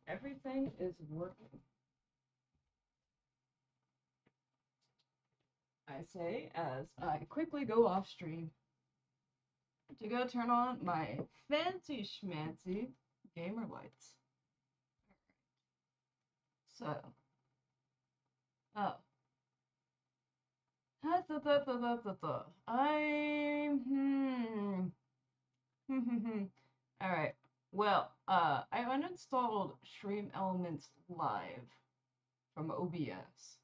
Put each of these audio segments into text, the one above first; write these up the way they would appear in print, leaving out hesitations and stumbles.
Everything is working. I say as I quickly go off stream to go turn on my fancy schmancy gamer lights. So, oh. I'm Alright. Well, I uninstalled Stream Elements Live from OBS.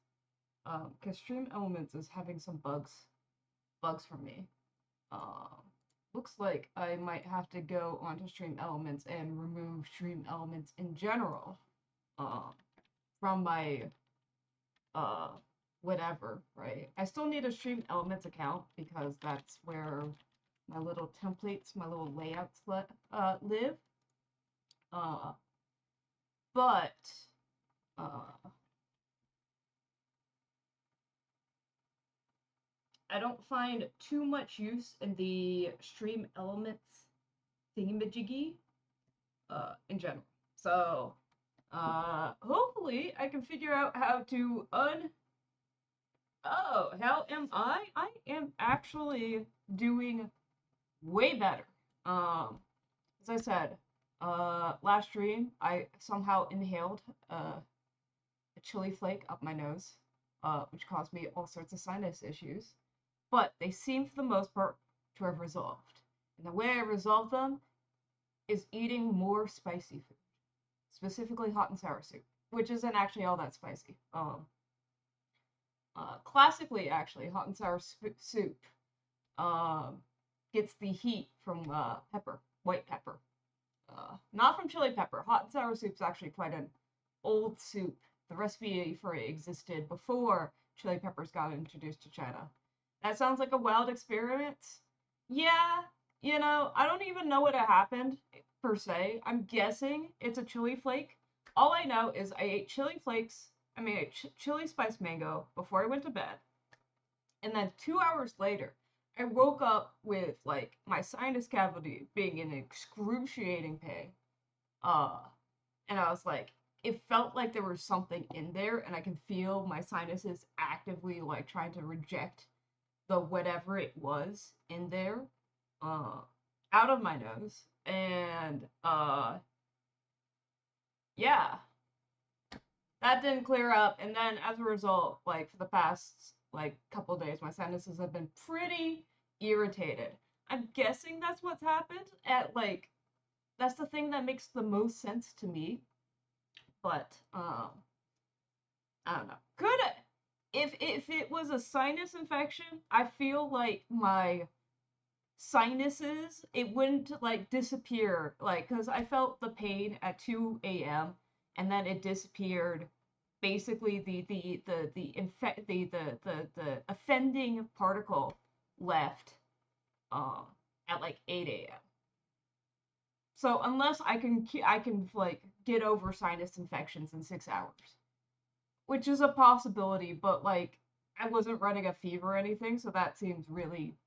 Because Stream Elements is having some bugs for me. Um, Looks like I might have to go onto Stream Elements and remove Stream Elements in general, um, from my, uh, whatever, right? I still need a Stream Elements account because that's where my little templates, my little layouts live. Uh, but uh, I don't find too much use in the Stream Elements thingamajiggy in general. So hopefully I can figure out how to Oh, how am I? I am actually doing way better. Um, as I said, last stream I somehow inhaled a chili flake up my nose, which caused me all sorts of sinus issues. But they seem, for the most part, to have resolved. And the way I resolved them is eating more spicy food, specifically hot and sour soup, which isn't actually all that spicy. Classically, actually, hot and sour soup um, gets the heat from pepper, white pepper, not from chili pepper. Hot and sour soup is actually quite an old soup. The recipe for it existed before chili peppers got introduced to China. That sounds like a wild experiment. Yeah, I don't even know what happened per se. I'm guessing it's a chili flake. All I know is I ate chili flakes, I mean, chili spice mango before I went to bed. And then 2 hours later, I woke up with like my sinus cavity being in excruciating pain. Uh, and I was like, it felt like there was something in there, and I can feel my sinuses actively like trying to reject the whatever it was in there, uh, out of my nose. And yeah, that didn't clear up. And then as a result, like for the past like couple days, my sinuses have been pretty irritated. I'm guessing that's what's happened. At like that's the thing that makes the most sense to me. But I don't know. Could it? If it was a sinus infection, I feel like my sinuses it wouldn't like disappear like because I felt the pain at 2 a.m. and then it disappeared. Basically, the offending particle left um at like 8 a.m. So unless I can like get over sinus infections in 6 hours, which is a possibility, but like I wasn't running a fever or anything, so that seems really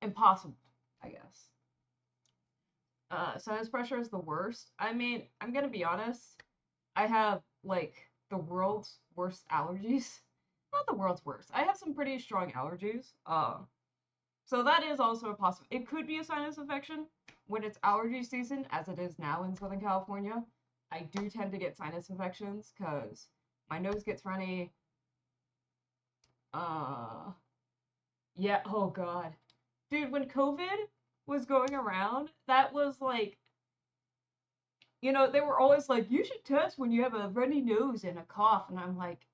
impossible, I guess. Sinus pressure is the worst. I mean, I'm gonna be honest. I have like the world's worst allergies. Not the world's worst. I have some pretty strong allergies. So that is also a possible. It could be a sinus infection when it's allergy season, as it is now in Southern California. I do tend to get sinus infections because my nose gets runny. Uh, yeah. Oh God, dude. When COVID was going around, that was like they were always like, you should test when you have a runny nose and a cough. And I'm like,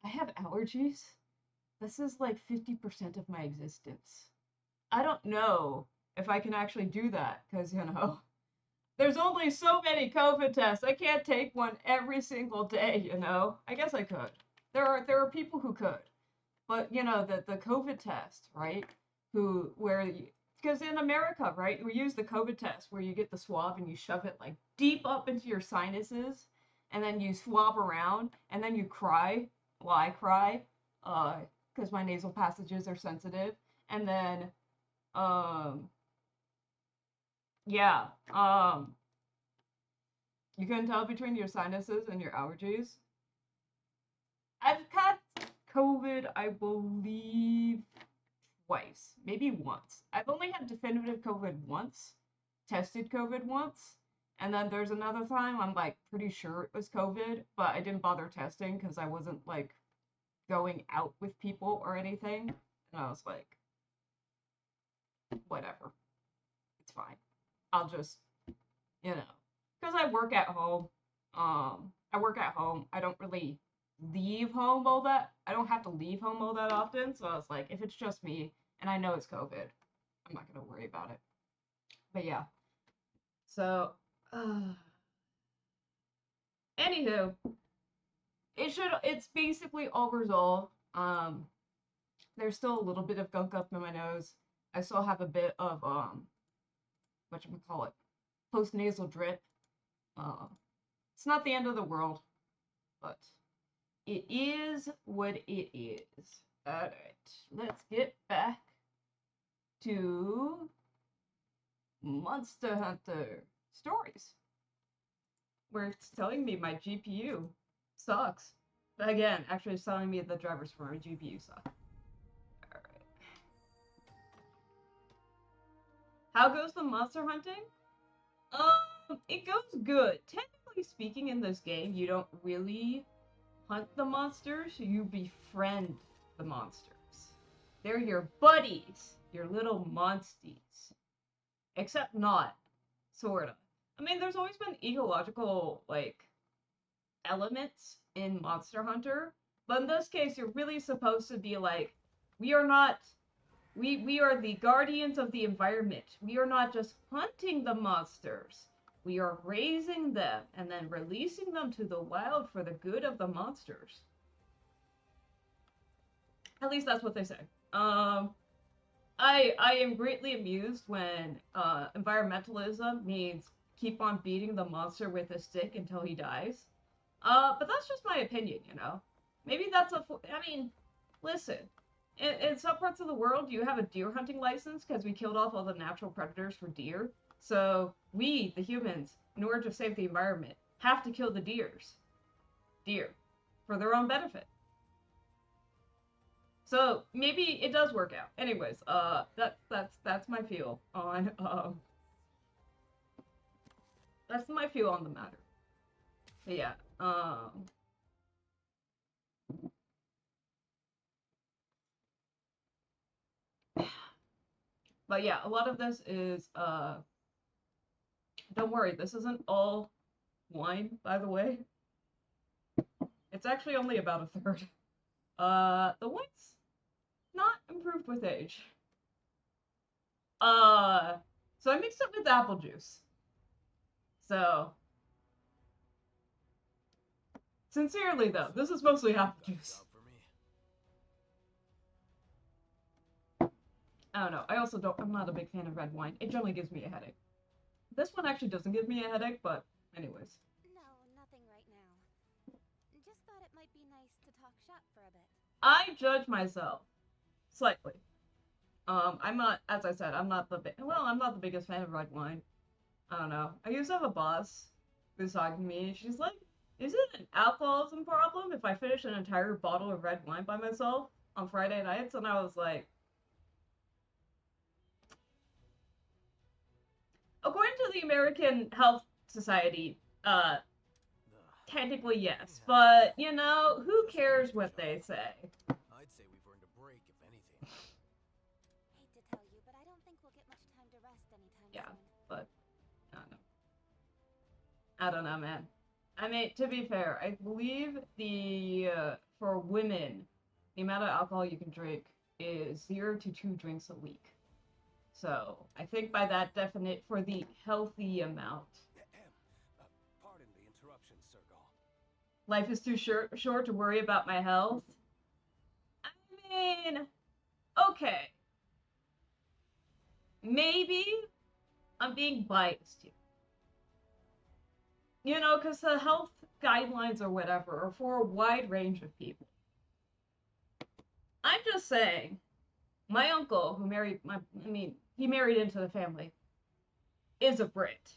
I have allergies. This is like 50% of my existence. I don't know if I can actually do that because, there's only so many COVID tests. I can't take one every single day. I guess I could. There are people who could. But the COVID test, right? Because in America, right, we use the COVID test where you get the swab and you shove it like deep up into your sinuses, and then you swab around, and then you cry. Well, I cry, because my nasal passages are sensitive, and then um Yeah. You can tell between your sinuses and your allergies. I've had COVID, I believe, twice, maybe once. I've only had definitive COVID once, tested COVID once, and then there's another time I'm like pretty sure it was COVID, but I didn't bother testing because I wasn't like going out with people or anything. And I was like, whatever, it's fine. I'll just, you know, because I work at home. I work at home. I don't really leave home all that. I don't have to leave home all that often. So I was like, if it's just me and I know it's COVID, I'm not gonna worry about it. But yeah. So, anywho, it's basically all resolved. There's still a little bit of gunk up in my nose. I still have a bit of whatchamacallit, post nasal drip. It's not the end of the world, but it is what it is. Alright, let's get back to Monster Hunter stories, where it's telling me my GPU sucks. But again, actually it's telling me the drivers for my GPU suck. Alright. How goes the monster hunting? It goes good. Technically speaking, in this game, you don't really hunt the monsters, you befriend the monsters. They're your buddies, your little monsties. Except not, sorta. I mean, there's always been ecological, like, elements in Monster Hunter, but in this case, you're really supposed to be like, we are not, we are the guardians of the environment. We are not just hunting the monsters. We are raising them and then releasing them to the wild for the good of the monsters. At least that's what they say. I am greatly amused when environmentalism means keep on beating the monster with a stick until he dies. But that's just my opinion, you know. Maybe that's I mean, listen. In some parts of the world, you have a deer hunting license because we killed off all the natural predators for deer. So we, the humans, in order to save the environment, have to kill the deer, for their own benefit. So maybe it does work out. Anyways, that's my feel on that's my feel on the matter. But yeah, but yeah, a lot of this is don't worry, this isn't all wine, by the way. It's actually only about a third. The wine's not improved with age. So I mixed it with apple juice. So, sincerely though, this is mostly apple juice. I don't know. I also I'm not a big fan of red wine. It generally gives me a headache. This one actually doesn't give me a headache, but anyways. No, nothing right now. Just thought it might be nice to talk shop for a bit. I judge myself slightly. I'm not, as I said, I'm not I'm not the biggest fan of red wine. I don't know. I used to have a boss who's talking to me. She's like, "Is it an alcoholism problem if I finish an entire bottle of red wine by myself on Friday nights?" And I was like, according to the American Health Society, technically yes, but you know, who cares what they say? I'd say we've earned a break, if anything. Hate to tell you, but I don't think we'll get much time to rest anytime Yeah, soon. but I don't know. I don't know, man. I mean, to be fair, I believe the for women, the amount of alcohol you can drink is 0 to 2 drinks a week. So I think by that definite for the healthy amount. Pardon the interruption, Sergal. Life is too short to worry about my health. I mean, okay. Maybe I'm being biased here. You know, because the health guidelines or whatever are for a wide range of people. I'm just saying, my uncle, who married he married into the family, is a Brit.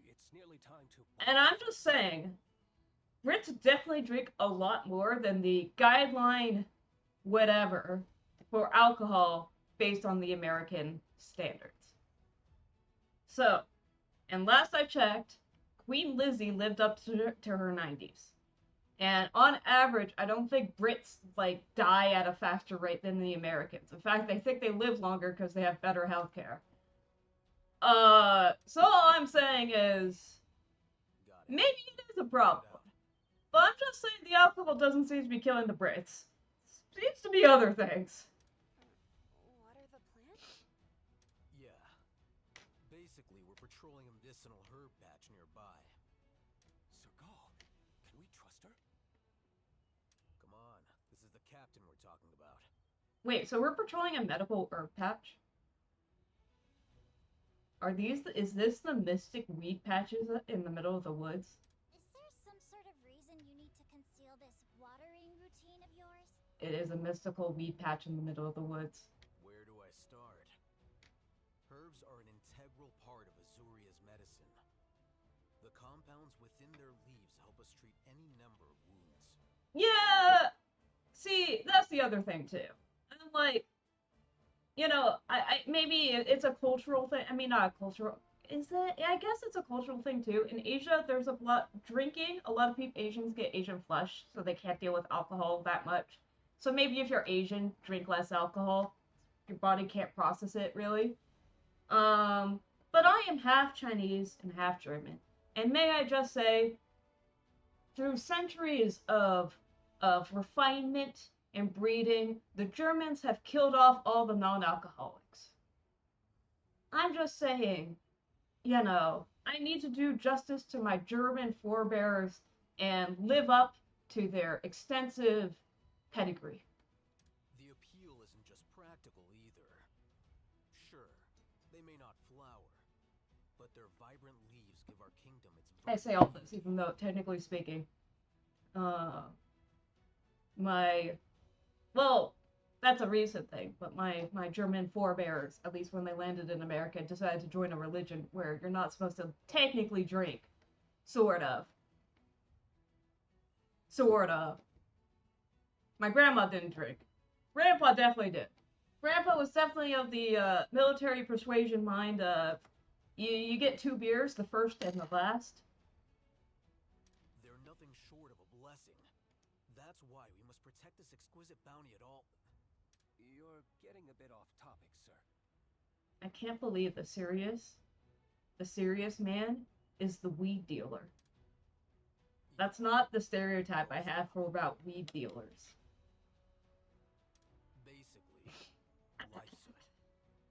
It's nearly time to. And I'm just saying, Brits definitely drink a lot more than the guideline whatever for alcohol based on the American standards. So, and last I checked, Queen Lizzie lived up to her 90s. And on average, I don't think Brits like die at a faster rate than the Americans. In fact, I think they live longer because they have better healthcare. So all I'm saying is Got it. maybe it is a problem. But I'm just saying the alcohol doesn't seem to be killing the Brits. It seems to be other things. Water the plants? Yeah. Basically, we're patrolling a medicinal herb patch nearby. Sergal, can we trust her? Come on, this is the captain we're talking about. Wait, so we're patrolling a medical herb patch? Is this the mystic weed patches in the middle of the woods? Is there some sort of reason you need to conceal this watering routine of yours? It is a mystical weed patch in the middle of the woods. Where do I start? Herbs are an integral part of Azuria's medicine. The compounds within their leaves help us treat any number of wounds. Yeah! See, that's the other thing too. I'm like, you know, maybe it's a cultural thing. I mean, not a cultural. Is it? I guess it's a cultural thing too. In Asia, there's a lot drinking. A lot of people, Asians get Asian flush, so they can't deal with alcohol that much. So maybe if you're Asian, drink less alcohol. Your body can't process it really. But I am half Chinese and half German, and may I just say, through centuries of refinement and breeding, the Germans have killed off all the non-alcoholics. I'm just saying, you know, I need to do justice to my German forebears and live up to their extensive pedigree. The appeal isn't just practical either. Sure, they may not flower, but their vibrant leaves give our kingdom its I say all this, even though technically speaking, well, that's a recent thing, but my German forebears, at least when they landed in America, decided to join a religion where you're not supposed to technically drink. Sort of. Sort of. My grandma didn't drink. Grandpa definitely did. Grandpa was definitely of the military persuasion mind of, you get 2 beers, the first and the last. They're nothing short of a blessing. That's why we must protect this exquisite bounty at all. You're getting a bit off topic, sir. I can't believe the serious man is the weed dealer. That's not the stereotype I have for about weed dealers. Basically, life's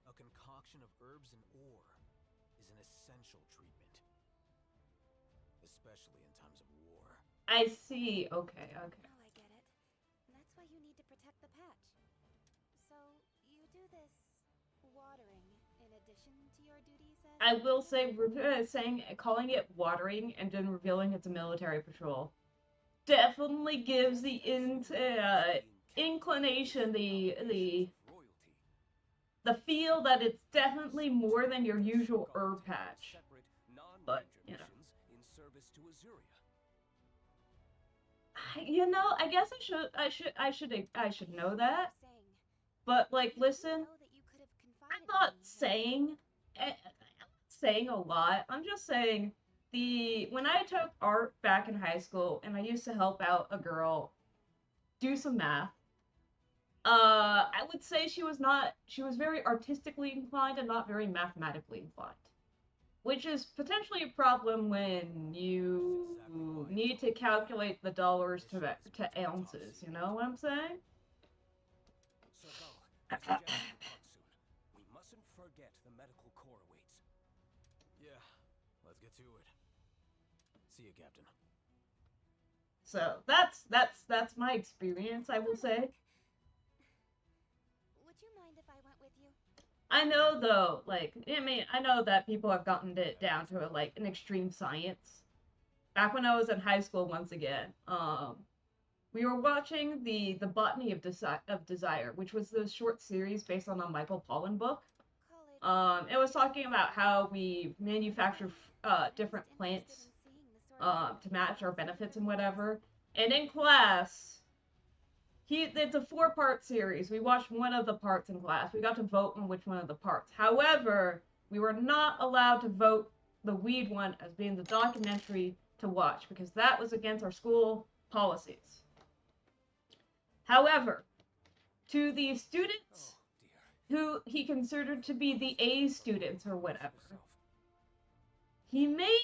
a concoction of herbs and ore is an essential treatment, especially in times of war. I see. Okay. Now I get it. That's why you need to protect the patch. So, you do this watering in addition to your duties as... I will say, calling it watering and then revealing it's a military patrol definitely gives the inclination, the feel that it's definitely more than your usual herb patch. But, you know. In service to Azuria. You know, I guess I should know that. But like, listen, I'm not saying a lot. I'm just saying when I took art back in high school and I used to help out a girl do some math, I would say she was very artistically inclined and not very mathematically inclined. Which is potentially a problem when you need to calculate the dollars to ounces, you know what I'm saying? Sergal, we mustn't forget the medical corps awaits. Yeah, let's get to it. See you, Captain. So that's my experience, I will say. Would you mind if I went with you? I know though, like, I mean, I know that people have gotten it down to like an extreme science. Back when I was in high school, once again, we were watching the Botany of Desire, which was the short series based on a Michael Pollan book. It was talking about how we manufacture different plants to match our benefits and whatever. And in class, it's a 4-part series. We watched one of the parts in class. We got to vote on which one of the parts. However, we were not allowed to vote the weed one as being the documentary to watch because that was against our school policies. However, to the students who he considered to be the A students or whatever, he may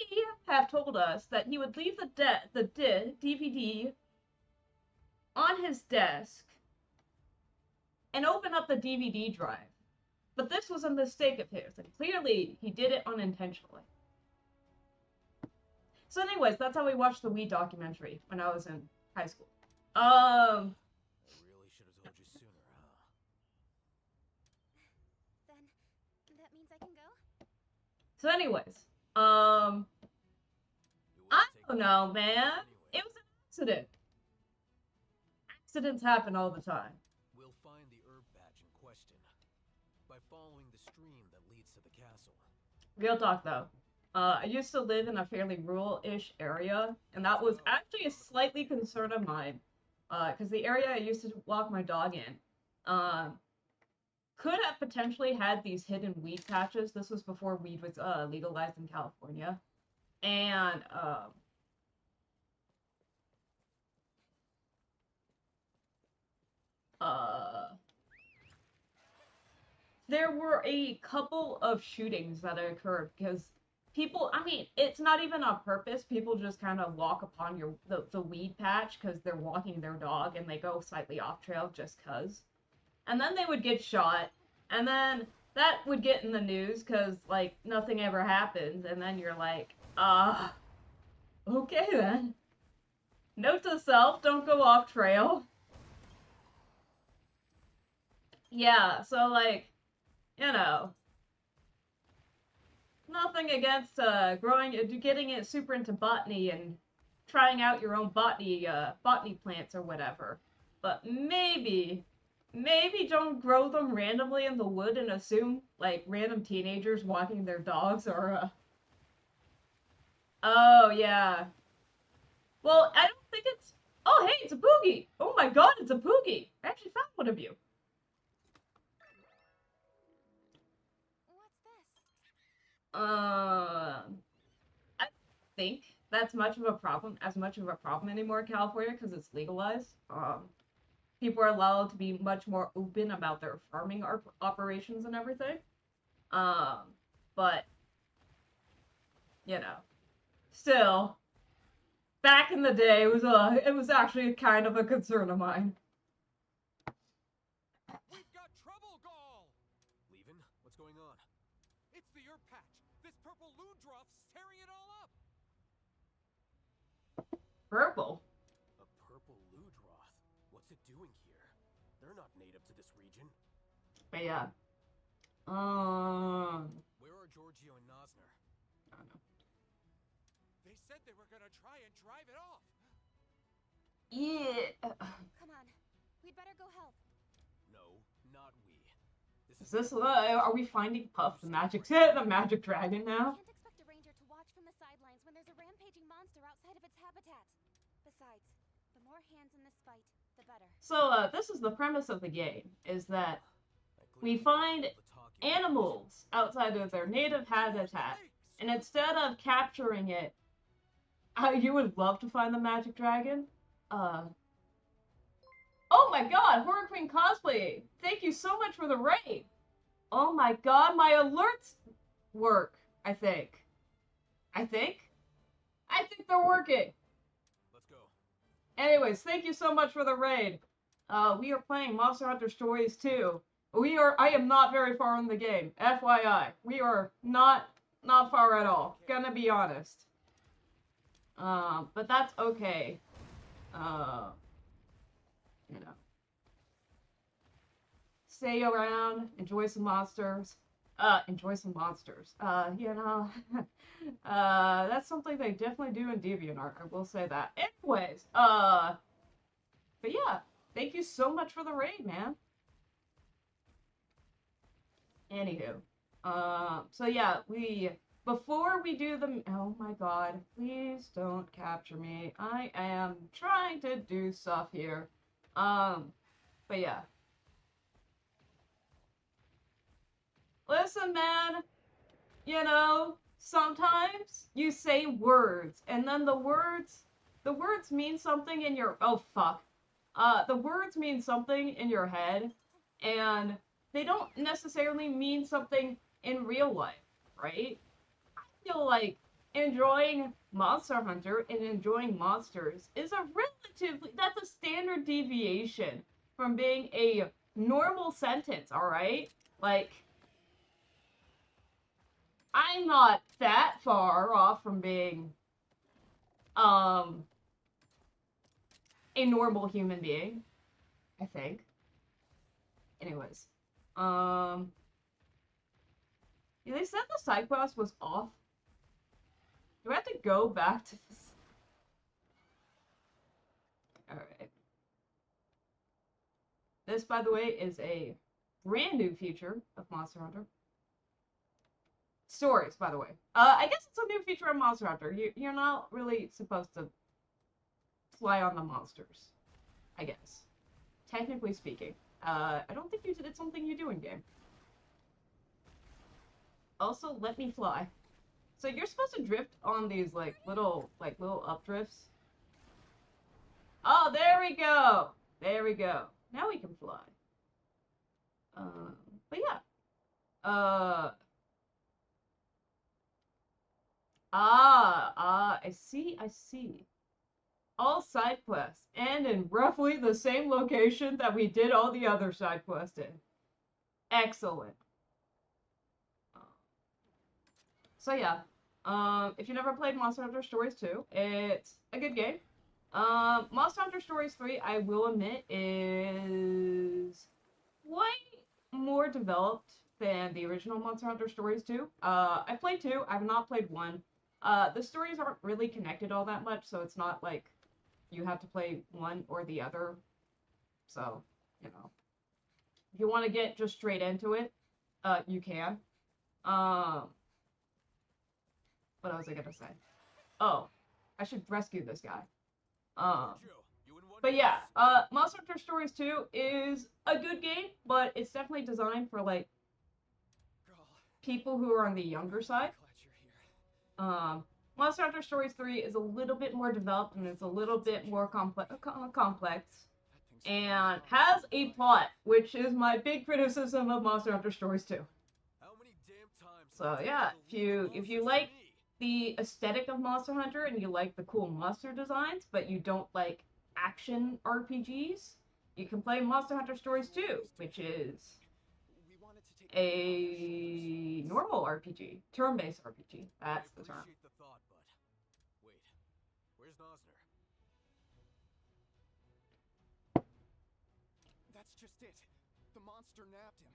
have told us that he would leave the DVD on his desk and open up the DVD drive. But this was a mistake of his, and clearly he did it unintentionally. So anyways, that's how we watched the Wii documentary when I was in high school. I really should have told you sooner, huh? Then that means I can go? So anyways, I don't know, man. It was an accident. Accidents happen all the time. We'll find the herb patch in question by following the stream that leads to the castle. Real talk though. I used to live in a fairly rural-ish area, and that was actually a slightly concern of mine. Because the area I used to walk my dog in, could have potentially had these hidden weed patches. This was before weed was legalized in California. And there were a couple of shootings that occurred because people, I mean, it's not even on purpose. People just kind of walk upon the weed patch because they're walking their dog and they go slightly off trail just cuz. And then they would get shot, and then that would get in the news because, like, nothing ever happens, and then you're like, okay then. Note to self, don't go off trail. Yeah, so, like, you know, nothing against getting it super into botany and trying out your own botany plants or whatever. But maybe don't grow them randomly in the wood and assume, like, random teenagers walking their dogs are, Oh, yeah. Well, I don't think it's... Oh, hey, it's a Poogie! Oh my god, it's a Poogie! I actually found one of you. What's this? I think that's much of a problem anymore in California because it's legalized. People are allowed to be much more open about their farming operations and everything. But you know, still, back in the day, it was actually kind of a concern of mine. We've got trouble, Gall! Leavin'? What's going on? It's the herb patch. This purple loodroth's tearing it all up. Purple. A purple loodroth? What's it doing here? They're not native to this region. But yeah. Where are Giorgio and Nosner? I don't know. They said they were gonna try and drive it off. Yeah. Come on. We'd better go help. No, not we. Are we finding Puff the magic dragon now? Can't expect a ranger to watch from the sidelines when there's a rampaging monster outside of its habitat. Besides, the more hands in this fight, the better. So, this is the premise of the game, is that we find animals outside of their native habitat, and instead of capturing it, you would love to find the magic dragon. Oh my god, Horror Queen Cosplay! Thank you so much for the raid! Oh my god, my alerts work, I think. I think they're working. Let's go. Anyways, thank you so much for the raid. We are playing Monster Hunter Stories 2. I am not very far in the game. FYI. We are not far at all. Gonna be honest. But that's okay. You know. Stay around, enjoy some monsters. You know. That's something they definitely do in DeviantArt, I will say that. Anyways, but yeah, thank you so much for the raid, man. Anywho, So yeah, before we do the, oh my god, please don't capture me. I am trying to do stuff here. But yeah. Listen, man, you know, sometimes you say words, and then the words mean something in your, oh fuck. The words mean something in your head, and they don't necessarily mean something in real life, right? Feel like enjoying Monster Hunter and enjoying monsters is that's a standard deviation from being a normal sentence, alright? Like, I'm not that far off from being, um, a normal human being, I think. Anyways, um, yeah, they said the side quest was off. Do I have to go back to this? Alright. This, by the way, is a brand new feature of Monster Hunter. Stories, by the way. I guess it's a new feature of Monster Hunter. You're not really supposed to fly on the monsters, I guess. Technically speaking. I don't think it's something you do in game. Also, let me fly. So you're supposed to drift on these little up drifts. Oh, there we go. There we go. Now we can fly. But yeah. I see, I see. All side quests, and in roughly the same location that we did all the other side quests in. Excellent. So yeah, if you never played Monster Hunter Stories 2, it's a good game. Monster Hunter Stories 3, I will admit, is way more developed than the original Monster Hunter Stories 2. I played 2, I've not played 1. The stories aren't really connected all that much, so it's not like you have to play one or the other. So, you know, if you want to get just straight into it, you can. What was I gonna say? Oh, I should rescue this guy. But yeah, Monster Hunter Stories 2 is a good game, but it's definitely designed for like people who are on the younger side. Monster Hunter Stories 3 is a little bit more developed and it's a little bit more complex and has a plot, which is my big criticism of Monster Hunter Stories 2. So yeah, if you like the aesthetic of Monster Hunter and you like the cool monster designs, but you don't like action RPGs, you can play Monster Hunter Stories 2, which is a normal RPG, turn-based RPG. That's the term. Wait, where's Nosner? That's just it. The monster nabbed him.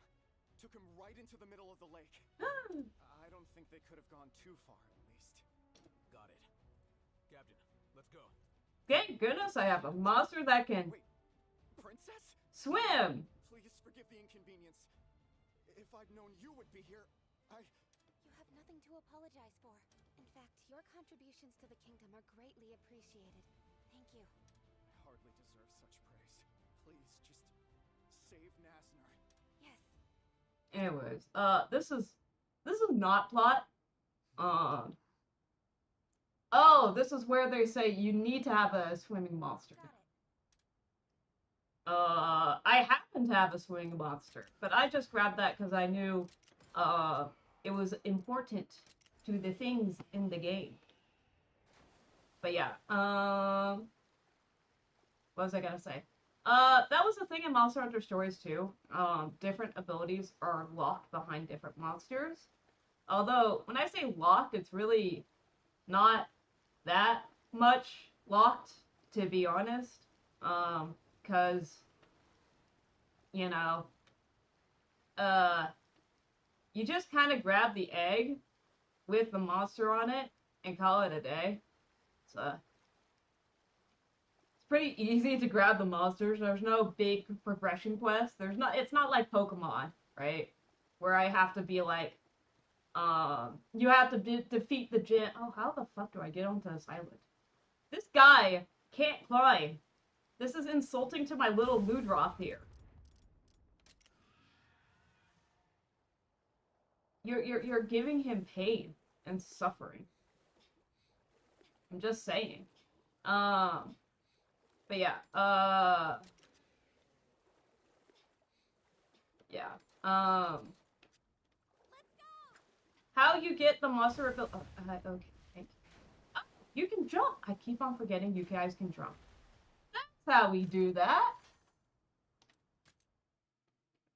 Took him right into the middle of the lake. I don't think they could have gone too far, at least. Got it. Captain, let's go. Thank goodness I have a monster that can Wait, Princess? swim. Please forgive the inconvenience. If I'd known you would be here, You have nothing to apologize for. In fact, your contributions to the kingdom are greatly appreciated. Thank you. I hardly deserve such praise. Please, just save Nasner. Yes. Anyways, this is not plot. Oh, this is where they say you need to have a swimming monster. Got it. I happen to have a swimming monster, but I just grabbed that because I knew, it was important to the things in the game. But yeah, what was I gonna say? That was the thing in Monster Hunter Stories too. Different abilities are locked behind different monsters. Although, when I say locked, it's really not that much locked, to be honest. Because, you know, you just kind of grab the egg with the monster on it and call it a day. So, it's pretty easy to grab the monsters. There's no big progression quest. It's not like Pokemon, right? Where I have to be like, You have to defeat the gym. Oh, how the fuck do I get onto this island? This guy can't climb. This is insulting to my little Ludroth here. You're giving him pain and suffering. I'm just saying. But yeah, yeah. How you get the monster ability? Oh, okay, thank you. Oh, you can jump. I keep on forgetting you guys can jump. That's how we do that.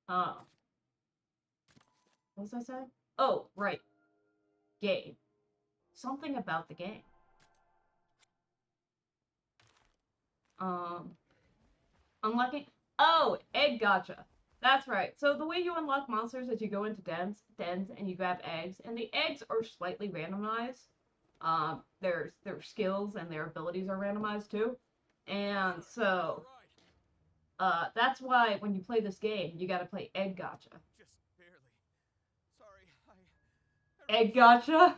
What was I saying? Oh, right. Game. Something about the game. Unlocking. Oh, egg gacha. That's right. So the way you unlock monsters is you go into dens, and you grab eggs, and the eggs are slightly randomized. Their skills and their abilities are randomized too, and so that's why when you play this game, you gotta play egg gacha. Just barely. Sorry, Egg gacha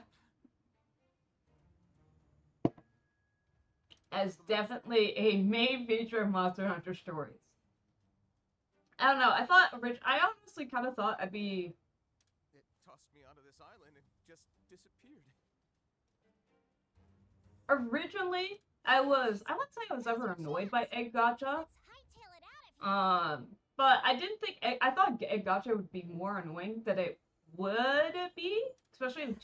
as definitely a main feature of Monster Hunter Stories. I don't know. I honestly kind of thought I'd be. It tossed me onto this island and just disappeared. Originally, I wouldn't say I was ever annoyed by Egg Gacha. But I didn't think I thought Egg Gacha would be more annoying than it would be, especially in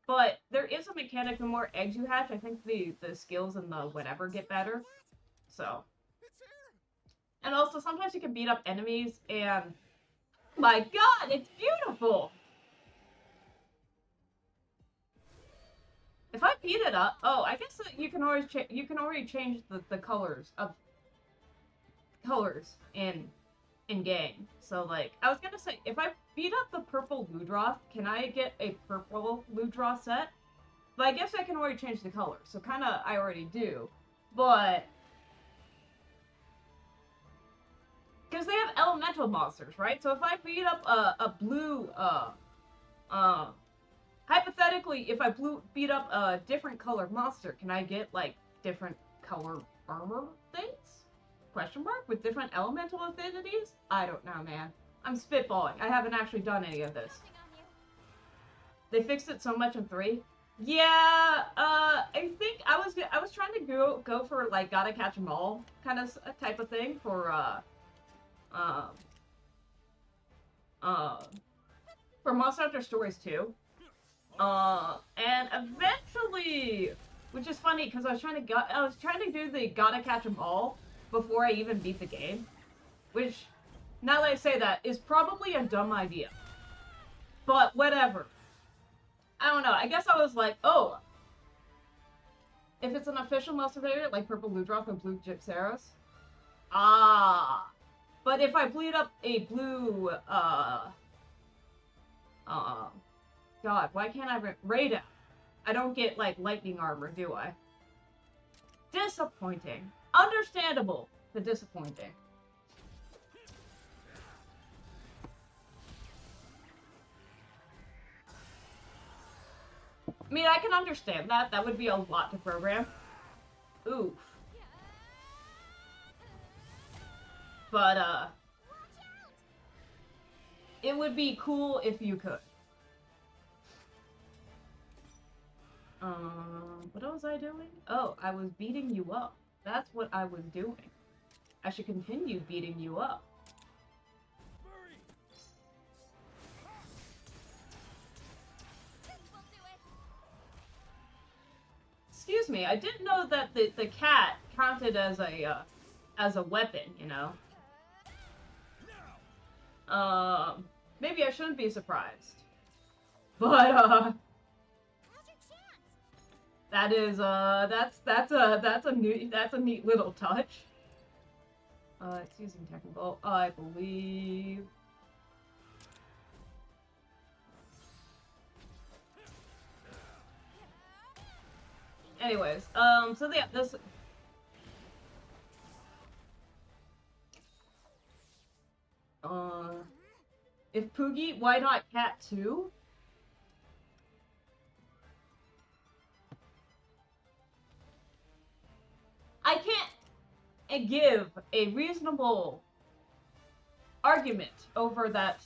But there is a mechanic: the more eggs you hatch, I think the skills and the whatever get better. So. And also, sometimes you can beat up enemies, and my God, it's beautiful. If I beat it up, oh, I guess that you can already change the colors in game. So like, I was gonna say, if I beat up the purple Ludroth, can I get a purple Ludroth set? But I guess I can already change the colors, so kind of I already do, but. Because they have elemental monsters, right? So if I beat up a blue, hypothetically, if I beat up a different color monster, can I get, like, different color armor things? Question mark? With different elemental affinities? I don't know, man. I'm spitballing. I haven't actually done any of this. They fixed it so much in 3. Yeah, I think I was trying to go for, like, gotta catch 'em all kind of type of thing for, for Monster Hunter Stories 2. And eventually, which is funny because I was trying to do the gotta catch 'em all before I even beat the game, which, now that I say that, is probably a dumb idea. But whatever. I don't know. I guess I was like, oh, if it's an official monster favorite like Purple Ludroth and Blue Gypsaros, but if I bleed up a blue, God, why can't I Radar? I don't get, like, lightning armor, do I? Disappointing. Understandable, but disappointing. I mean, I can understand that. That would be a lot to program. Oof. But, it would be cool if you could. What was I doing? Oh, I was beating you up. That's what I was doing. I should continue beating you up. Excuse me, I didn't know that the cat counted as a weapon, you know? Maybe I shouldn't be surprised. But, that is, that's a neat little touch. It's using technical, I believe. Anyways, so yeah, this. If Poogie, why not Cat too? I can't give a reasonable argument over that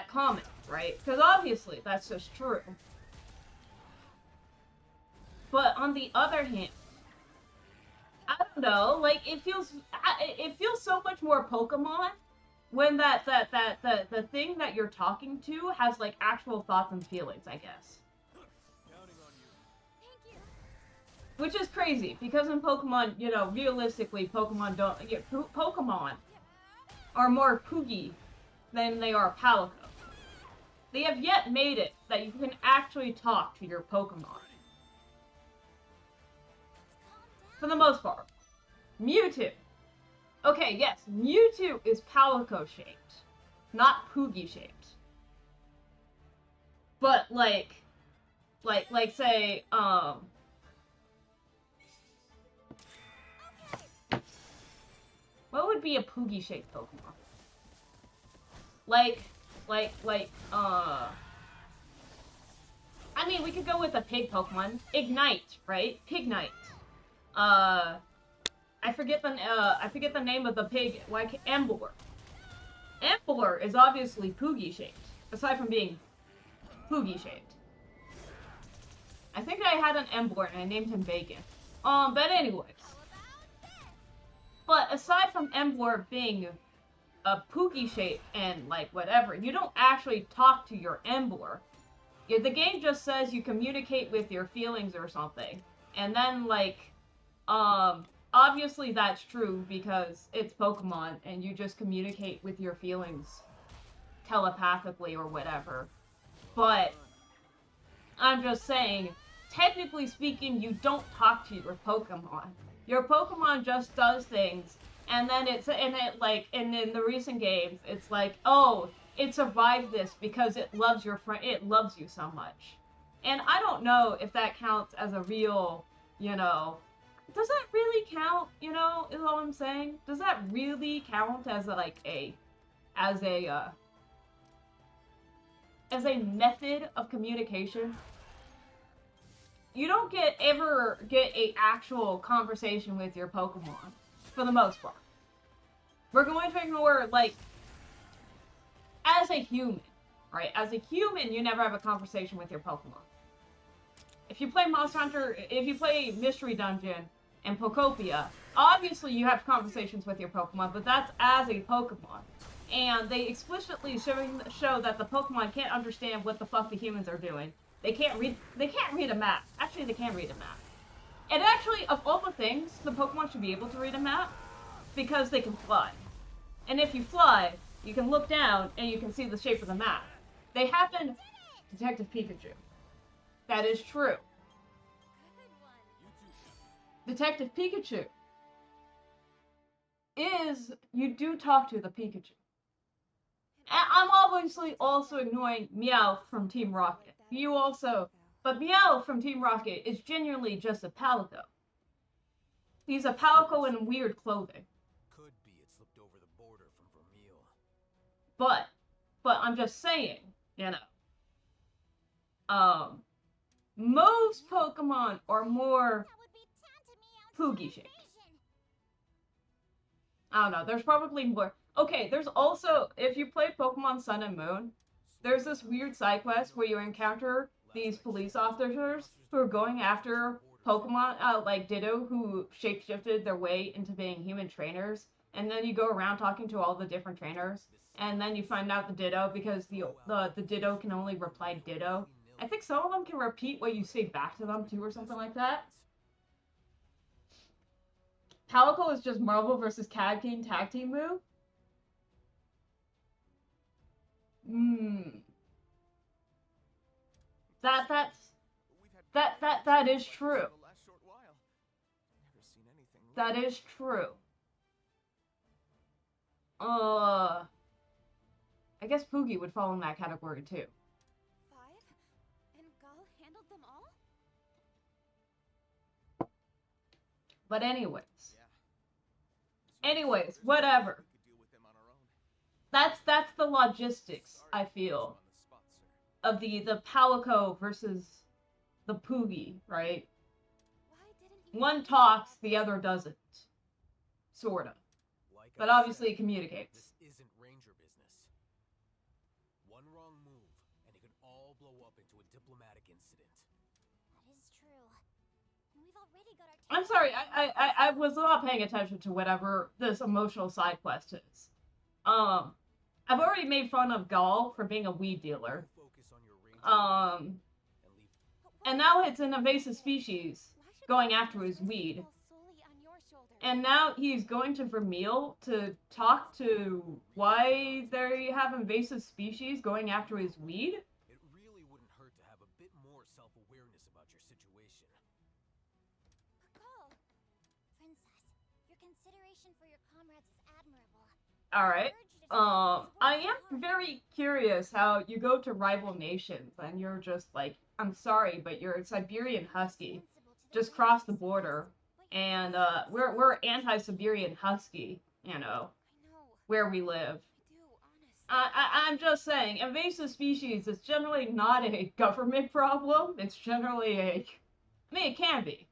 comment, right? Because obviously that's just true. But on the other hand, I don't know, like it feels so much more Pokemon when the thing that you're talking to has like actual thoughts and feelings, I guess. Counting on you. Thank you. Which is crazy because in Pokemon, you know, realistically, Pokemon are more Poogie than they are Palico. They have yet made it that you can actually talk to your Pokemon. For the most part. Mewtwo. Okay, yes, Mewtwo is Palico shaped, not Poogie shaped. But like say, what would be a Poogie shaped Pokemon? I mean, we could go with a pig Pokemon. Ignite, right? Pignite. I forget the name of the pig, like Emboar. Emboar is obviously Poogie shaped, aside from being Poogie shaped. I think I had an Emboar and I named him Bacon. But anyways. But aside from Emboar being a Poogie shape and like whatever, you don't actually talk to your Emboar. The game just says you communicate with your feelings or something. And then like, obviously that's true because it's Pokemon and you just communicate with your feelings telepathically or whatever. But I'm just saying, technically speaking, you don't talk to your Pokemon. Your Pokemon just does things, and then and in the recent games, it's like, oh, it survived this because it loves your friend, it loves you so much. And I don't know if that counts as a real, you know, does that really count, you know, is all I'm saying? Does that really count as as a method of communication? You don't ever get a actual conversation with your Pokemon, for the most part. We're going to ignore, like, as a human, right? As a human, you never have a conversation with your Pokemon. If you play Monster Hunter, if you play Mystery Dungeon and Pokopia, obviously you have conversations with your Pokemon, but that's as a Pokemon. And they explicitly show that the Pokemon can't understand what the fuck the humans are doing. They can't read a map. Actually, they can read a map. And actually, of all the things, the Pokemon should be able to read a map because they can fly. And if you fly, you can look down and you can see the shape of the map. They happen Detective Pikachu. That is true. Detective Pikachu is, you do talk to the Pikachu. I'm obviously also ignoring Meow from Team Rocket. But Meow from Team Rocket is genuinely just a Palico. He's a Palico in weird clothing. Could be it slipped over the border from Vermeil. But I'm just saying, you know. Most Pokemon are more Poogie shaped. I don't know, there's probably more. Okay, there's also, if you play Pokemon Sun and Moon, there's this weird side quest where you encounter these police officers who are going after Pokemon, like Ditto, who shapeshifted their way into being human trainers. And then you go around talking to all the different trainers. And then you find out the Ditto, because the Ditto can only reply Ditto. I think some of them can repeat what you say back to them, too, or something like that. Palico is just Marvel vs. Capcom tag team move? That is true. That is true. I guess Poogie would fall in that category too. 5? And Gull handled them all? But anyways, whatever. that's the logistics, I feel, On the spot, sir. of the Palico versus the Poogie, right? Why didn't you One tell me talks, about the this? other doesn't. Sorta. Like But I obviously said, it communicates. this isn't ranger business. One wrong move, and it could all blow up into a diplomatic incident. That is true. And we've already got our I'm tails sorry, between I our was not paying attention to whatever this emotional side quest is. I've already made fun of Gaul for being a weed dealer. You focus on your ranger Um, and leave. But and why- now it's an invasive species why should going some of after this his risk weed. fall solely on your shoulders? And now he's going to Vermeil to talk to why they have invasive species going after his weed? It really wouldn't hurt to have a bit more self-awareness about your situation. Call. Princess, your consideration for your comrades is admirable. Alright. I urge you to take these I words to am heart. very curious how you go to rival nations and you're just like, I'm sorry, but you're a Siberian Husky. Responsible to the Just cross the Rangers. border. But you're And also we're anti-Siberian Husky, you know, I know. where we live. I do, honestly. I'm just saying, invasive species is generally not a government problem. It's generally a, I mean, it can be,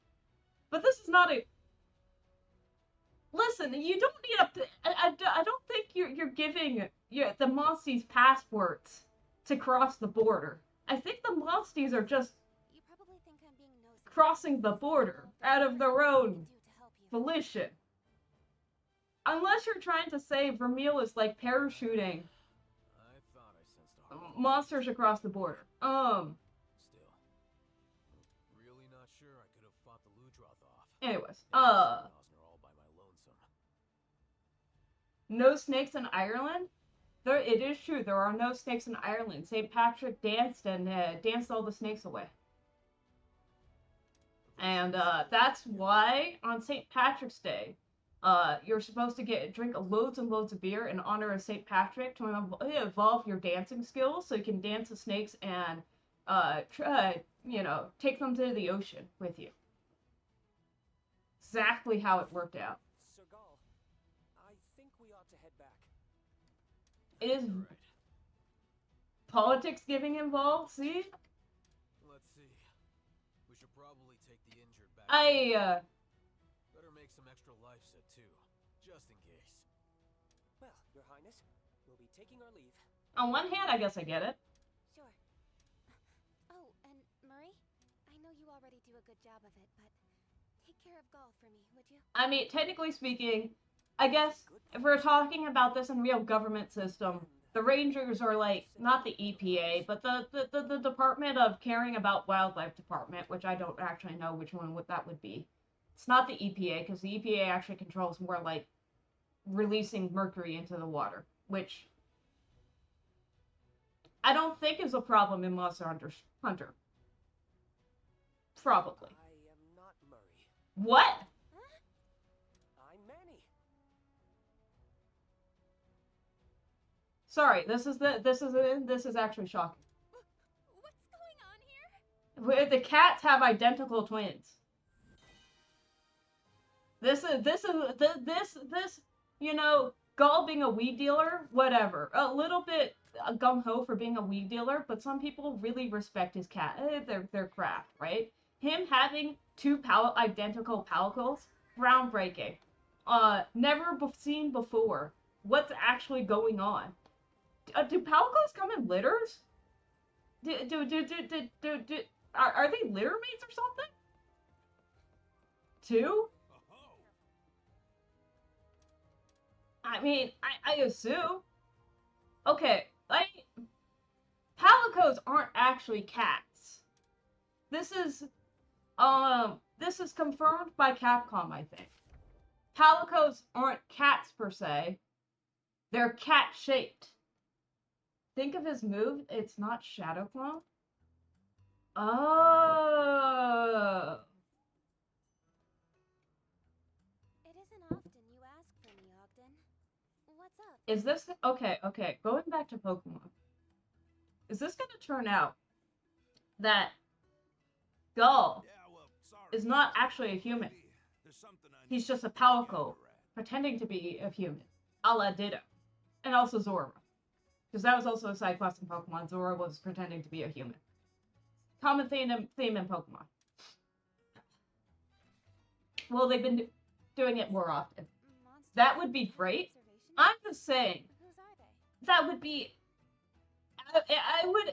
but this is not a. Listen, you don't need a. I don't think you're giving the Monsties passports to cross the border. I think the Monsties are just You probably think I'm being nosy. crossing the border out of their What can I own do to help you? volition. Unless you're trying to say Vermeil is like parachuting I thought I sensed a heart. monsters across the border. Still, I'm really not sure I could have fought the Ludroth off. Anyways, And Osner all by my lonesome. no snakes in Ireland? It is true, there are no snakes in Ireland. St. Patrick danced and danced all the snakes away. And that's why on St. Patrick's Day, you're supposed to drink loads and loads of beer in honor of St. Patrick to evolve your dancing skills so you can dance the snakes and take them to the ocean with you. Exactly how it worked out. Sir Gaul, I think we ought to head back. It is You're right. politics getting involved, see? Let's see. We should probably take the injured back. Better make some extra life set too, just in case. Well, Your Highness, we'll be taking our leave. On one hand, I guess I get it. Sure. Oh, and Murray, I know you already do a good job of it, but take care of Gaul for me, would you? I mean, technically speaking, I guess if we're talking about this in real government system, the Rangers are like, not the EPA, but the Department of Caring About Wildlife Department, which I don't actually know which one that would be. It's not the EPA, because the EPA actually controls more like releasing mercury into the water, which I don't think is a problem in Monster Hunter. Probably. I am not Murray. What? I'm Manny. Sorry, this is actually shocking. What's going on here? The cats have identical twins. This, Gull being a weed dealer, whatever. A little bit gung-ho for being a weed dealer, but some people really respect his their craft, right? Him having two identical palicles, groundbreaking. Never seen before. What's actually going on? Do palicos come in litters? Are they litter mates or something? Two? I mean, I assume. Okay, palicos aren't actually cats. This is confirmed by Capcom, I think. Palicos aren't cats per se. They're cat-shaped. Think of his move, it's not Shadow Clone. Oh. It isn't often you ask for me, Ogden. What's up? Is this okay, going back to Pokemon. Is this gonna turn out that Gull is not actually a human? He's just a Palico pretending to be a human, a la Ditto. and also Zora. Because that was also a side quest in Pokemon. Zora was pretending to be a human. Common theme in Pokemon. Well, they've been doing it more often. That would be great. I'm just saying, Whose are they? that would be...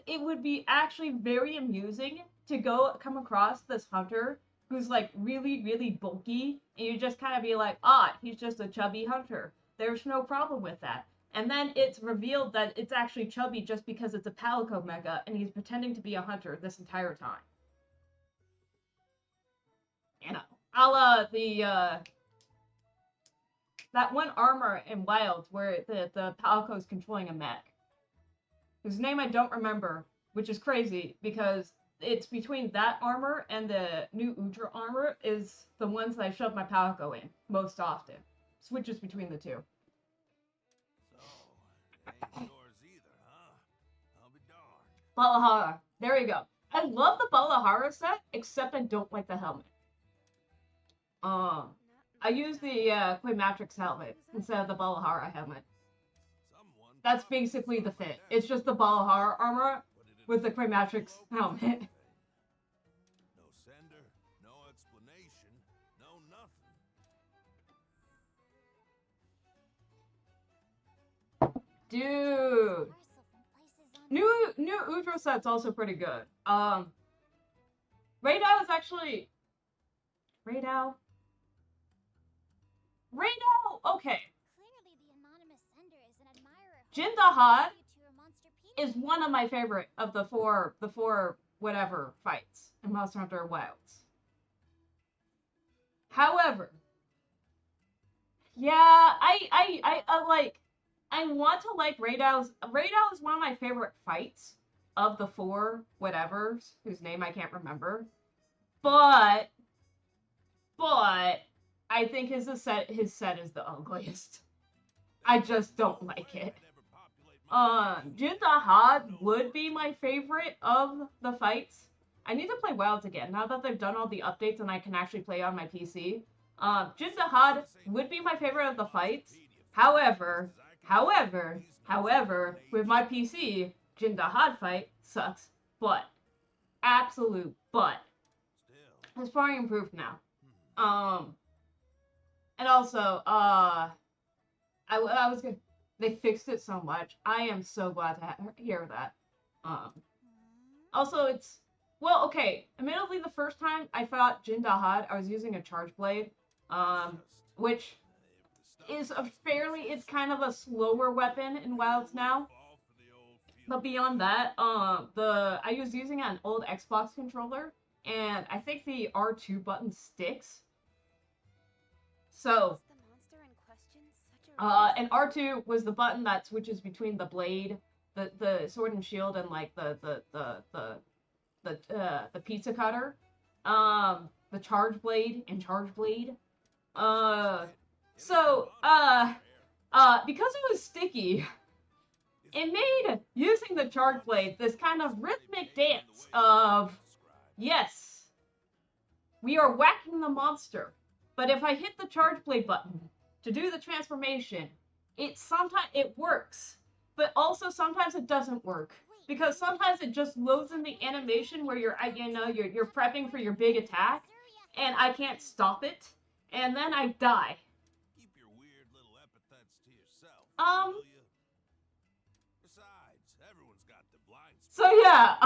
It would be actually very amusing to come across this hunter who's like really, really bulky, and you just kind of be like, he's just a chubby hunter. There's no problem with that. And then it's revealed that it's actually chubby just because it's a Palico Mega, and he's pretending to be a hunter this entire time. You know, a la that one armor in Wilds where the Palico's controlling a mech, whose name I don't remember, which is crazy because it's between that armor and the new Udra armor is the ones that I shove my Palico in most often. Switches between the two. So, ain't yours either, huh? I'll be darned. Balahara. There you go. I love the Balahara set, except I don't like the helmet. I use the Quematrix helmet instead of the Balahara helmet. Someone That's basically the fit. It's just the Balahara armor with the Quematrix helmet. No sender, no explanation, no nothing. Dude. Parcel from places on New Udra set's also pretty good. Raydao is actually... Raydao? Okay. Clearly the anonymous sender is an admirer who Jindahad attribute to your monster people. is one of my favorite of the four whatever fights in Monster Hunter Wilds. However, yeah, I want to like Raydao is one of my favorite fights of the four whatevers, whose name I can't remember. But I think his set is the ugliest. I just don't like it. Jindahad would be my favorite of the fights. I need to play Wilds again, now that they've done all the updates and I can actually play on my PC. Jindahad would be my favorite of the fights. However, with my PC, Jindahad fight sucks butt. Absolute butt. It's probably improved now. And also, I was gonna... They fixed it so much. I am so glad to hear that. Also, it's... Well, okay. Admittedly, the first time I fought Jindahad, I was using a Charge Blade, which is it's kind of a slower weapon in Wilds now. But beyond that, I was using an old Xbox controller, and I think the R2 button sticks. So, Is the monster in question such a and R2 was the button that switches between the blade, the sword and shield, and like the pizza cutter, the charge blade and charge blade. So, because it was sticky, it made using the charge blade this kind of rhythmic dance of, yes, we are whacking the monster. But if I hit the charge blade button to do the transformation, sometimes it works, but also sometimes it doesn't work, because sometimes it just loads in the animation where you're prepping for your big attack, and I can't stop it, and then I die. Keep your weird little epithets to yourself, will you? Besides, everyone's got the blind So yeah,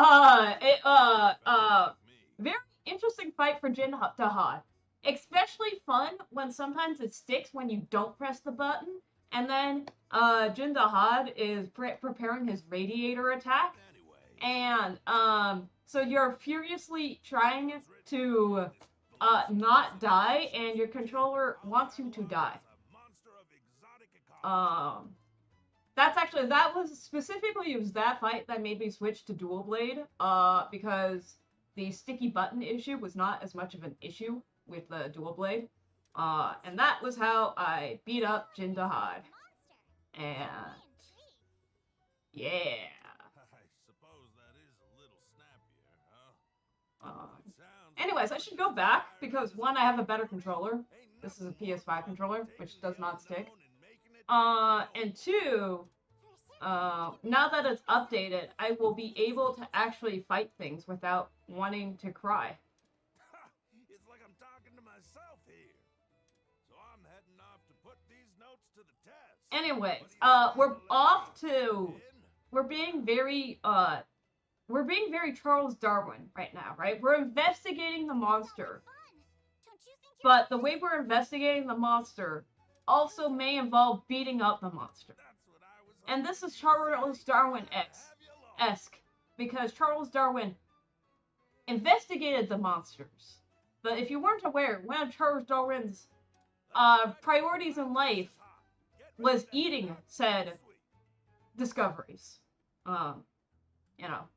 very interesting fight for Jindahad. Especially fun when sometimes it sticks when you don't press the button, and then Jindahad is preparing his radiator attack, and so you're furiously trying to not die, and your controller wants you to die. That was specifically that fight that made me switch to dual blade, because the sticky button issue was not as much of an issue with the dual blade, and that was how I beat up Jindahad. And yeah. I suppose that is a little snappier, huh? Anyways, I should go back because one, I have a better controller. This is a PS5 controller, which does not stick. And two, now that it's updated, I will be able to actually fight things without wanting to cry. It's like I'm talking to myself here. So I'm heading off to put these notes to the test. Anyways, What do you say, we're being very, we're being very Charles Darwin right now, right? We're investigating the monster. Fun. Don't you think But the way we're investigating the monster also may involve beating up the monster. That's what I was And this is hoping Charles you'd say. Darwin Have you along? esque, because Charles Darwin investigated the monsters. But if you weren't aware, one of Charles Darwin's priorities in life was eating said discoveries. You know,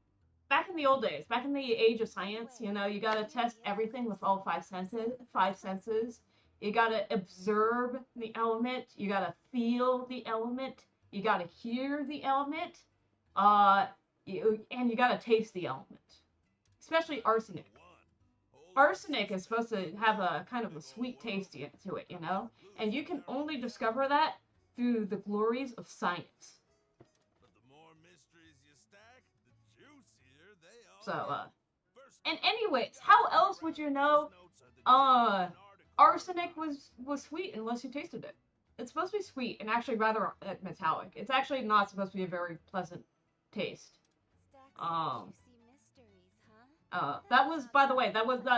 back in the old days, back in the age of science, you know, you gotta test everything with all five senses. Five senses. You gotta observe the element. You gotta feel the element. You gotta hear the element. And you gotta taste the element. Especially arsenic. Arsenic is supposed to have a kind of a sweet taste to it, you know? And you can only discover that through the glories of science. But the more mysteries you stack, the juicier they all So, get. and anyways, how else would you know arsenic was sweet unless you tasted it? It's supposed to be sweet and actually rather metallic. It's actually not supposed to be a very pleasant taste. That was, by the way,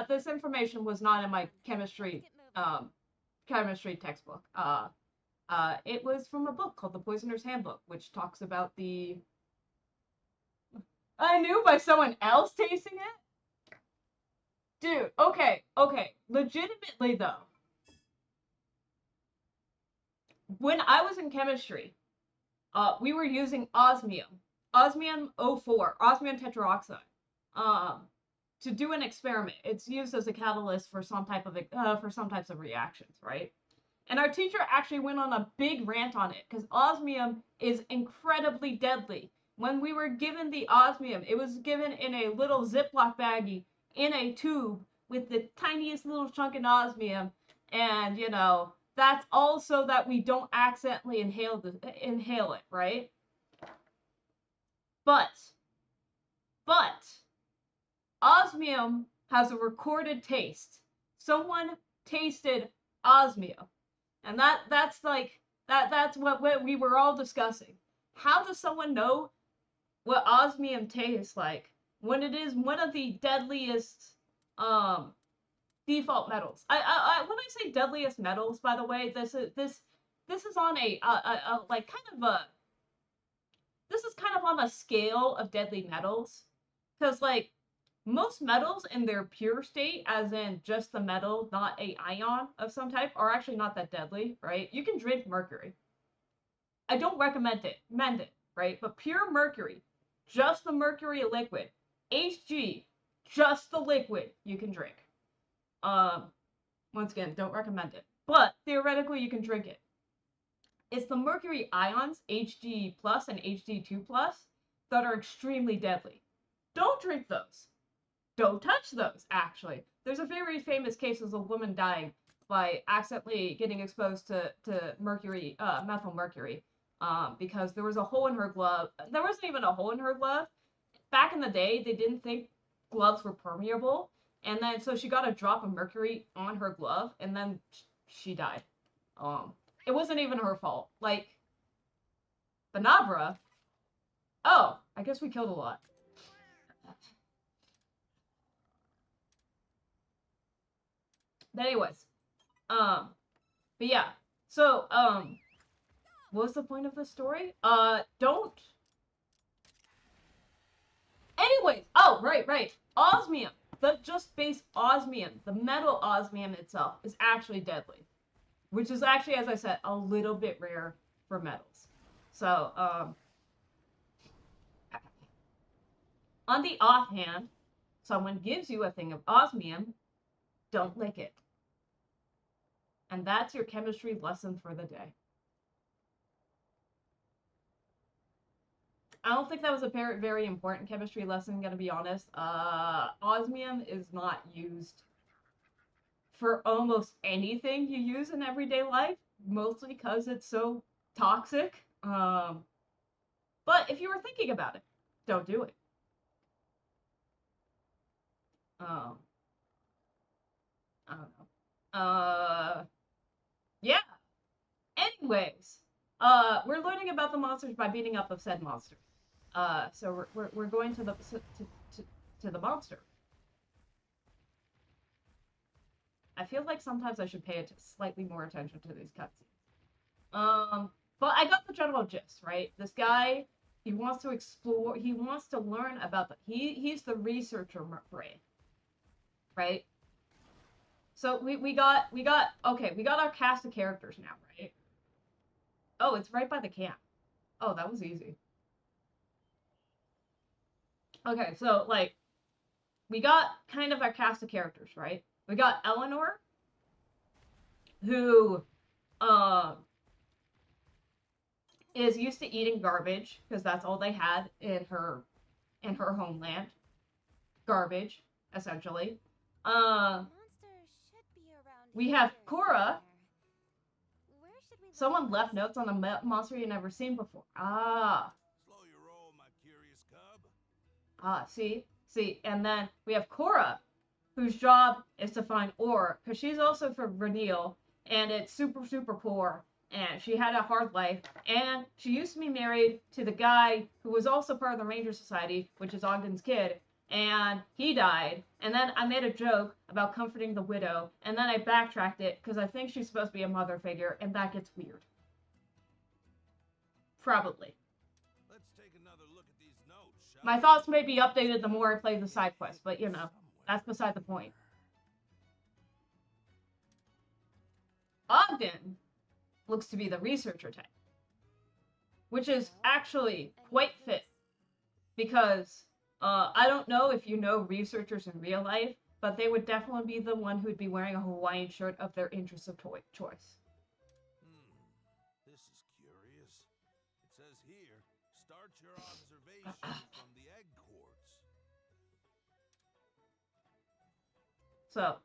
this information was not in my chemistry textbook. It was from a book called The Poisoner's Handbook, which talks about the. I knew by someone else tasting it. Dude, okay, legitimately though. When I was in chemistry, we were using osmium 04, osmium tetroxide, to do an experiment. It's used as a catalyst for some types of reactions, right? And our teacher actually went on a big rant on it because osmium is incredibly deadly. When we were given the osmium, it was given in a little Ziploc baggie in a tube with the tiniest little chunk of osmium, and you know, that's also that we don't accidentally inhale it, right? But osmium has a recorded taste. Someone tasted osmium, and that's what we were all discussing. How does someone know what osmium tastes like when it is one of the deadliest default metals? When I say deadliest metals, by the way, this is on a like kind of a this is kind of on a scale of deadly metals, because like most metals in their pure state, as in just the metal, not a ion of some type, are actually not that deadly, right? You can drink mercury. I don't recommend it, right? But pure mercury, just the mercury liquid, Hg, just the liquid, you can drink. Once again, don't recommend it, but theoretically you can drink it. It's the mercury ions, Hg plus and Hg2 plus, that are extremely deadly. Don't drink those. Don't touch those, actually. There's a very famous case of a woman dying by accidentally getting exposed to mercury, methyl mercury, because there was a hole in her glove. There wasn't even a hole in her glove. Back in the day, they didn't think gloves were permeable, and then so she got a drop of mercury on her glove, and then she died. It wasn't even her fault. Like, Banabra. Oh, I guess we killed a lot. But anyways, but yeah. So, what was the point of the story? Don't. Anyways, oh, right. Osmium. The just base osmium, the metal osmium itself, is actually deadly. Which is actually, as I said, a little bit rare for metals. So, on the offhand, someone gives you a thing of osmium, don't lick it. And that's your chemistry lesson for the day. I don't think that was a very, very important chemistry lesson, gonna be honest. Osmium is not used for almost anything you use in everyday life, mostly because it's so toxic. But if you were thinking about it, don't do it. I don't know. Yeah. Anyways, we're learning about the monsters by beating up of said monster. So we're going to the monster. I feel like sometimes I should pay slightly more attention to these cutscenes. But I got the general gist, right? This guy, he wants to explore, he wants to learn about he's the researcher brain, right? So we got our cast of characters now, right? Oh, it's right by the camp. Oh, that was easy. Okay, so like we got kind of our cast of characters, right? We got Eleanor, who is used to eating garbage because that's all they had in her homeland. Garbage, essentially. We have Cora. Someone left notes on a monster you never seen before. Ah. Slow your roll, my curious cub. See, and then we have Cora, whose job is to find ore, because she's also from Renil, and it's super, super poor, and she had a hard life, and she used to be married to the guy who was also part of the Ranger Society, which is Ogden's kid, and he died, and then I made a joke about comforting the widow, and then I backtracked it, because I think she's supposed to be a mother figure, and that gets weird. Probably. Let's take another look at these notes, shall My we? thoughts may be updated the more I play the side quest, but you know, that's beside the point. Ogden looks to be the researcher type, which is actually quite fit, because I don't know if you know researchers in real life, but they would definitely be the one who would be wearing a Hawaiian shirt of their interest of choice. This is curious. It says here, start your observation from the egg quartz. So,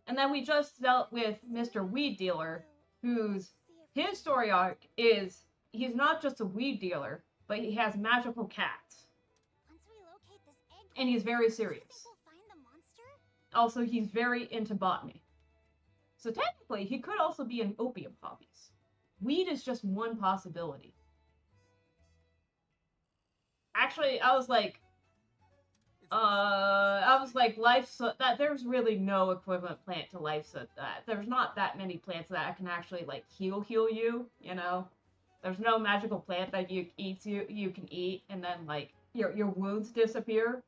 and then we just dealt with Mr. Weed Dealer, whose his story arc is he's not just a weed dealer, but he has magical cats. And he's very serious. Also, he's very into botany. So technically, he could also be an opium hobbyist. Weed is just one possibility. Actually, I was like, life, that there's really no equivalent plant to life, so that there's not that many plants that can actually like heal you, you know? There's no magical plant that you can eat and then like your wounds disappear.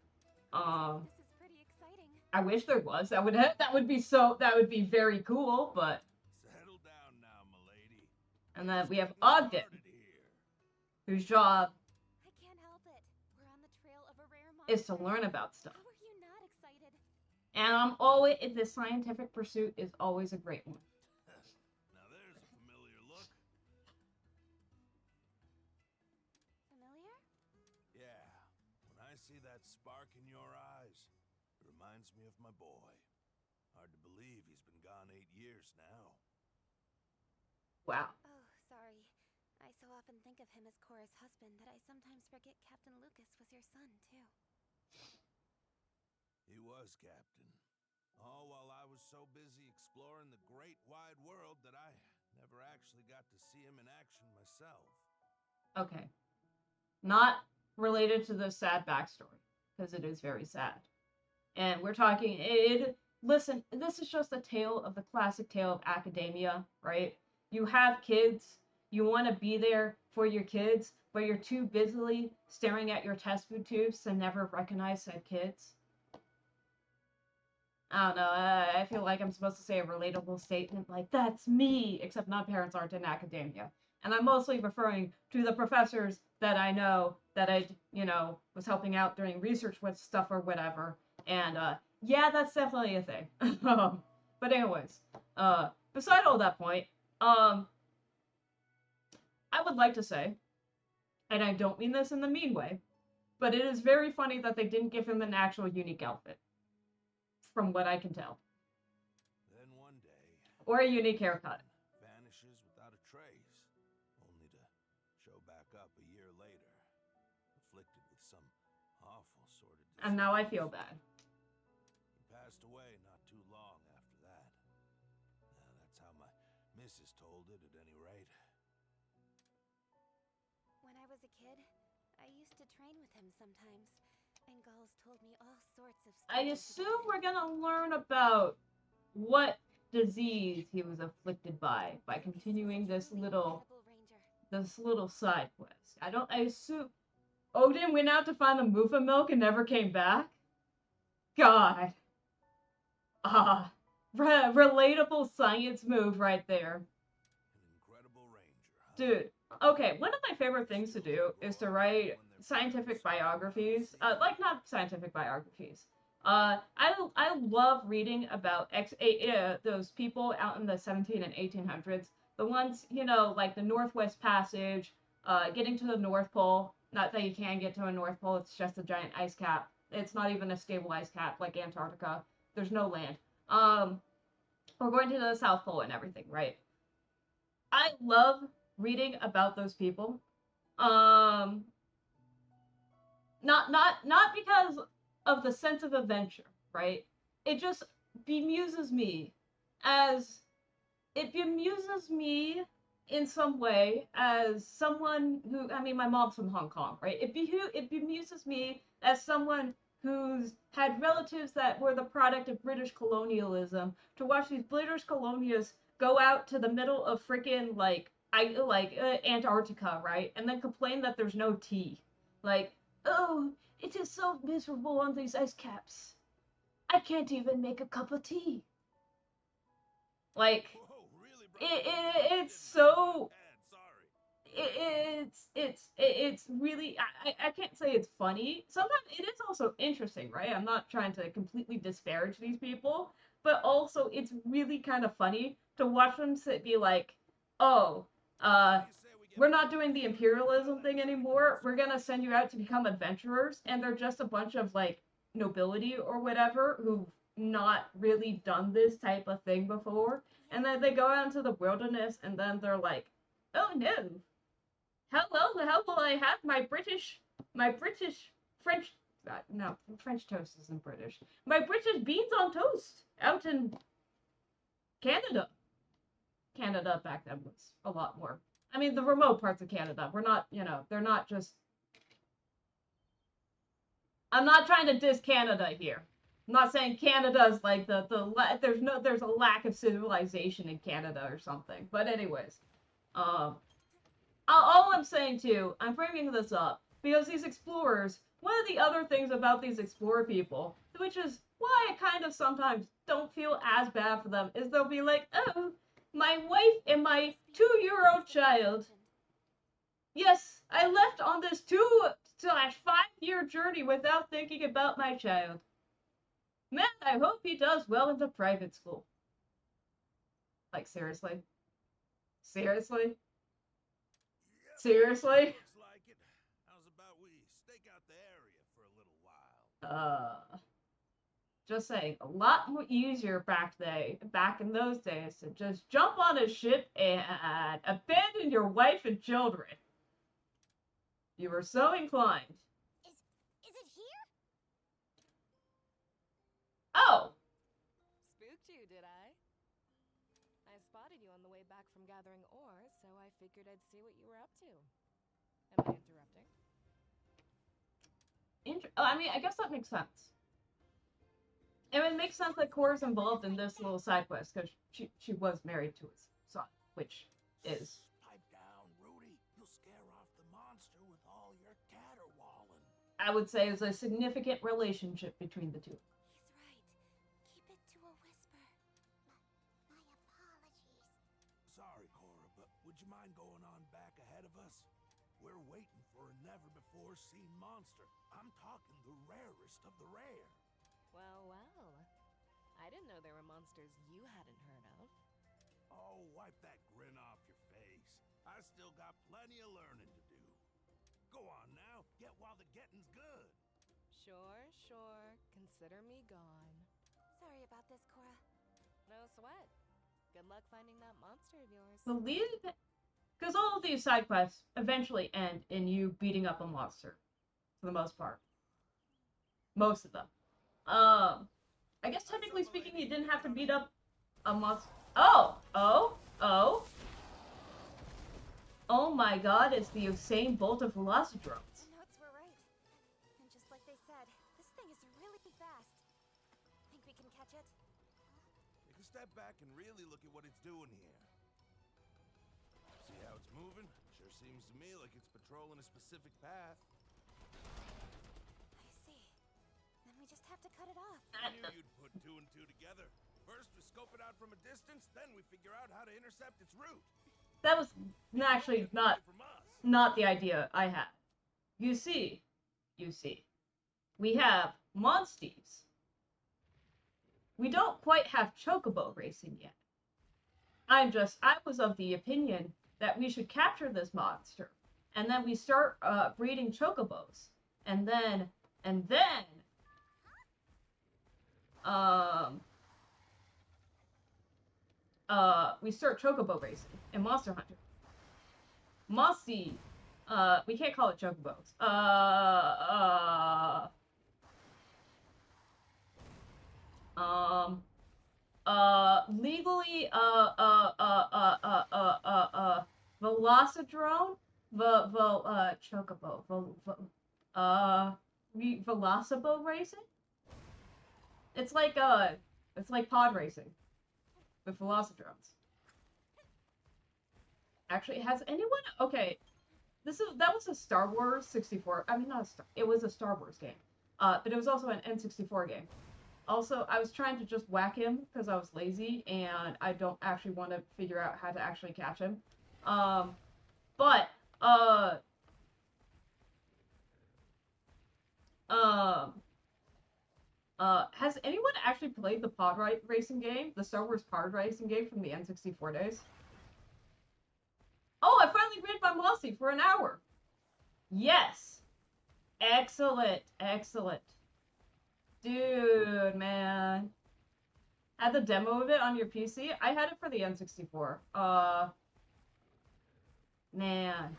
This is pretty exciting. I wish there was. That would be very cool, but. Settle down now, milady. And then we have Getting Ogden, started here. whose job I can't help it. We're on the trail of a rare monster. is to learn about stuff. How are you not excited? And I'm always, the scientific pursuit is always a great one. Now there's a familiar look. Familiar? Yeah. When I see that spark in your eyes, it reminds me of my boy. Hard to believe he's been gone 8 years now. Wow. Oh, sorry. I so often think of him as Cora's husband that I sometimes forget Captain Lucas was your son, too. He was, Captain. All while I was so busy exploring the great wide world that I never actually got to see him in action myself. Okay. Not related to the sad backstory, because it is very sad. And we're talking, listen, this is just a tale of the classic tale of academia, right? You have kids, you want to be there for your kids, but you're too busily staring at your test tubes to never recognize said kids. I don't know, I feel like I'm supposed to say a relatable statement like, that's me, except non-parents aren't in academia. And I'm mostly referring to the professors that I know that I, was helping out during research with stuff or whatever. And, yeah, that's definitely a thing. But anyways, beside all that point, I would like to say, and I don't mean this in the mean way, but it is very funny that they didn't give him an actual unique outfit. From what I can tell. Then one day, or a unique haircut. vanishes without a trace, only to show back up a year later, afflicted with some awful sort of disease. And now I feel bad. He passed away not too long after that. That's how my missus told it, at any rate. When I was a kid, I used to train with him sometimes, and Gulls told me all sorts of stories. I assume we're gonna learn about what disease he was afflicted by continuing this little side quest. I assume Odin went out to find the Mufa milk and never came back? God. Relatable science move right there. An incredible ranger, huh? Dude, okay, one of my favorite things to do is to write scientific biographies. Like, not scientific biographies. I love reading about those people out in the 17 and 1800s. The ones, you know, like the Northwest Passage, getting to the North Pole. Not that you can get to a North Pole, it's just a giant ice cap. It's not even a stable ice cap like Antarctica. There's no land. Or going to the South Pole and everything, right? I love reading about those people. Not because of the sense of adventure, right? It just bemuses me in some way as someone who, I mean, my mom's from Hong Kong, right? It bemuses me as someone who's had relatives that were the product of British colonialism to watch these British colonialists go out to the middle of freaking Antarctica, right? And then complain that there's no tea. Like, oh, it is so miserable on these ice caps. I can't even make a cup of tea. Like, Whoa, really, it's so... Sorry. It's really, I can't say it's funny. Sometimes it is also interesting, right? I'm not trying to completely disparage these people, but also it's really kind of funny to watch them be like, oh, we're not doing the imperialism thing anymore. We're gonna send you out to become adventurers, and they're just a bunch of like nobility or whatever who've not really done this type of thing before, and then they go out into the wilderness, and then they're like, oh no. How will I have my British French, no, French toast isn't British. My British beans on toast out in Canada. Canada back then was a lot more. I mean, the remote parts of Canada. We're not, you know, they're not just. I'm not trying to diss Canada here. I'm not saying Canada's like there's a lack of civilization in Canada or something. But anyways, all I'm saying too, I'm bringing this up because these explorers, one of the other things about these explorer people, which is why I kind of sometimes don't feel as bad for them, is they'll be like, oh, my wife and my 2-year-old child. Yes, I left on this 2/5-year journey without thinking about my child. Man, I hope he does well in the private school. Like, seriously? Seriously? Seriously? Looks like it. How's about we stake out the area for a little while? Just saying, a lot more easier back in those days to just jump on a ship and abandon your wife and children. You were so inclined. Is it here? Oh! Spooked you, did I? I spotted you on the way back from gathering ore, so I figured I'd see what you were up to. Am I interrupting? I mean, I guess that makes sense. And it makes sense that Cora's involved in this little side quest, because she was married to his son, which is... Pipe down, Rudy. You'll scare off the monster with all your caterwauling. I would say is a significant relationship between the two. He's right. Keep it to a whisper. My apologies. Sorry, Cora, but would you mind going on back ahead of us? We're waiting for a never-before-seen monster. I'm talking the rarest of the rare. Well, well. I didn't know there were monsters you hadn't heard of. Oh, wipe that grin off your face. I still got plenty of learning to do. Go on now, get while the getting's good. Sure, sure. Consider me gone. Sorry about this, Cora. No sweat. Good luck finding that monster of yours. Because all of these side quests eventually end in you beating up a monster, for the most part. Most of them. I guess technically speaking, you didn't have to beat up a monster. Oh my god, it's the Usain Bolt of Velocidrones. The notes were right. And just like they said, this thing is really fast. Think we can catch it? Take a step back and really look at what it's doing here. See how it's moving? Sure seems to me like it's patrolling a specific path. I see. Then we just have to cut it off. I knew you'd put two and two together. First we scope it out from a distance, then we figure out how to intercept its route. That was actually not the idea I had. You see, we have Monsties. We don't quite have Chocobo racing yet. I was of the opinion that we should capture this monster, and then we start breeding Chocobos, and then we start Chocobo racing in Monster Hunter. Monstie, we can't call it Chocobos. Legally, Velocidrone, Chocobo, Velocibo racing? It's like pod racing with Velocidrones. Actually, has anyone? Okay, that was a Star Wars 64. I mean, it was a Star Wars game, but it was also an N64 game. Also, I was trying to just whack him because I was lazy and I don't actually want to figure out how to actually catch him. But has anyone actually played the pod racing game, the Star Wars pod racing game from the N64 days? Oh, I finally ran by Mossy for an hour. Yes. Excellent. Dude, man. Had the demo of it on your PC? I had it for the N64. Man.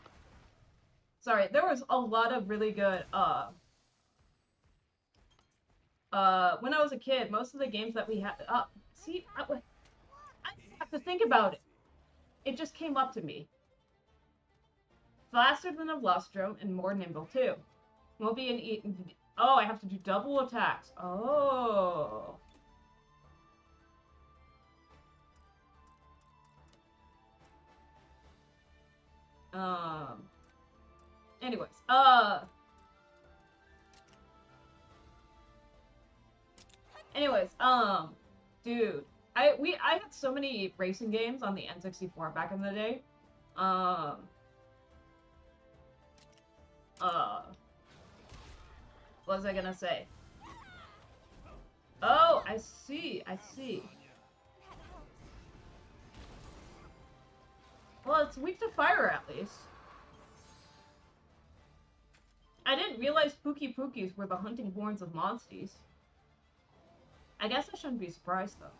Sorry, there was a lot of really good, when I was a kid, most of the games that we had, see, I have to think about it. It just came up to me. Faster than a Velocidrome and more nimble too. Won't be an oh, I have to do double attacks. Oh. Anyways, dude, I had so many racing games on the N64 back in the day. What was I gonna say? Oh, I see. Well, it's weak to fire at least. I didn't realize Pookie Pookies were the hunting horns of Monsties. I guess I shouldn't be surprised though.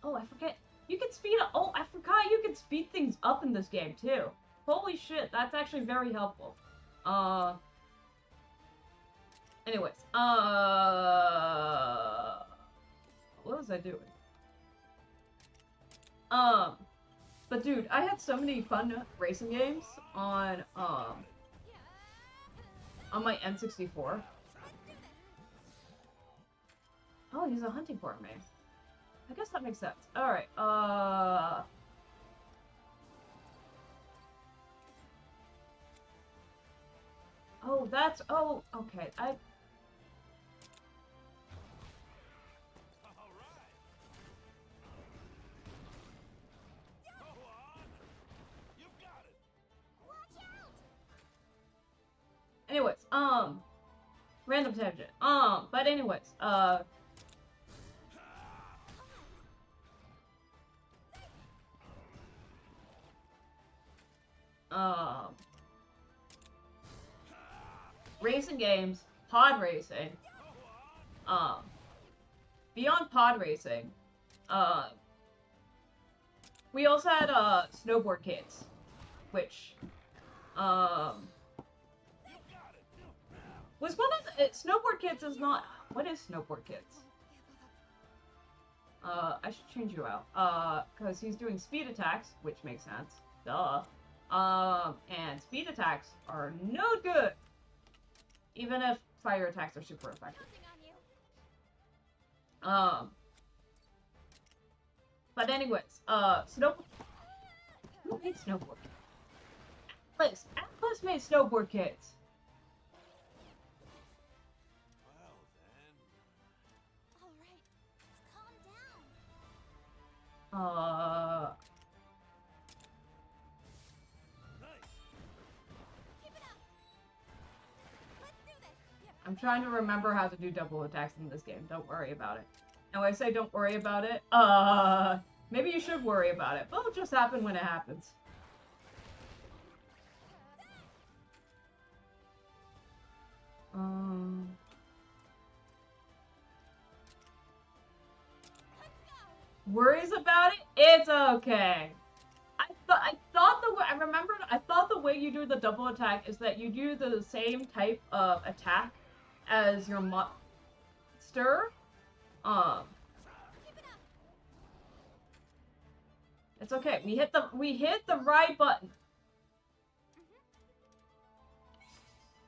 Oh, I forget. You can speed up. Oh, I forgot you can speed things up in this game too. Holy shit, that's actually very helpful. Anyways, what was I doing? But dude, I had so many fun racing games on my N64. Oh, he's a hunting horn man. I guess that makes sense. Alright, oh, that's... Oh, okay. Anyways, random tangent. But anyways, racing games, pod racing, beyond pod racing, we also had snowboard kids, which was one of the, snowboard kids is not, what is snowboard kids? I should change you out, because he's doing speed attacks, which makes sense, duh. And speed attacks are no good, even if fire attacks are super effective. But anyways, who made snowboard? Atlas made snowboard kids. Well then. Alright, let's calm down. Nice. Keep it up. Let's do this. I'm trying to remember how to do double attacks in this game. Don't worry about it. And when I say don't worry about it, maybe you should worry about it, but it'll just happen when it happens. Worries about it? It's okay. I thought the way you do the double attack is that you do the same type of attack as your monster. It's okay. We hit the right button.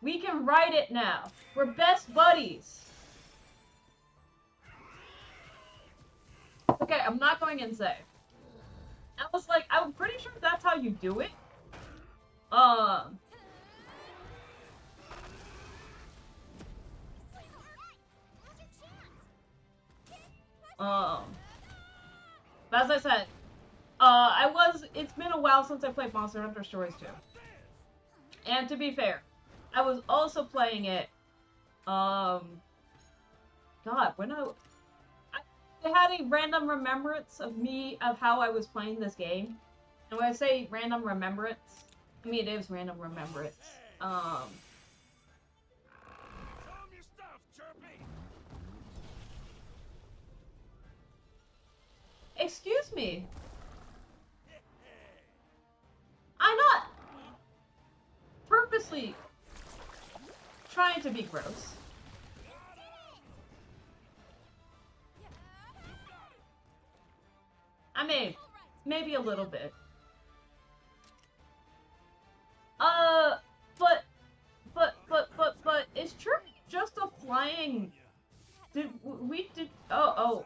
We can ride it now. We're best buddies. Okay, I'm not going insane. I'm pretty sure that's how you do it. But as I said, it's been a while since I played Monster Hunter Stories 2. And to be fair, I was also playing it, God, when I had a random remembrance of how I was playing this game. And when I say random remembrance, I mean it is random remembrance. Show 'em your stuff, Chirpy. Excuse me. I'm not purposely trying to be gross. I mean, maybe a little bit. But is Chirpy just a flying? Oh.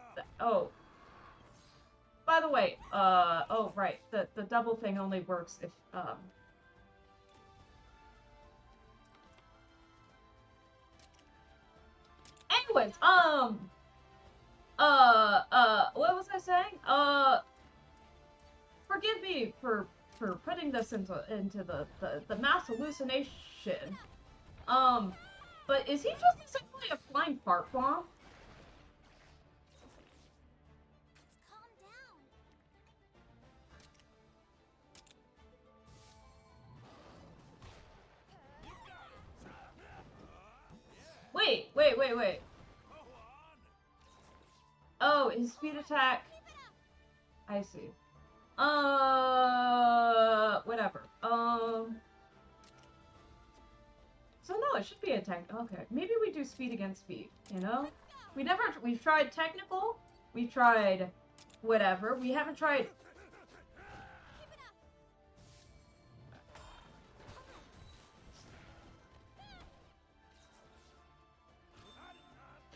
By the way, oh right, the double thing only works if Anyways, what was I saying? Forgive me for putting this into the mass hallucination. But is he just essentially a flying fart bomb? Calm down. Wait. Oh, his speed attack. I see. Whatever. So no, it should be a tech. Okay, maybe we do speed against speed. You know, we've tried technical. We've tried whatever. We haven't tried.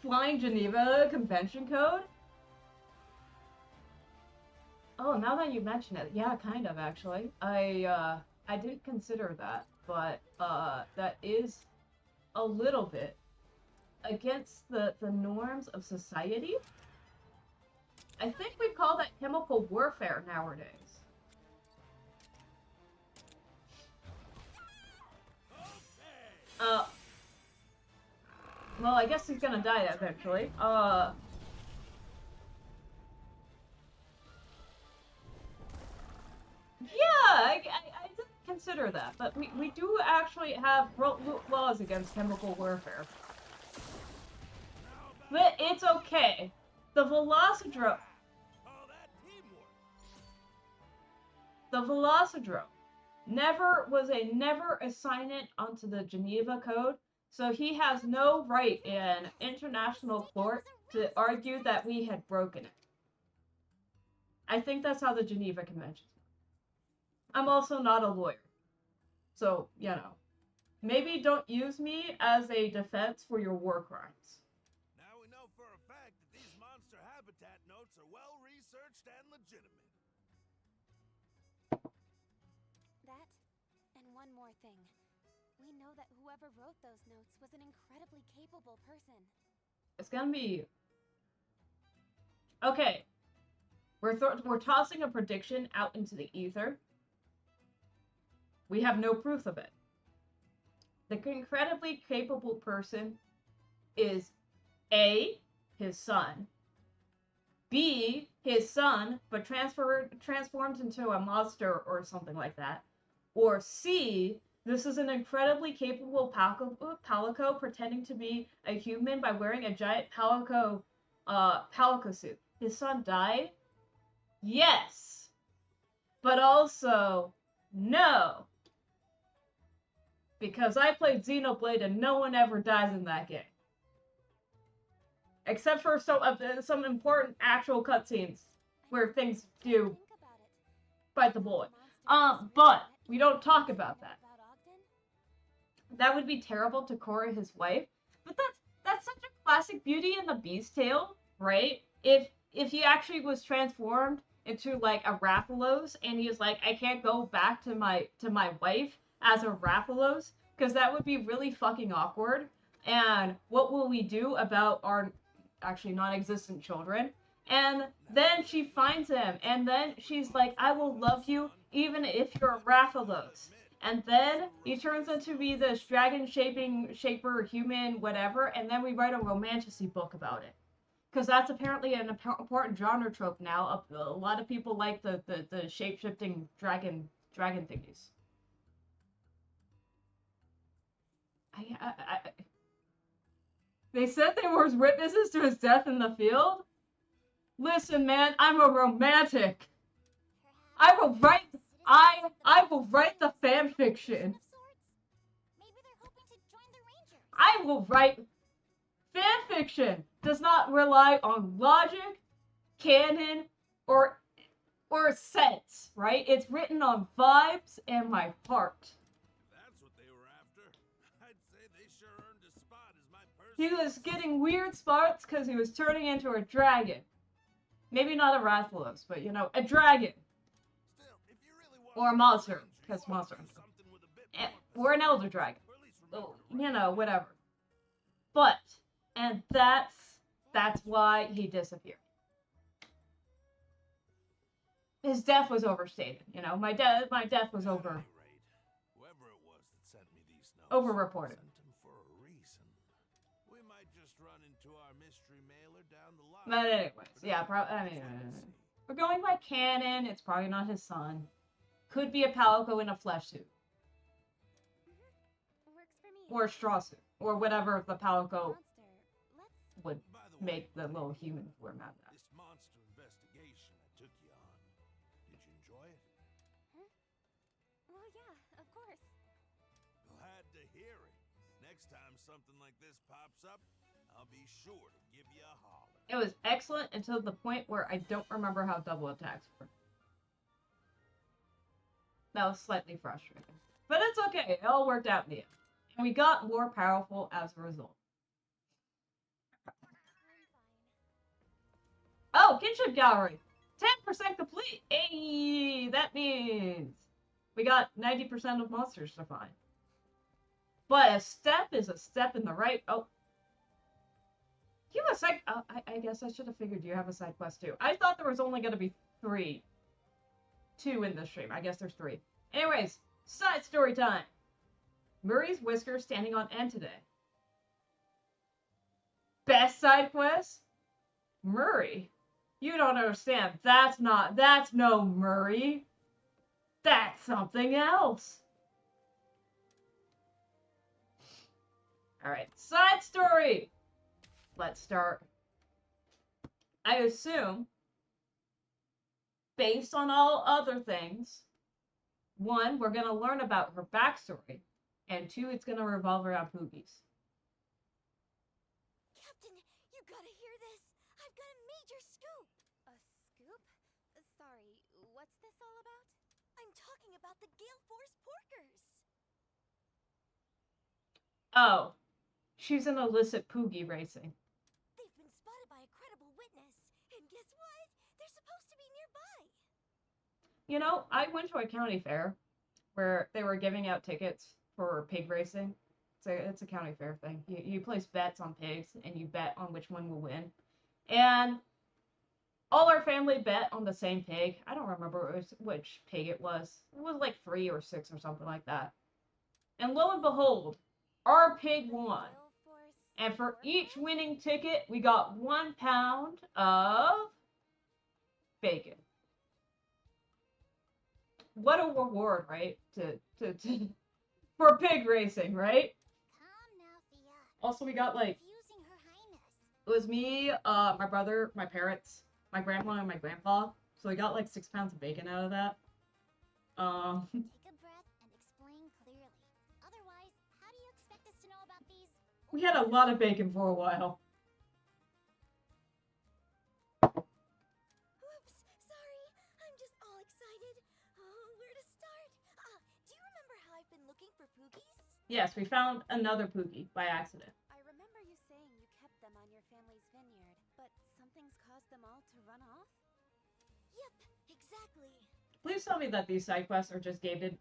Flying Geneva Convention Code? Oh, now that you mention it, yeah, kind of actually. I didn't consider that, but that is a little bit against the norms of society. I think we call that chemical warfare nowadays. Well, I guess he's gonna die eventually. Yeah, I didn't consider that, but we do actually have laws against chemical warfare. But it's okay. The Velocidrome. Oh, that teamwork. The Velocidrome never assigned it onto the Geneva Code, so he has no right in international court to argue that we had broken it. I think that's how the Geneva Convention. I'm also not a lawyer, so you know, maybe don't use me as a defense for your war crimes. Now we know for a fact that these monster habitat notes are well researched and legitimate. That, and one more thing. We know that whoever wrote those notes was an incredibly capable person. It's gonna be okay. We're tossing a prediction out into the ether. We have no proof of it. The incredibly capable person is A, his son, B, his son, but transformed into a monster or something like that, or C, this is an incredibly capable palico pretending to be a human by wearing a giant palico suit. His son died? Yes. But also, no. Because I played Xenoblade and no one ever dies in that game. Except for some important actual cutscenes where things do bite the bullet. But we don't talk about that. That would be terrible to Cora, his wife. But that's such a classic Beauty and the Beast tale, right? If he actually was transformed into like a Rathalos and he was like, I can't go back to my wife as a Rathalos, because that would be really fucking awkward. And what will we do about our actually non-existent children? And then she finds him, and then she's like, I will love you even if you're a Rathalos. And then he turns into be this dragon shaper human whatever, and then we write a romantasy book about it. Because that's apparently an important genre trope now. A lot of people like the shape-shifting dragon thingies. They said they were witnesses to his death in the field? Listen, man, I'm a romantic. I will write the fan fiction. Maybe they're hoping to join the Rangers. I will write fan fiction. Does not rely on logic, canon, or sense, right? It's written on vibes and my heart. That's what they were after. I'd say they sure earned a spot as my person. He was getting weird spots because he was turning into a dragon. Maybe not a Rathalos, but you know, a dragon. Still, if you really want Or a to be monster, Ranger, you because ought to monster. do something with a bit Or more an elder dragon. or at least remember You know, whatever. But, and that's why he disappeared. His death was overstated, you know. My death was At over any rate, whoever it was that sent me these notes overreported. sent them for a reason. We might just run into our mystery mailer down the line. But anyways, But yeah, anyway, let's see. we're going by canon. It's probably not his son. Could be a palico in a flesh suit. Works for me. Or a straw suit. Or whatever the palico Monster, let's would By the way, make the little human wear mad at. this monster investigation I took you on, did you enjoy it? Well, yeah, of course. Glad to hear it. Next time something like this pops up, I'll be sure to give you a holler. It was excellent until the point where I don't remember how double attacks work. That was slightly frustrating. But it's okay. It all worked out in the end. And we got more powerful as a result. Oh, Kinship Gallery! 10% complete! Hey, that means we got 90% of monsters to find. But a step is a step in the right... Oh. You have a side... Oh, I guess I should have figured you have a side quest too. I thought there was only going to be 2 in this stream. I guess there's 3. Anyways, side story time. Murray's whisker standing on end today. Best side quest? Murray. You don't understand. That's no Murray. That's something else. Alright, side story! Let's start. I assume, based on all other things, one, we're going to learn about her backstory, and two, it's going to revolve around Poogies. Captain, you gotta hear this. I've got a major scoop. A scoop? Sorry, what's this all about? I'm talking about the Gale Force Porkers. Oh, she's an illicit Poogie racing. They've been spotted by a credible witness. And guess what? They're supposed to be nearby. You know, I went to a county fair where they were giving out tickets for pig racing. It's a county fair thing. You place bets on pigs, and you bet on which one will win. And all our family bet on the same pig. I don't remember which pig it was. It was like 3 or 6 or something like that. And lo and behold, our pig won. Gale Force And for each Porkers? winning ticket, we got 1 pound of bacon. What a reward, right? For pig racing, right? Calm now, Thea. Also, we got like, Confusing Her Highness. it was me, my brother, my parents, my grandma, and my grandpa. So we got like 6 pounds of bacon out of that. Take a breath and explain clearly. Otherwise, how do you expect us to know about these? We had a lot of bacon for a while. Oops, sorry. I'm just all excited. Oh, where to start? Do you remember how I've been looking for Poogies? Yes, we found another Poogie by accident. I remember you saying you kept them on your family's vineyard, but something's caused them all to run off? Yep, exactly. Please tell me that these side quests are just gated.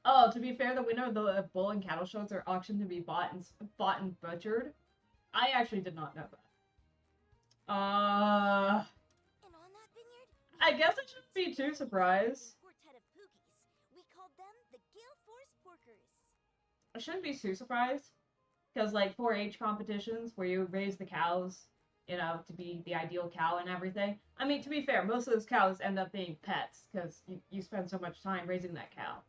Oh, to be fair, the winner of the bull and cattle shows are auctioned to be bought and butchered. I actually did not know that. And on that vineyard, I guess I shouldn't be too surprised. quartet of Poogies. We called them the Gale Force Porkers. I shouldn't be too surprised. Because, like, 4-H competitions where you raise the cows, you know, to be the ideal cow and everything. I mean, to be fair, most of those cows end up being pets because you spend so much time raising that cow.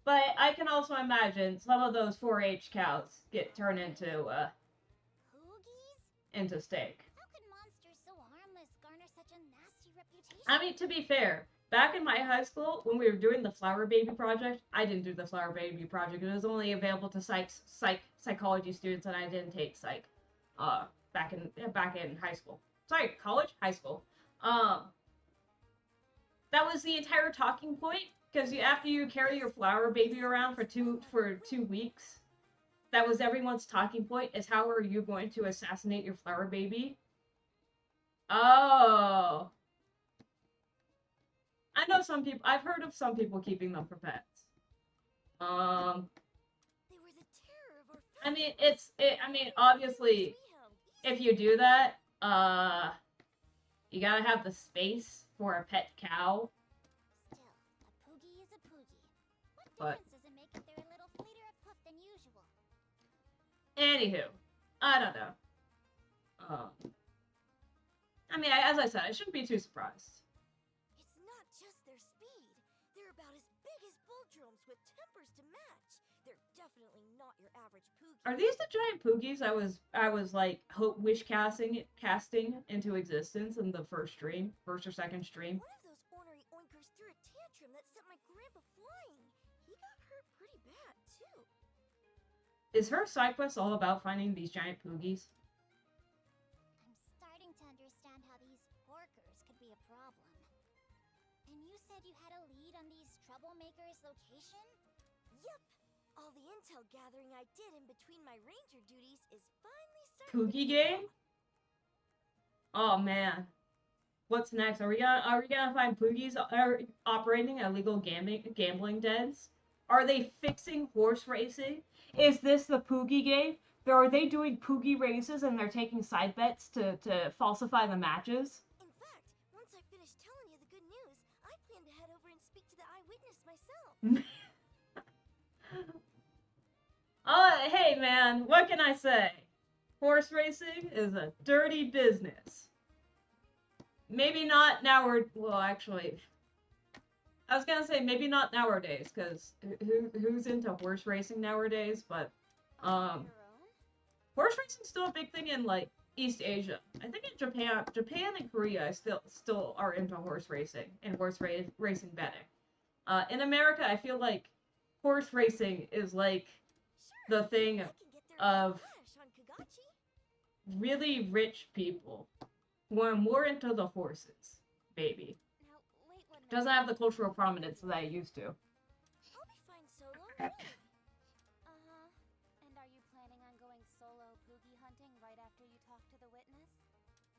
But I can also imagine some of those 4-H cows get turned into Poogies? steak. How could monsters so harmless garner such a nasty reputation? I mean, to be fair, back in my high school, when we were doing the Flower Baby project, I didn't do the Flower Baby project. It was only available to psychology students, and I didn't take psych. Back in high school. Sorry, college, high school. That was the entire talking point. Because after you carry your Flower Baby around for 2 weeks, that was everyone's talking point. Is how are you going to assassinate your Flower Baby? Oh. I know some people. I've heard of some people keeping them for pets. They were the terror of our I mean, obviously, if you do that, you gotta have the space for a pet cow. Still, a Poogie is a Poogie. What But- difference does it make if they're a little fleeter of puff than usual? Anywho, I don't know. I mean, as I said, I shouldn't be too surprised. It's not just their speed. They're about as big as bull drums with tempers to match. They're definitely not your average Poogie. Are these the giant Poogies I was like wish casting into existence in the first or second stream? One of those ornery oinkers threw a tantrum that sent my grandpa flying. He got hurt pretty bad, too. Is her side quest all about finding these giant Poogies? I'm starting to understand how these porkers could be a problem. And you said you had a lead on these troublemakers' location? Yup. All the intel gathering I did in between my ranger duties is finally starting Poogie to game? Oh man. What's next? Are we gonna find Poogies operating illegal gambling dens? Are they fixing horse racing? Is this the Poogie game? Are they doing Poogie races and they're taking side bets to falsify the matches? In fact, once I finish telling you the good news, I plan to head over and speak to the eyewitness myself. Hey man, what can I say? Horse racing is a dirty business. Maybe not now well, actually, I was gonna say maybe not nowadays, because who's into horse racing nowadays, but Um, horse racing's still a big thing in like East Asia. I think in Japan and Korea still are into horse racing and racing betting. In America, I feel like horse racing is like the thing of really rich people who are more into the horses, maybe. Doesn't have the cultural prominence that it used to. I'll be fine solo, really. Uh-huh. And are you planning on going solo poogie hunting right after you talk to the witness?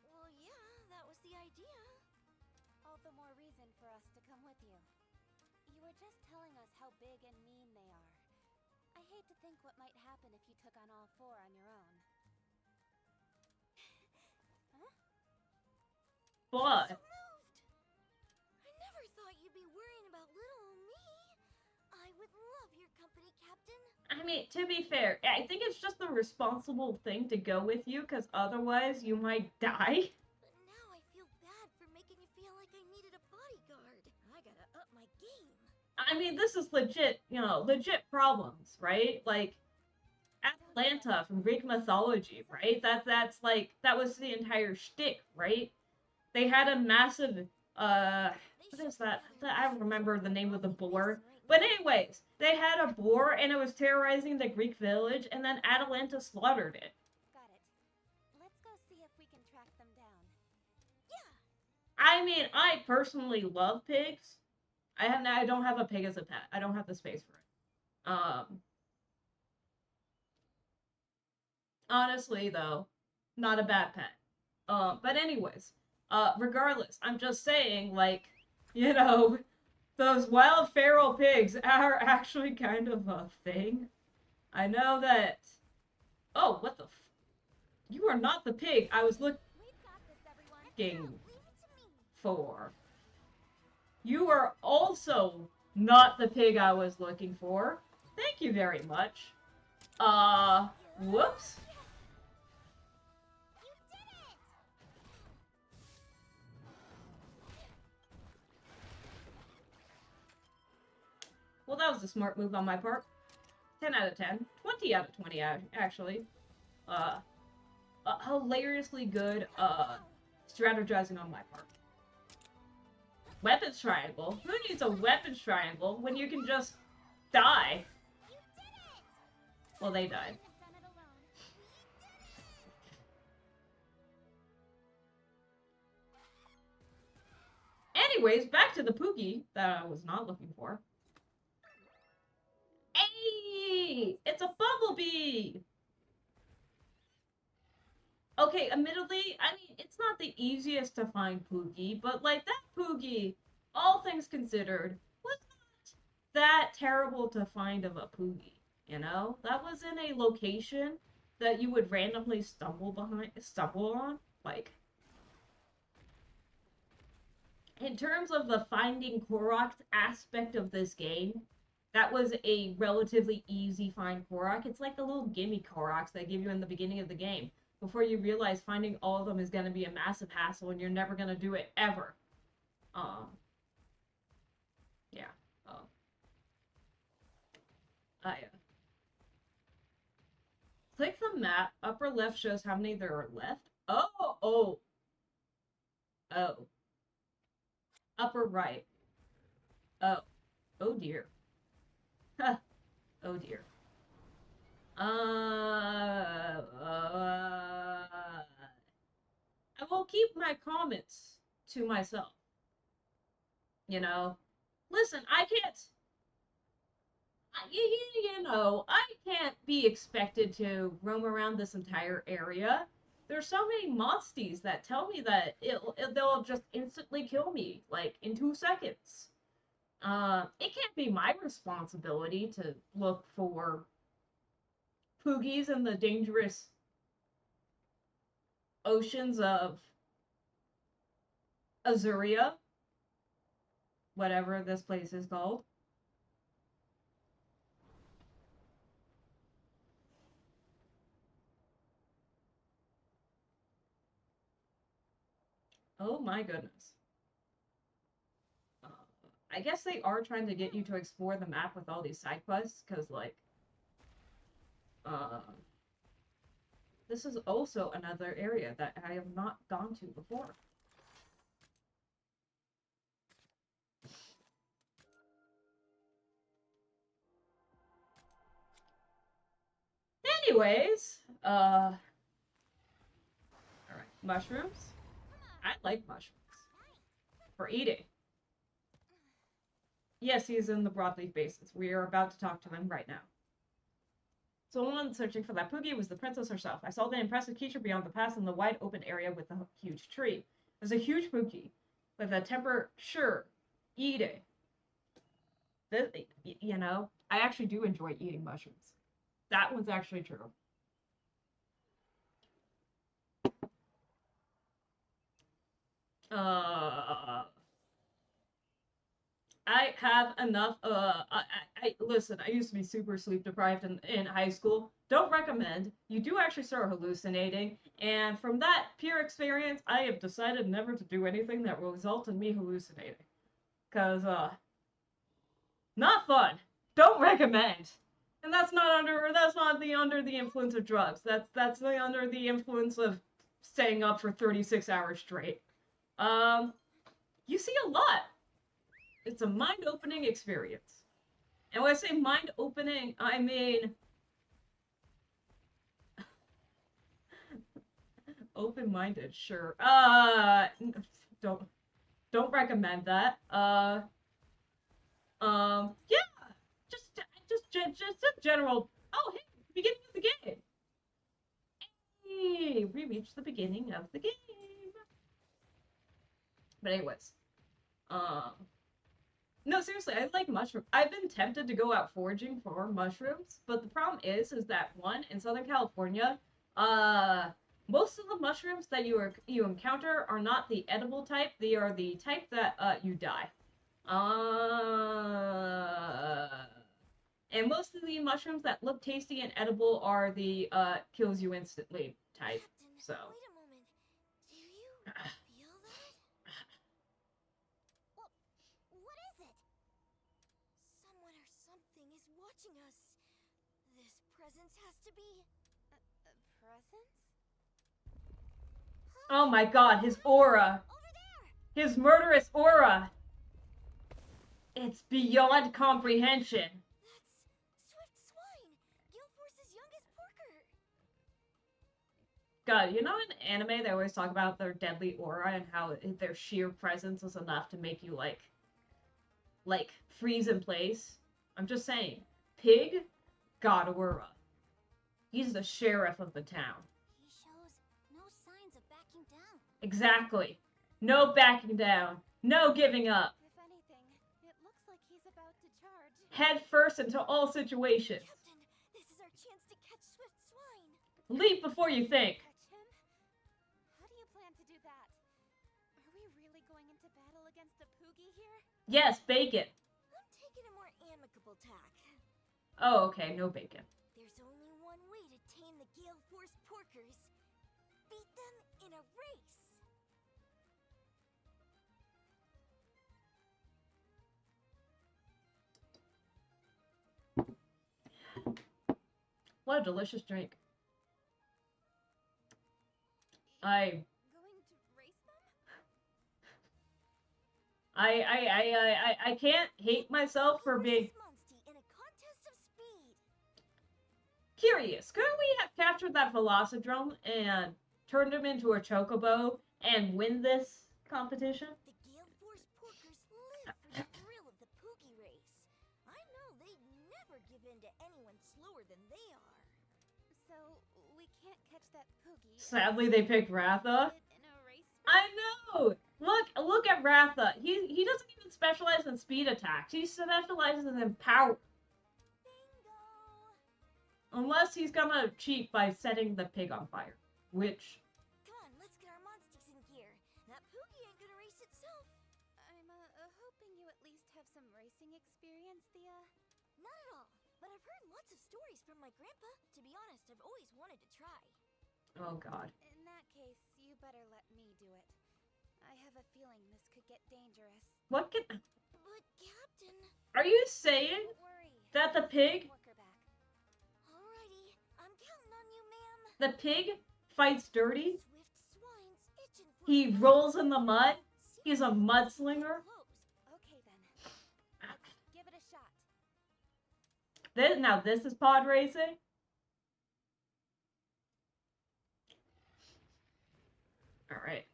Well, yeah, that was the idea. All the more reason for us to come with you. You were just telling us how big and mean they are. I hate to think what might happen if you took on all four on your own. Huh? But So moved. I never thought you'd be worrying about little old me. I would love your company, Captain. I mean, to be fair, I think it's just the responsible thing to go with you, because otherwise you might die. But now I feel bad for making you feel like I needed a bodyguard. I gotta up my game. I mean, this is legit, legit problems, right? Like, Atlanta from Greek mythology, right? That was the entire shtick, right? They had a massive, what is that? I don't remember the name of the boar. But anyways, they had a boar and it was terrorizing the Greek village, and then Atalanta slaughtered it. Got it. Let's go see if we can track them down. Yeah. I mean, I personally love pigs. I don't have a pig as a pet. I don't have the space for it. Honestly though, not a bad pet. But anyways, regardless, I'm just saying, like, those wild feral pigs are actually kind of a thing. I know that. Oh, what the? You are not the pig I was looking for. You are also not the pig I was looking for. Thank you very much. Whoops. You did it! Well, that was a smart move on my part. 10 out of 10. 20 out of 20, actually. Hilariously good, strategizing on my part. Weapons triangle? Who needs a weapons triangle when you can just die? You did it! Well, they died. Done it alone. Anyways, back to the Poogie that I was not looking for. Hey! It's a bumblebee! Okay, admittedly, I mean, it's not the easiest to find Poogie, but, like, that Poogie, all things considered, was not that terrible to find of a Poogie, you know? That was in a location that you would randomly stumble on, like... In terms of the finding Koroks aspect of this game, that was a relatively easy find Korok. It's like the little gimme Koroks they give you in the beginning of the game, before you realize finding all of them is going to be a massive hassle and you're never going to do it ever. Yeah. Click the map. Upper left shows how many there are left. Oh. Upper right. Oh dear. Oh dear. I will keep my comments to myself. You know? Listen, I can't... I can't be expected to roam around this entire area. There's so many monsties that tell me that they'll just instantly kill me, like, in 2 seconds. It can't be my responsibility to look for Poogies in the dangerous oceans of Azuria, whatever this place is called. Oh my goodness. I guess they are trying to get you to explore the map with all these side quests, because, like, This is also another area that I have not gone to before. Anyways, alright, mushrooms. I like mushrooms. For eating. Yes, he's in the broadleaf basins. We are about to talk to him right now. So the one searching for that Poogie was the princess herself. I saw the impressive creature beyond the pass in the wide open area with the huge tree. There's a huge Poogie with a temper, sure, eating. This, you know, I actually do enjoy eating mushrooms. That one's actually true. I have enough. I listen. I used to be super sleep deprived in high school. Don't recommend. You do actually start hallucinating, and from that pure experience, I have decided never to do anything that will result in me hallucinating. Cause not fun. Don't recommend. And that's not under the influence of drugs. That's under the influence of staying up for 36 hours straight. You see a lot. It's a mind-opening experience. And when I say mind-opening, I mean open-minded, sure. Don't recommend that. Yeah, just a general. Oh, hey, beginning of the game. Hey, we reached the beginning of the game. But anyways, no, seriously, I like mushrooms. I've been tempted to go out foraging for mushrooms, but the problem is that one, in Southern California, most of the mushrooms that you encounter are not the edible type. They are the type that you die. And most of the mushrooms that look tasty and edible are the kills you instantly type. Captain, So. wait a moment. Do you feel that? What is it? Someone or something is watching us. This presence has to be a presence? Oh my god, his aura. Over there! His murderous aura. It's beyond comprehension. That's Swift Swine, Gilforce's youngest porker. God, you know in anime they always talk about their deadly aura and how their sheer presence is enough to make you like freeze in place? I'm just saying, Pig got aura. He's the sheriff of the town. He shows no signs of backing down. Exactly. No backing down. No giving up. If anything, it looks like he's about to charge. Head first into all situations. Captain, this is our chance to catch Swift Swine. Leap before you think. Catch him? How do you plan to do that? Are we really going into battle against a Poogie here? Yes, bacon. I'm taking a more amicable tack. Oh, okay, no bacon. There's only one way to tame the Gale Force porkers. Beat them in a race. What a delicious drink. Going to race them? I can't hate myself for being In a contest of speed. curious. Couldn't we have captured that Velocidrome and turned him into a chocobo and win this competition? The Gale Force porkers live for the thrill of the Poogie race. I know they'd never give in to anyone slower than they are. So, we can't catch that Poogie. Sadly, they picked Ratha. In a race? I know. Look at Ratha. He doesn't even specialize in speed attacks. He specializes in power. Bingo! Unless he's gonna cheat by setting the pig on fire, which. Come on, let's get our monsties in gear. That Poogie ain't gonna race itself. I'm hoping you at least have some racing experience, Thea. Not at all. But I've heard lots of stories from my grandpa. To be honest, I've always wanted to try. Oh God. In that case, you better let me do it. I have a feeling this could get dangerous. What can? But, Captain... Are you saying Don't worry. that the I'll pig? get Porker back. Alrighty, The pig fights dirty. Swift swine's itching for He blood. rolls in the mud. He's a Seriously, mudslinger. close. Okay then. Let's give it a shot. Now this is pod racing. All right.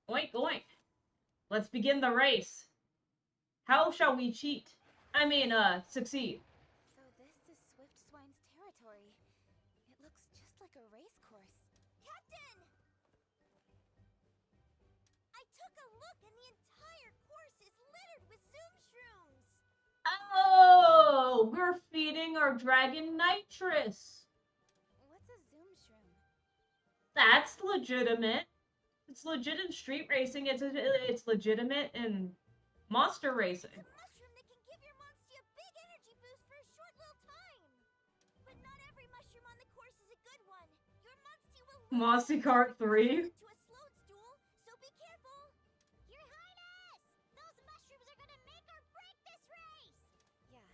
Oink oink. Let's begin the race. How shall we cheat? I mean, succeed. So this is Swift Swine's territory. It looks just like a race course. Captain! I took a look and the entire course is littered with Zoom shrooms. Oh, we're feeding our dragon nitrous. What's a zoom shroom? That's legitimate. It's legit in street racing. It's legitimate in monster racing. It's a mushroom that can give your monster a big energy boost for a short little time. But not every mushroom on the course is a good one. Your monster will lose Mossy it Cart if it 3. turns into a slowed stool, so be careful. Your Highness! Those mushrooms are gonna make or break this race! Yeah.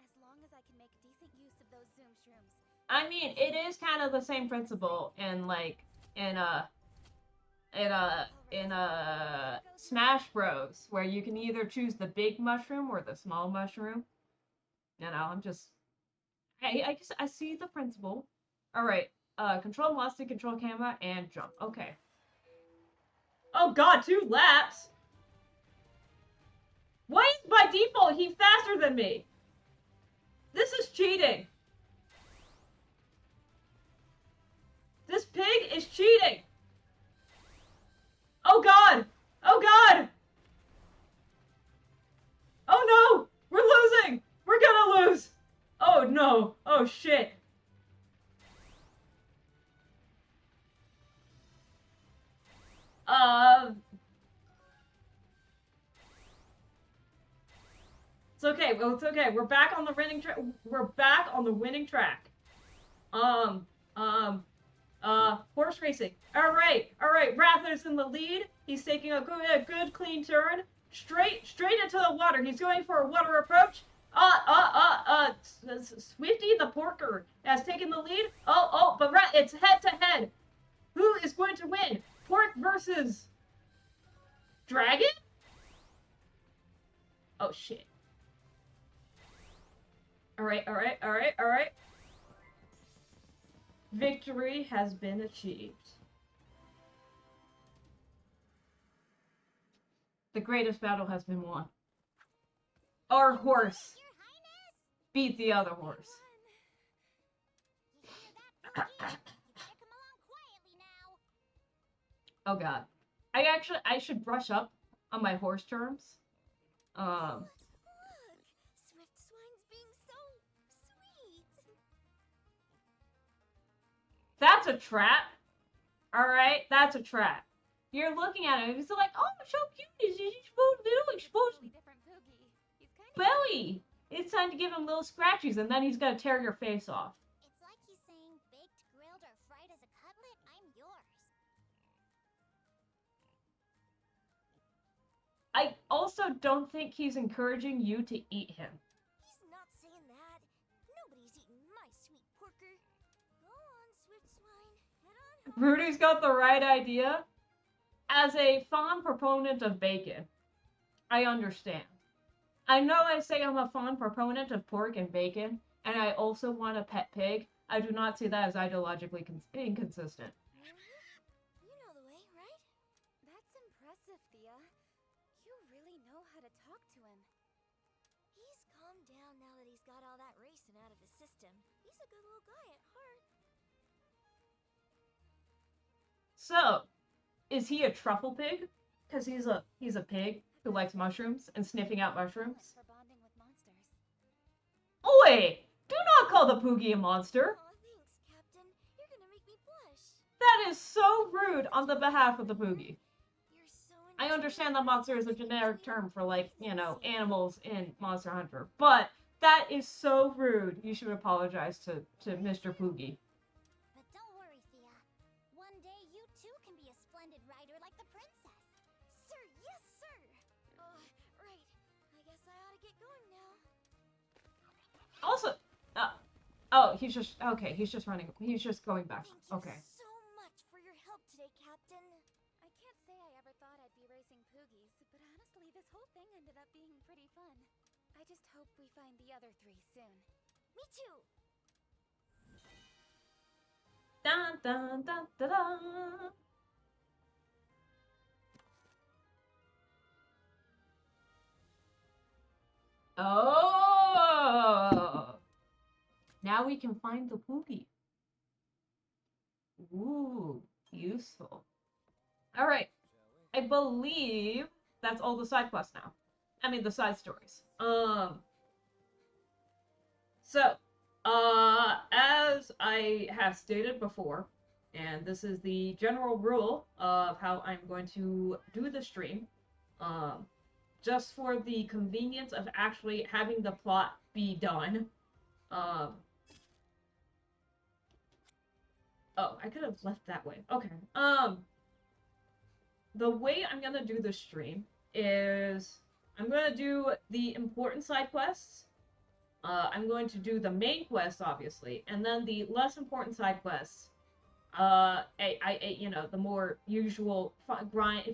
As long as I can make decent use of those zoom shrooms. I mean, it is kind of the same principle in like in Smash Bros, where you can either choose the big mushroom or the small mushroom. You know, I see the principle. All right, control monster, control camera, and jump. Okay. Oh God, 2 laps. Why is by default he faster than me? This is cheating. This pig is cheating. Oh God! Oh God! Oh no! We're losing! We're gonna lose! Oh no! Oh shit! It's okay. Well, it's okay. We're back on the winning track. We're back on the winning track. Horse racing. All right. Rather's in the lead. He's taking a good clean turn. Straight into the water. He's going for a water approach. Swifty the Porker has taken the lead. But it's head to head. Who is going to win? Pork versus Dragon? Oh shit. All right. Victory has been achieved. The greatest battle has been won. Our horse Your Highness! beat the other horse. You hear that, Pookie? You better come along quietly now. Oh God. I should brush up on my horse terms. Look! Swift Swine's being so sweet. That's a trap. All right, that's a trap. You're looking at him. He's like, oh, so cute. Is he supposed to do? He's supposed to Totally different Poogie. He's kind of belly. It's time to give him little scratchies, and then he's gonna tear your face off. It's like he's saying, baked, grilled, or fried as a cutlet, I'm yours. I also don't think he's encouraging you to eat him. He's not saying that. Nobody's eating my sweet porker. Go on, Swift Swine. Head on home. Rudy's got the right idea. As a fond proponent of bacon, I understand. I know I say I'm a fond proponent of pork and bacon, and I also want a pet pig. I do not see that as ideologically inconsistent. You know the way, right? That's impressive, Thea. You really know how to talk to him. He's calmed down now that he's got all that racing out of his system. He's a good little guy at heart. So, is he a truffle pig? Because he's a pig who likes mushrooms and sniffing out mushrooms. For bonding with monsters. Oi! Do not call the Poogie a monster. Aw, thanks, Captain. You're gonna make me blush. That is so rude on the behalf of the Poogie. You're so I understand that monster is a generic term for, like, you know, animals in Monster Hunter, but that is so rude. You should apologize to Mr. Poogie. But don't worry, Thea. One day you too can be a splendid rider like the princess. Sir, yes, sir. Right. I guess I ought to get going now. Also, Oh, he's just okay. He's just running. He's just going back. Thank Okay. you so much for your help today, Captain. I can't say I ever thought I'd be racing Poogies, but honestly, this whole thing ended up being pretty fun. I just hope we find the other three soon. Me too. Dun dun dun dun dun. Oh! Now we can find the Poogie. Ooh, useful. All right. I believe that's all the side quests now. I mean, the side stories. So, as I have stated before, and this is the general rule of how I'm going to do the stream, just for the convenience of actually having the plot be done. Oh, I could have left that way. Okay. The way I'm gonna do the stream is I'm gonna do the important side quests. I'm going to do the main quest, obviously, and then the less important side quests. You know, the more usual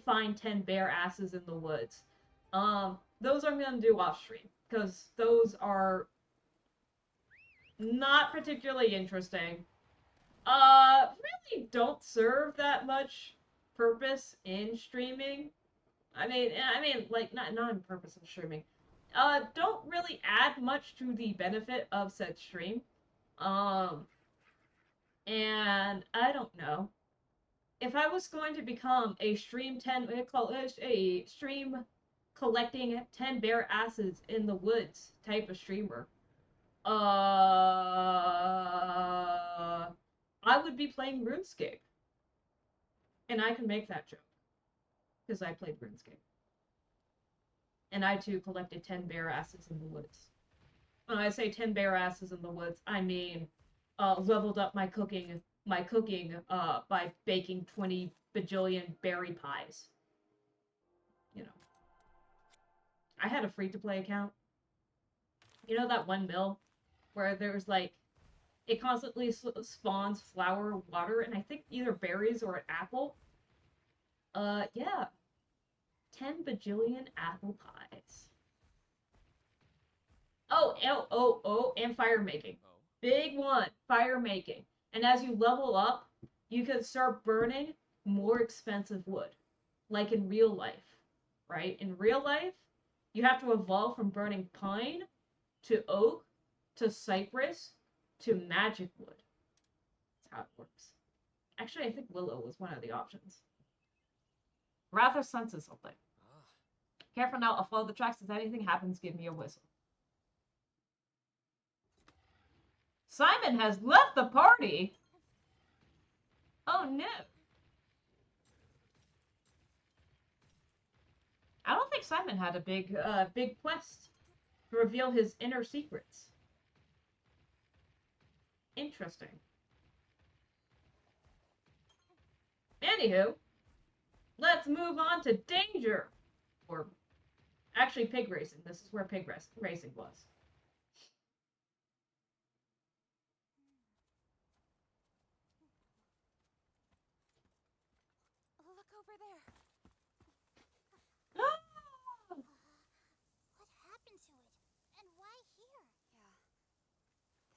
find 10 bear asses in the woods. Those I'm gonna do off stream because those are not particularly interesting. Really don't serve that much purpose in streaming. I mean, like not in purpose of streaming. Don't really add much to the benefit of said stream. And I don't know. If I was going to become a stream collecting 10 bear asses in the woods type of streamer, I would be playing RuneScape. And I can make that joke. Because I played RuneScape. And I too collected 10 bear asses in the woods. When I say 10 bear asses in the woods, I mean leveled up my cooking by baking 20 bajillion berry pies. You know. I had a free-to-play account. You know that one mill where there's like it constantly spawns flower, water, and I think either berries or an apple? Yeah. 10 bajillion apple pies. Oh, and fire making. Big one, fire making. And as you level up, you can start burning more expensive wood. Like in real life, right? In real life, you have to evolve from burning pine to oak to cypress to magic wood. That's how it works. Actually, I think willow was one of the options. Rather senses something. Careful now, I'll follow the tracks. If anything happens, give me a whistle. Simon has left the party! Oh no. I don't think Simon had a big quest to reveal his inner secrets. Interesting. Anywho, let's move on to danger. Or actually pig racing. This is where pig racing was. Look over there. What happened to it? And why here? Yeah.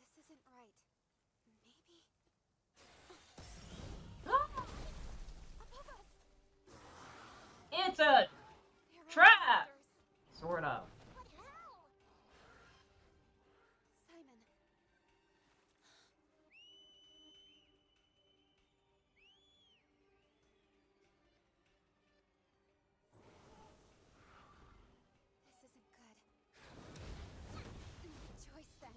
This isn't right. Maybe. Above us. It's a trap! Sort of. What hell? Simon. This isn't good. No choice then.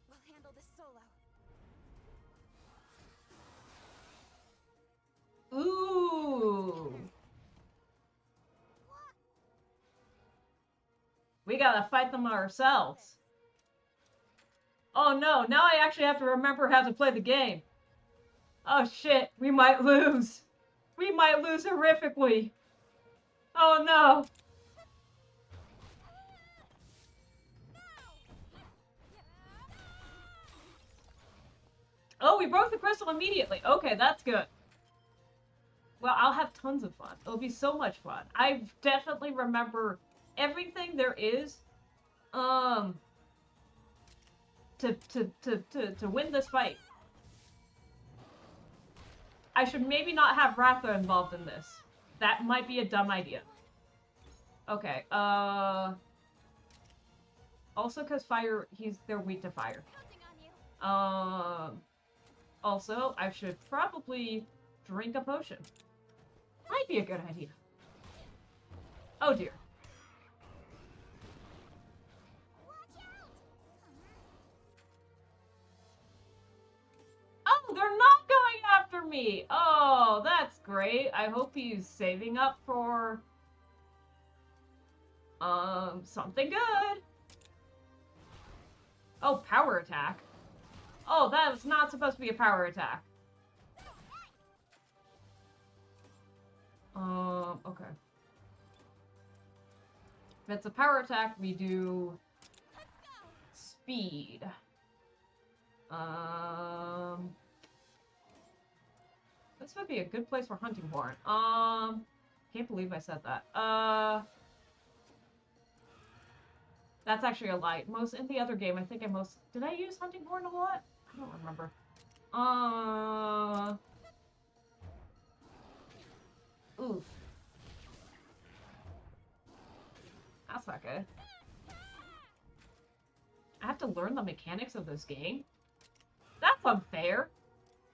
We'll handle this solo. Ooh. We gotta fight them ourselves. Oh no, now I actually have to remember how to play the game. Oh shit, we might lose. We might lose horrifically. Oh no. Oh, we broke the crystal immediately. Okay, that's good. Well, I'll have tons of fun. It'll be so much fun. I definitely remember everything there is, to win this fight. I should maybe not have Ratha involved in this. That might be a dumb idea. Okay, also because fire, they're weak to fire. Also, I should probably drink a potion. Might be a good idea. Oh dear. Oh, they're not going after me! Oh, that's great. I hope he's saving up for something good. Oh, power attack. Oh, that was not supposed to be a power attack. Okay. If it's a power attack, we do speed. This would be a good place for hunting horn. Can't believe I said that. That's actually a lie. In the other game, I think did I use hunting horn a lot? I don't remember. Oof. That's not good. I have to learn the mechanics of this game? That's unfair.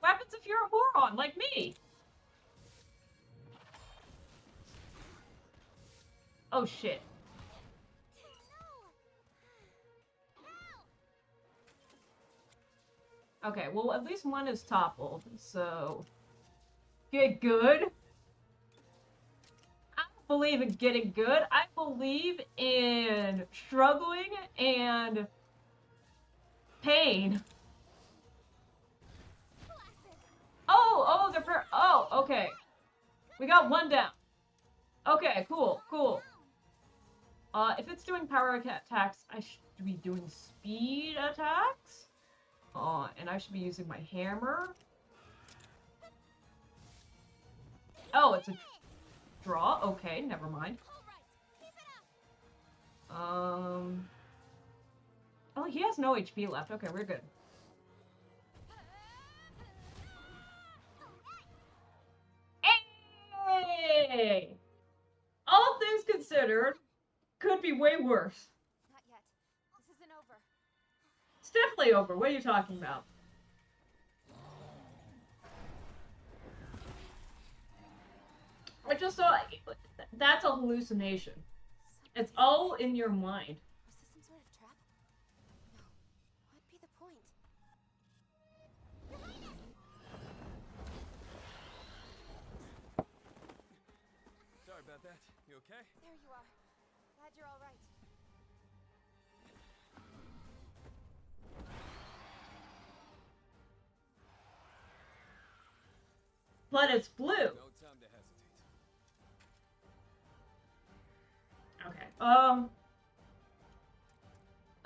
What happens if you're a moron like me? Oh shit. Okay, well at least one is toppled, so... Get good? I don't believe in getting good. I believe in struggling and pain. Oh, oh, okay. We got one down. Okay, cool. If it's doing power attacks, I should be doing speed attacks. And I should be using my hammer. Oh, it's a draw. Okay, never mind. Oh, he has no HP left. Okay, we're good. Hey! All things considered, could be way worse. Not yet. This isn't over. It's definitely over. What are you talking about? I just saw... That's a hallucination. It's all in your mind. Was this some sort of trap? No. What'd be the point? Sorry about that. You okay? There you are. Glad you're all right. But it's blue. No time to hesitate. Okay.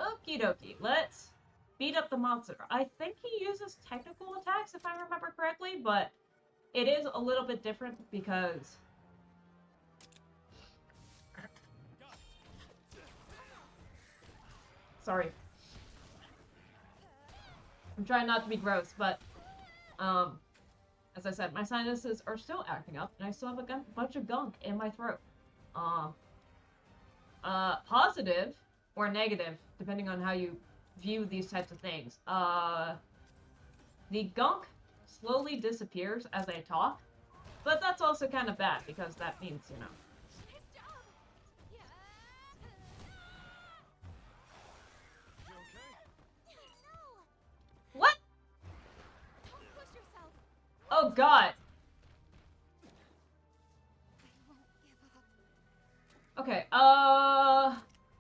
Okie dokie. Let's beat up the monster. I think he uses technical attacks, if I remember correctly, but it is a little bit different because... Sorry. I'm trying not to be gross, but, as I said, my sinuses are still acting up, and I still have a bunch of gunk in my throat. Positive or negative, depending on how you view these types of things. The gunk slowly disappears as I talk, but that's also kind of bad, because that means, you know. Nice job! Yeah. You okay? No! What? Don't push yourself! Oh god. I won't give up. Okay,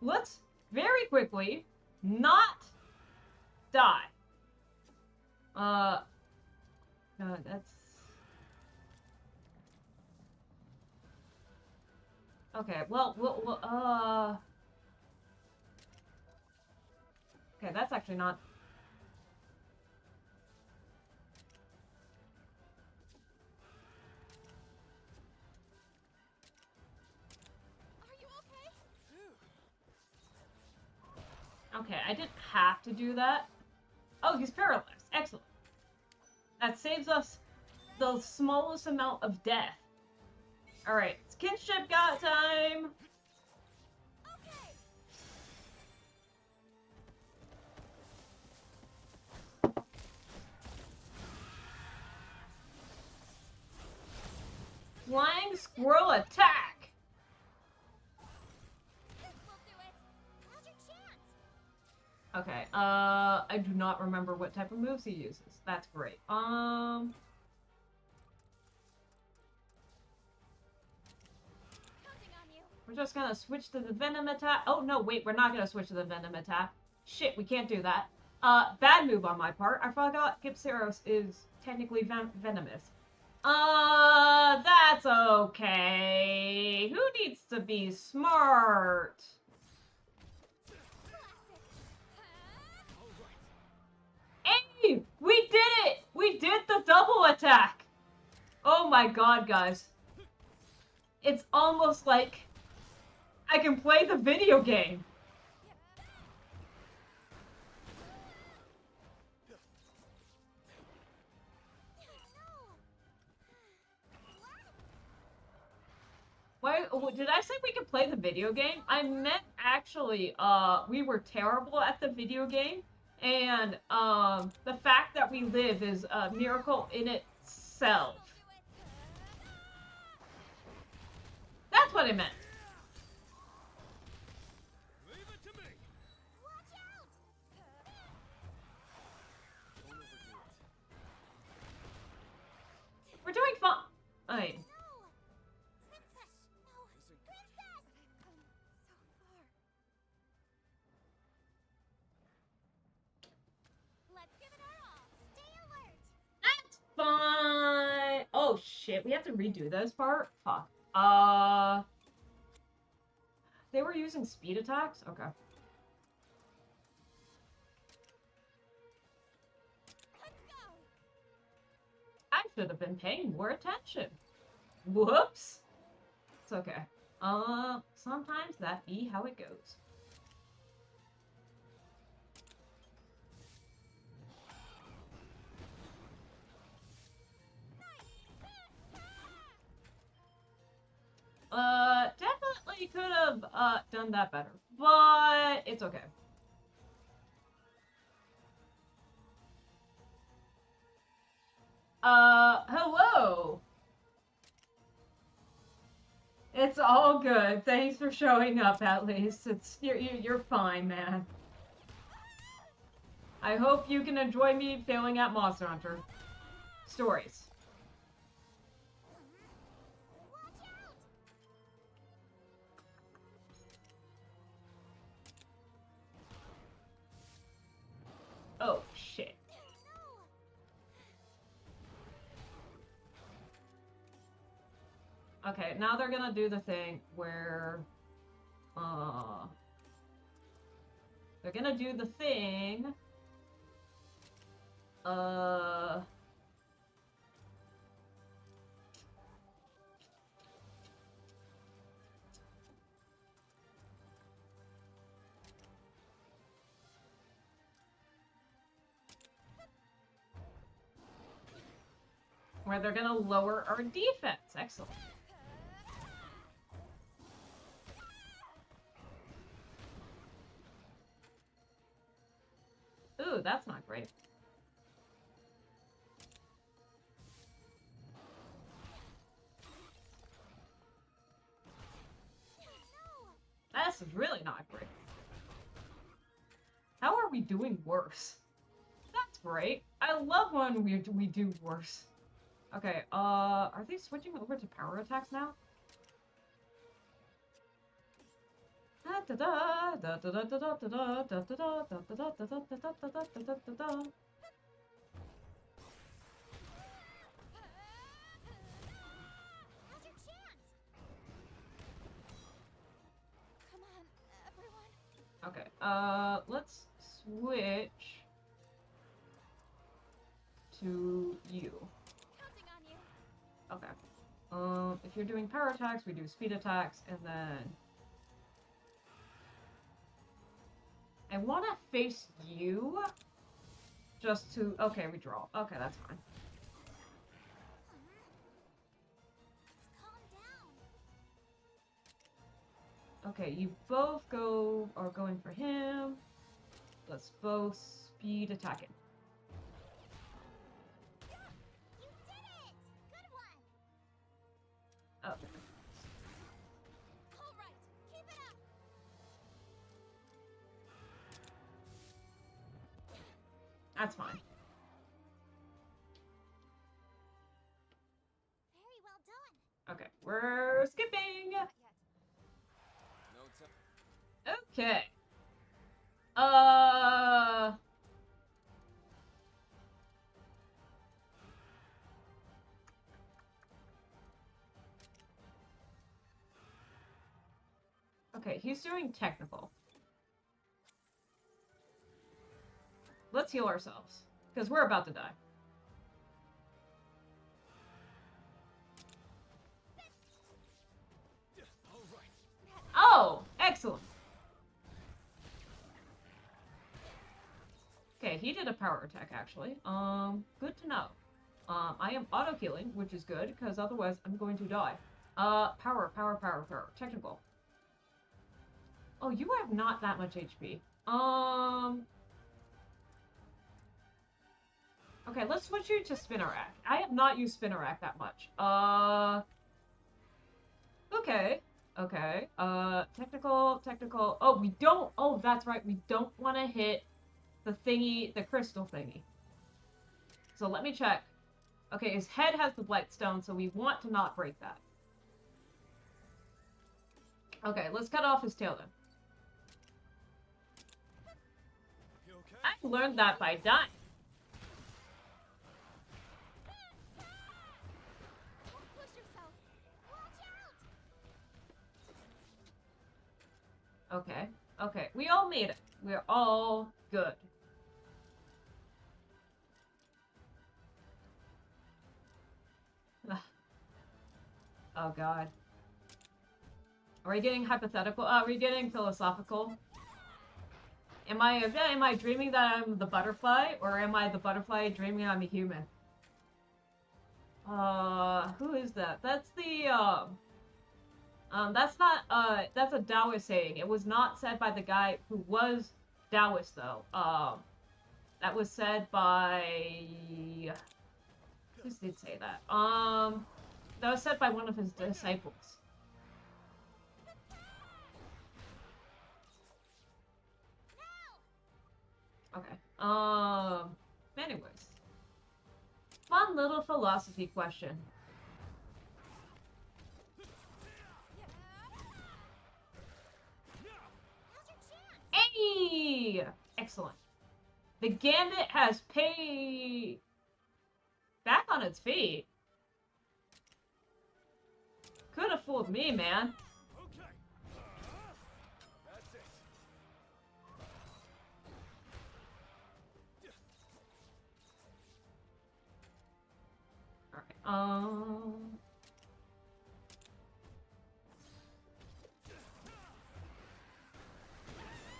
let's very quickly not die. No, that's... Okay, well, okay, that's actually not... Okay, I didn't have to do that. Oh, he's paralyzed. Excellent. That saves us the smallest amount of death. Alright, it's kinship got time! Okay. Flying squirrel attack! This will do it. Now's your chance. Okay, I do not remember what type of moves he uses. That's great. Counting on you. We're just gonna switch to the venom attack. Oh, no, wait, we're not gonna switch to the venom attack. Shit, we can't do that. Bad move on my part. I forgot Gipsaros is technically venomous. That's okay. Who needs to be smart? Hey, we did it! We did the double attack! Oh my god, guys. It's almost like I can play the video game. Why, did I say we could play the video game? I meant actually, we were terrible at the video game, and, the fact that we live is a miracle in itself. That's what I meant. Leave it to me. Watch out. Don't overdo it. We're doing fun. I mean, No. Princess. No. Isn't Princess. I've come so far. Let's give it our all. Stay alert. that's fine. Oh shit, we have to redo this part? Fuck. They were using speed attacks? Okay. Let's go. I should have been paying more attention. Whoops. It's okay. Sometimes that be how it goes. Definitely could have, done that better. But it's okay. Hello! It's all good. Thanks for showing up, at least. You're fine, man. I hope you can enjoy me failing at Monster Hunter stories. Watch out. Oh, shit. No. Okay, now they're gonna do the thing where, they're gonna do the thing, where they're gonna lower our defense. Excellent. Ooh, that's not great. This is really not great. How are we doing worse? That's great. I love when we do worse. Okay, are they switching over to power attacks now? Now's your chance. Come on, everyone. Okay, let's switch to you. Counting on you. Okay. If you're doing power attacks, we do speed attacks, and then I want to face you. Just to... Okay, we draw. Okay, that's fine. Calm down. Okay, you both are going for him. Let's both speed attack him. You did it! Good one! Oh. All right, keep it up! That's fine. Very well done. Okay, we're skipping. No time. Okay. Okay, he's doing technical. Let's heal ourselves, because we're about to die. All right. Oh, excellent. Okay, he did a power attack, actually. Good to know. I am auto-healing, which is good, because otherwise I'm going to die. Power. Technical. Oh, you have not that much HP. Okay, let's switch you to Spinnerack. I have not used Spinnerack that much. Okay. Technical. Oh, we don't... Oh, that's right. We don't want to hit the thingy, the crystal thingy. So let me check. Okay, his head has the Blightstone, so we want to not break that. Okay, let's cut off his tail then. You okay? I learned that by dying. Don't push yourself. Watch out! Okay. We all made it. We're all good. Oh god. Are we getting hypothetical? Are we getting philosophical? Am I dreaming that I'm the butterfly, or am I the butterfly dreaming I'm a human? Who is that? That's the that's not that's a Taoist saying. It was not said by the guy who was Taoist though. That was said by who did say that? That was said by one of his disciples. Okay. Anyways. Fun little philosophy question. Hey! Excellent. The Gambit has paid back on its feet. Could have fooled me, man. Okay. That's it. Alright,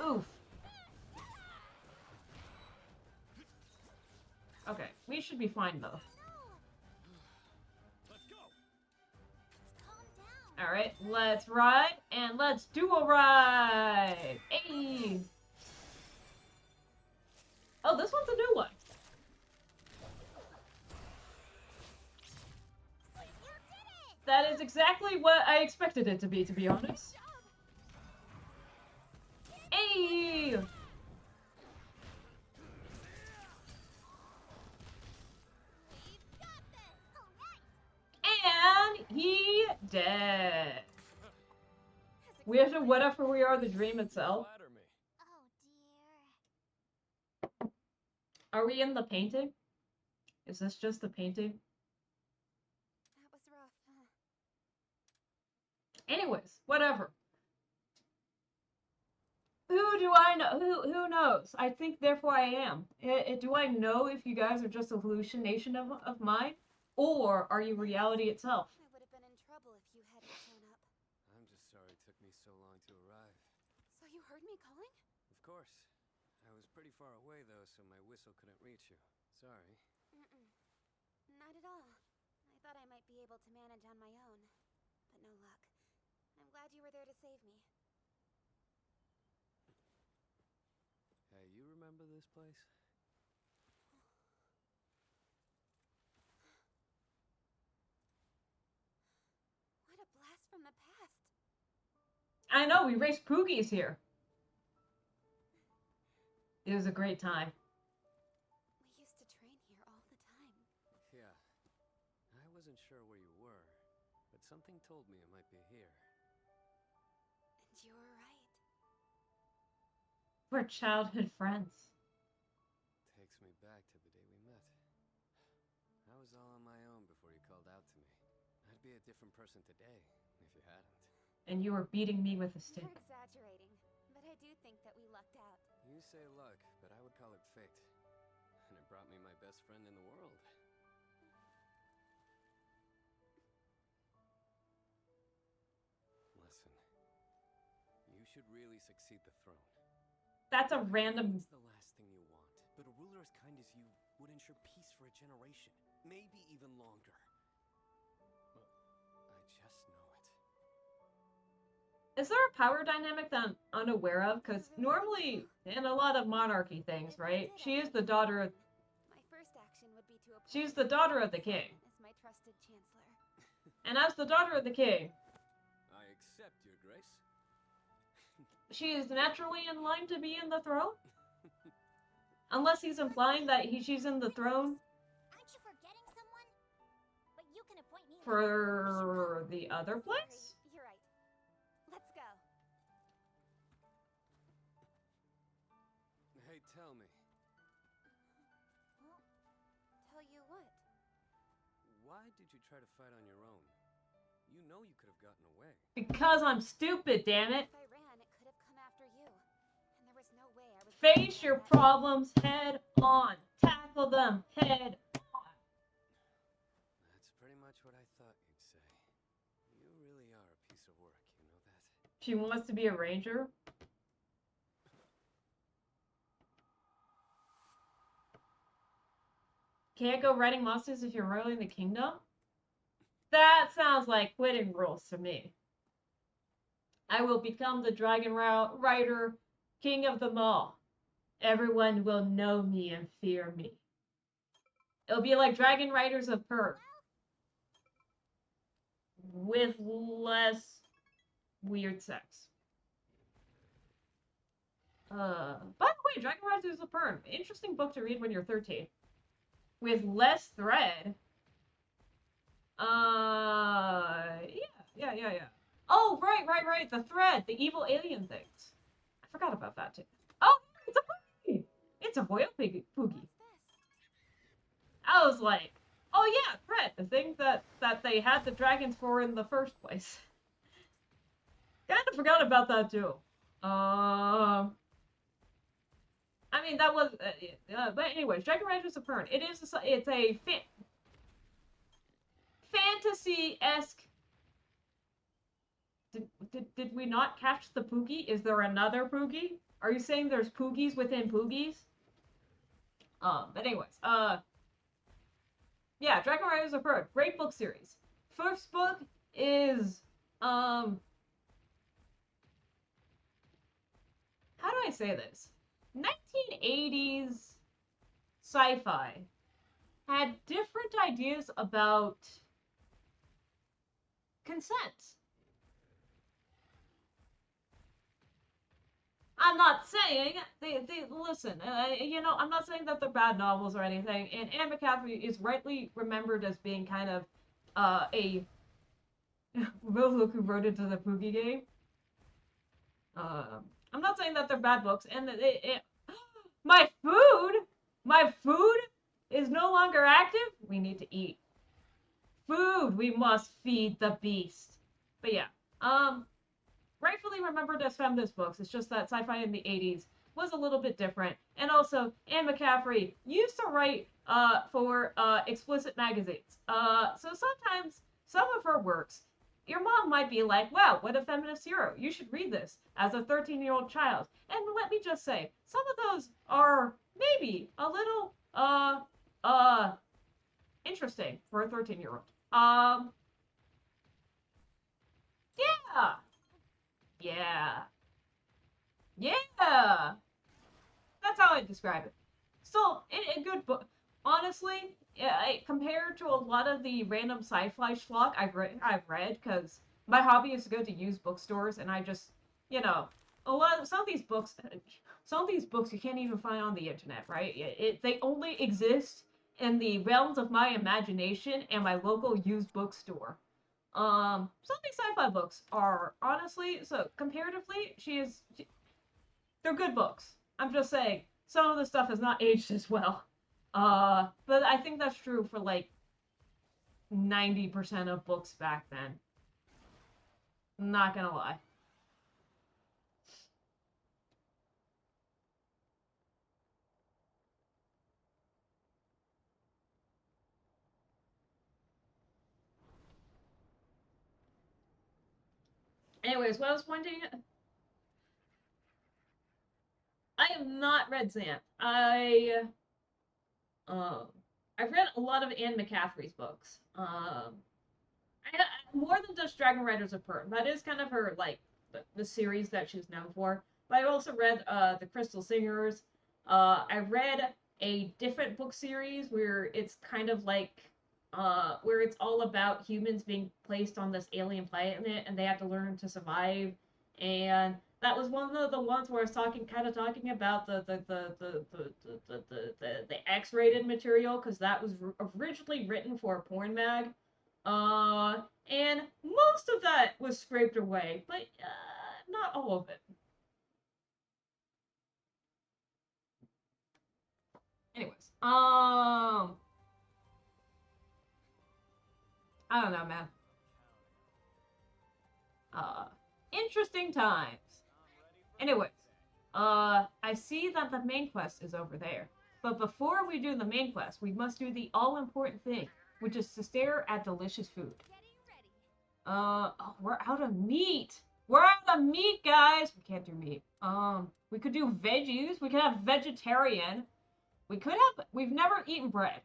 oof. Okay, we should be fine though. Let's go. Calm down. Alright, let's ride, and let's do a ride! Hey! Oh, this one's a new one. You did it! That is exactly what I expected it to be honest. Hey! We've got this! All right! And he dead. We have to whatever we are the dream itself. Flatter me. Oh dear. Are we in the painting? Is this just the painting? That was rough, huh? Anyways, whatever. Who do I know? Who knows? I think therefore I am. Do I know if you guys are just a hallucination of mine? Or are you reality itself? I would have been in trouble if you hadn't shown up. I'm just sorry it took me so long to arrive. So you heard me calling? Of course. far away, though, so my whistle couldn't reach you. Sorry. Not at all. I thought I might be able to manage on my own. But no luck. I'm glad you were there to save me. Hey, you remember this place? What a blast from the past. I know, we raced Poogies here. It was a great time. We used to train here all the time. Yeah. I wasn't sure where you were, but something told me it might be here. And you were right. We're childhood friends. Takes me back to the day we met. I was all on my own before you called out to me. I'd be a different person today if you hadn't. And you were beating me with a stick. You're exaggerating, but I do think that we lucked out. You say luck, but I would call it fate. And it brought me my best friend in the world. Listen, you should really succeed the throne. That's a random... It's the last thing you want, but a ruler as kind as you would ensure peace for a generation, maybe even longer. Well, I just know it. Is there a power dynamic that I'm unaware of? Because normally, in a lot of monarchy things, right, she is the daughter of... My first action would be to appoint She's the daughter of the king. as my trusted chancellor. And as the daughter of the king, I accept your grace. she is naturally in line to be in the throne? Unless he's implying that she's in the throne Aren't you forgetting someone? But you can appoint me for the other place? You're right. Let's go. Hey, tell me, Tell you what? why did you try to fight on your own? You know you could have gotten away. Because I'm stupid, damn it. If I ran, it could have come after you. And there was no way I was Face your problems head on. Tackle them head on. That's pretty much what I thought you'd say. You really are a piece of work, you know that? She wants to be a ranger. Can't go riding monsters if you're ruling the kingdom? That sounds like quitting rules to me. I will become the dragon rider, king of them all. Everyone will know me and fear me. It'll be like Dragon Riders of Perth. With less weird sex. By the way, Dragon Riders of Perth, interesting book to read when you're 13. With less thread. Yeah. Oh, right. The thread, the evil alien things. I forgot about that too. Oh, it's a poogie. It's a royal poogie. I was like, oh yeah, thread, the thing that they had the dragons for in the first place. Kind of forgot about that too. I mean, that was, but anyways, Dragon Riders of Pern. It's a fantasy-esque. Did we not catch the Poogie? Is there another Poogie? Are you saying there's Poogies within Poogies? But anyways, yeah, Dragon Riders of Pern, great book series. First book is, how do I say this? 1980s sci-fi had different ideas about consent. I'm not saying they listen. I'm not saying that they're bad novels or anything. And Anne McCaffrey is rightly remembered as being kind of a look who wrote into the Poogie game. I'm not saying that they're bad books, and my food is no longer active. We need to eat food. We must feed the beast. But yeah, rightfully remembered as feminist books. It's just that sci-fi in the 80s was a little bit different, and also Anne McCaffrey used to write for explicit magazines. So sometimes some of her works your mom might be like, wow, what a feminist hero. You should read this as a 13-year-old child. And let me just say, some of those are maybe a little, interesting for a 13-year-old. Yeah. Yeah. Yeah. That's how I describe it. Still, a good book. Honestly, compared to a lot of the random sci-fi schlock I've read, because my hobby is to go to used bookstores, and I just, you know, some of these books you can't even find on the internet, right? They only exist in the realms of my imagination and my local used bookstore. Some of these sci-fi books are honestly, so comparatively, they're good books. I'm just saying, some of the stuff has not aged as well. But I think that's true for like 90% of books back then. Not gonna lie. Anyways, what I was pointing, I have not read Xanth. Um, I've read a lot of Anne McCaffrey's books. More than just Dragon Riders of Pearl. That is kind of her like the series that she's known for. But I've also read the Crystal Singers. I read a different book series where it's kind of like where it's all about humans being placed on this alien planet and they have to learn to survive. And that was one of the ones where I was talking about the X-rated material because that was originally written for a porn mag. And most of that was scraped away, but not all of it. Anyways, I don't know, man. Uh, Interesting times. Anyways, I see that the main quest is over there. But before we do the main quest, we must do the all-important thing, which is to stare at delicious food. Oh, we're out of meat. We're out of meat, guys. We can't do meat. We could do veggies. We could have vegetarian. We've never eaten bread.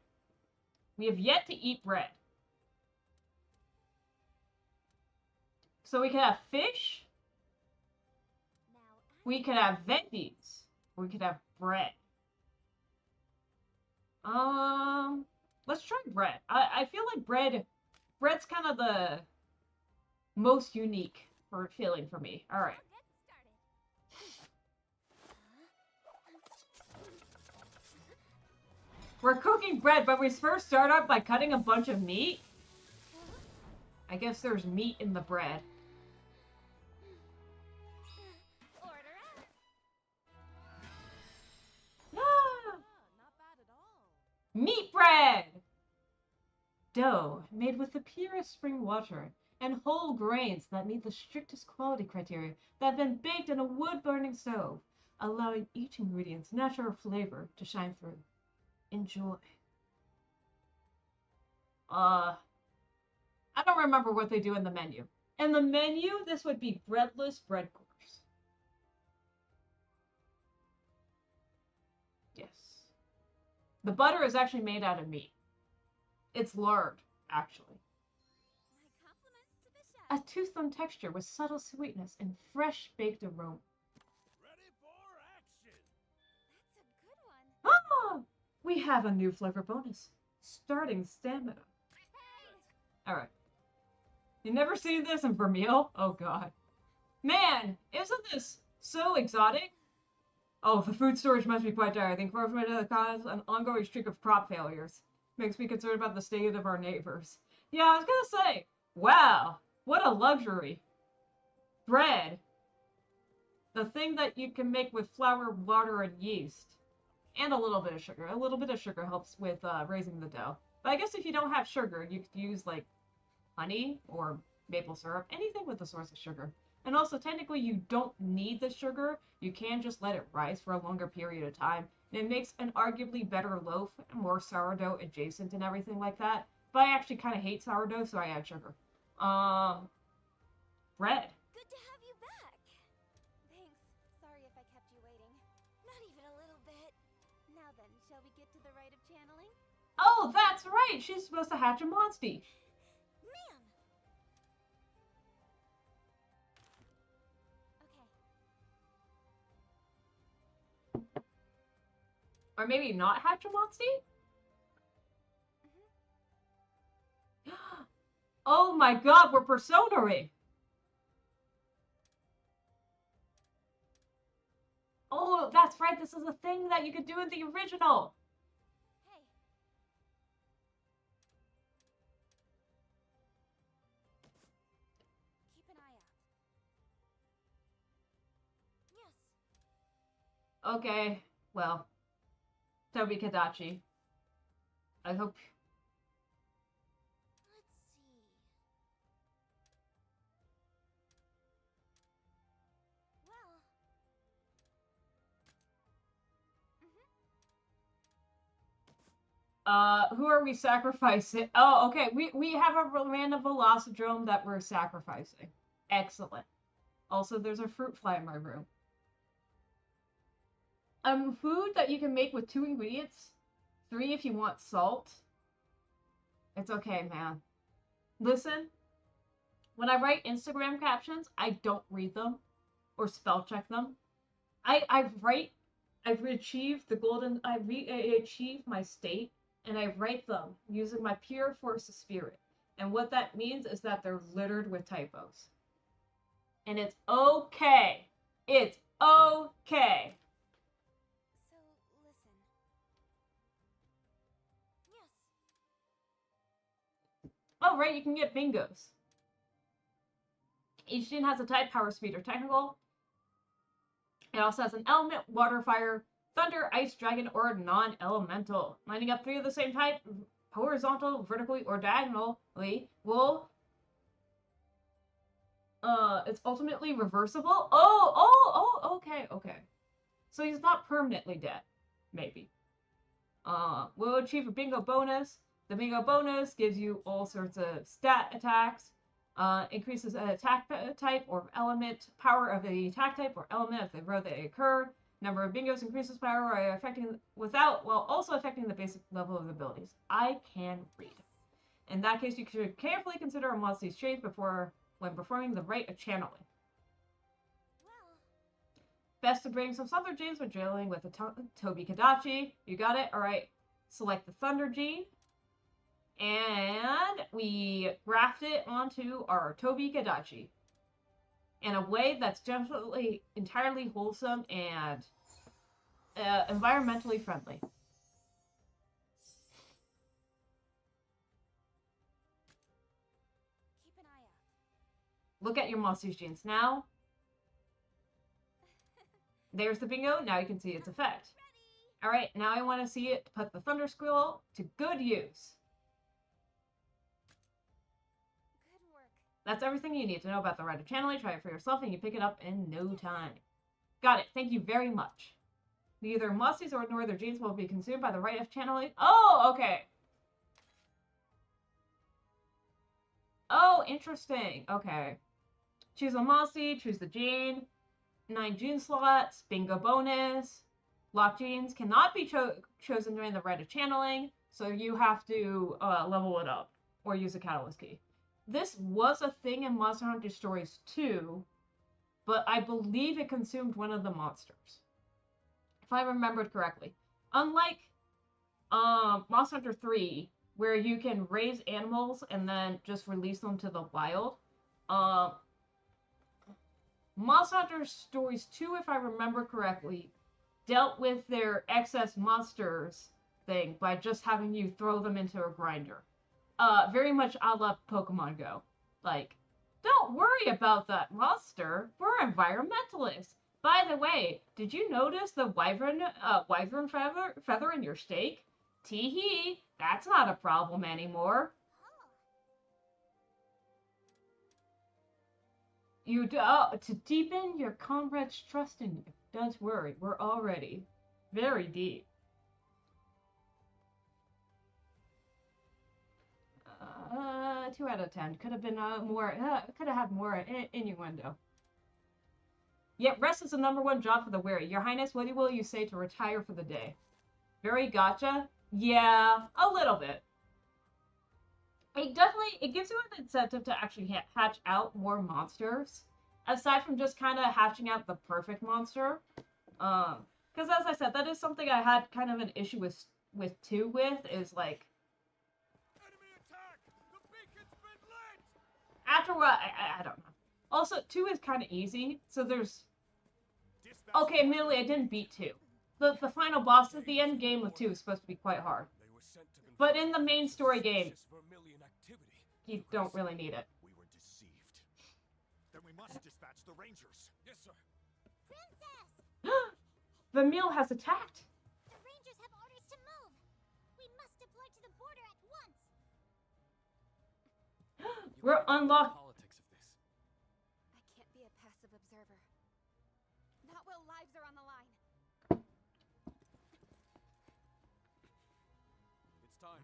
We have yet to eat bread. So we could have fish. We could have veggies. We could have bread. Let's try bread. I feel like bread's kind of the most unique for feeling for me. All right. We're cooking bread, but we first start out by cutting a bunch of meat. I guess there's meat in the bread. Ah! Not bad at all. Meat bread! Dough made with the purest spring water and whole grains that meet the strictest quality criteria that have been baked in a wood-burning stove, allowing each ingredient's natural flavor to shine through. Enjoy. I don't remember what they do in the menu. In the menu, this would be breadless bread course. Yes. The butter is actually made out of meat. It's lard, actually. My compliments to the chef. A toothsome texture with subtle sweetness and fresh baked aroma. Ready for action! That's a good one. Ah! We have a new flavor bonus. Starting stamina. Alright. You never seen this in Vermeil? Oh god. Man, isn't this so exotic? Oh, the food storage must be quite dire. The encroachment has caused an ongoing streak of crop failures. Makes me concerned about the state of our neighbors. Yeah, I was gonna say, wow, what a luxury. Bread. The thing that you can make with flour, water, and yeast. And a little bit of sugar. A little bit of sugar helps with raising the dough. But I guess if you don't have sugar, you could use, like, honey or maple syrup. Anything with a source of sugar. And also, technically, you don't need the sugar. You can just let it rise for a longer period of time. And it makes an arguably better loaf, more sourdough adjacent and everything like that. But I actually kind of hate sourdough, so I add sugar. bread. Good to have you back. Thanks. Sorry if I kept you waiting. Not even a little bit. Now then, shall we get to the rite of channeling? Oh, that's right! She's supposed to hatch a monster. Man! Okay. Or maybe not hatch a monster? Oh my god, we're personaing! Oh, that's right, this is a thing that you could do in the original! Hey. Keep an eye out. Yes. Okay, well. Toby Kadachi. I hope... Let's see. Well. Who are we sacrificing? Oh, okay, we have a random Velocidrome that we're sacrificing. Excellent. Also, there's a fruit fly in my room. Food that you can make with 2 ingredients. 3 if you want salt. It's okay, man. Listen, when I write Instagram captions, I don't read them or spell check them. I've achieved the golden, I achieved my state, and I write them using my pure force of spirit. And what that means is that they're littered with typos. And it's okay. It's okay. So, listen. Yes. Oh, right, you can get bingos. Each gene has a type, power, speed, or technical. It also has an element, water, fire, thunder, ice, dragon, or non-elemental. Lining up 3 of the same type, horizontal, vertically, or diagonally, will... it's ultimately reversible. Okay. So he's not permanently dead. Maybe. Will achieve a bingo bonus. The bingo bonus gives you all sorts of stat attacks. Increases an attack type or element, power of the attack type or element of the row they occur. Number of bingos increases power while also affecting the basic level of abilities. I can read. In that case, you should carefully consider a monster's traits when performing the rite of channeling. Well. Best to bring some Thunder genes when dealing with the Toby Kadachi. You got it? Alright. Select the Thunder gene. And we graft it onto our Toby Kadachi. In a way that's definitely entirely wholesome and environmentally friendly. Keep an eye out. Look at your monster's genes now. There's the bingo. Now you can see its effect. Alright, now I want to see it put the Thunder Squirrel to good use. Good work. That's everything you need to know about the rite of channeling. Try it for yourself and you pick it up in no time. Got it. Thank you very much. Neither monsters nor their genes will be consumed by the rite of channeling. Oh, okay. Oh, interesting. Okay. Choose a monster, choose the gene. 9 gene slots, bingo bonus. Locked genes cannot be chosen during the rite of channeling, so you have to level it up or use a catalyst key. This was a thing in Monster Hunter Stories 2, but I believe it consumed one of the monsters. If I remembered correctly. Unlike Monster Hunter 3, where you can raise animals and then just release them to the wild, Monster Hunter Stories 2, if I remember correctly, dealt with their excess monsters thing by just having you throw them into a grinder. Very much a la Pokemon Go. Like, don't worry about that monster. We're environmentalists. By the way, did you notice the wyvern feather in your steak? Tee-hee, that's not a problem anymore. To deepen your comrade's trust in you. Don't worry, we're already very deep. 2 out of 10. Could have been more. Could have had more innuendo. Yet rest is the #1 job for the weary. Your Highness, what will you say to retire for the day? Very gacha? Yeah, a little bit. It gives you an incentive to actually hatch out more monsters, aside from just kind of hatching out the perfect monster. Because as I said, that is something I had kind of an issue with 2 with, is like, Enemy attack! The beacon's been lit! after what, I don't know. Also, 2 is kind of easy, so there's, okay, admittedly, I didn't beat 2. The final boss at the end game of 2 is supposed to be quite hard. But in the main story game, you don't really need it. We were deceived. Then we must dispatch the rangers. Yes, sir. Princess! Vermeil has attacked. The rangers have orders to move. We must deploy to the border at once. We're unlocked. Politics of this. I can't be a passive observer. Not while lives are on the line. It's time.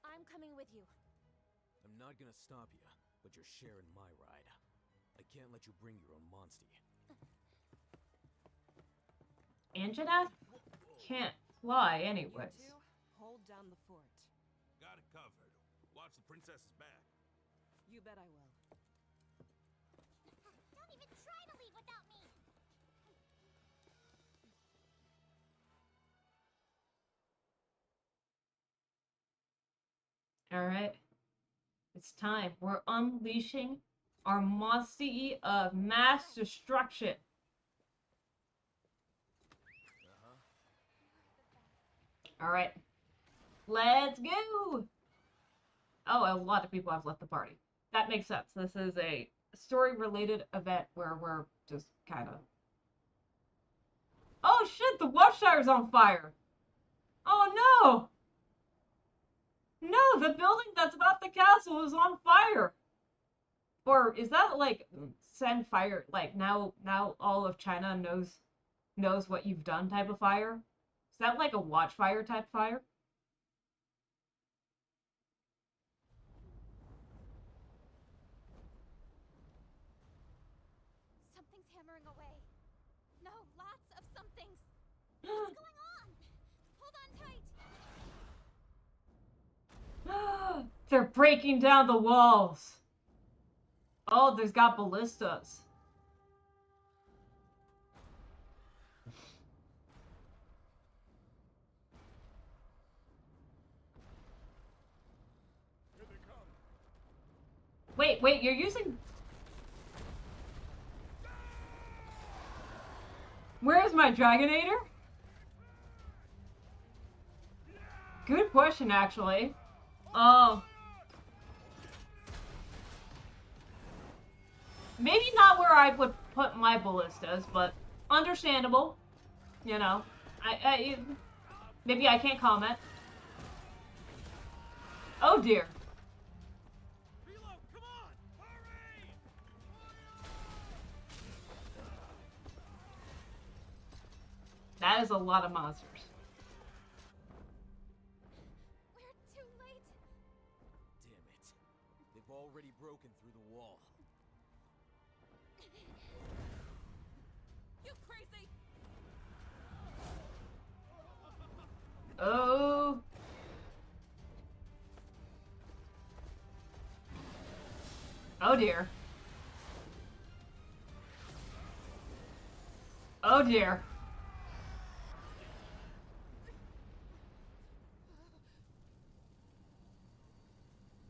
I'm coming with you. I'm not gonna stop you, but you're sharing my ride. I can't let you bring your own monster. Angela can't fly anyways. You two, hold down the fort. Got it covered. Watch the princess's back. You bet I will. Don't even try to leave without me. Alright. It's time. We're unleashing our monster of mass destruction. Alright. Let's go! Oh, a lot of people have left the party. That makes sense. This is a story-related event where we're just kind of... Oh shit, the Watchtower's on fire! Oh no! No, the building that's about the castle is on fire! Or is that like, send fire, like now all of China knows what you've done type of fire? Is that like a watch fire type fire? Something's hammering away. No, lots of somethings. What's going on? Hold on tight. They're breaking down the walls. Oh, there's got ballistas. Here they come. Wait, you're using... Where's my Dragonator? Good question, actually. Oh. Maybe not where I would put my ballistas, but understandable. You know, maybe I can't comment. Oh dear. Reload, come on! Hurry! That is a lot of monsters. We're too late. Damn it. They've already broken through the wall. You crazy? Oh. Oh dear. Oh dear.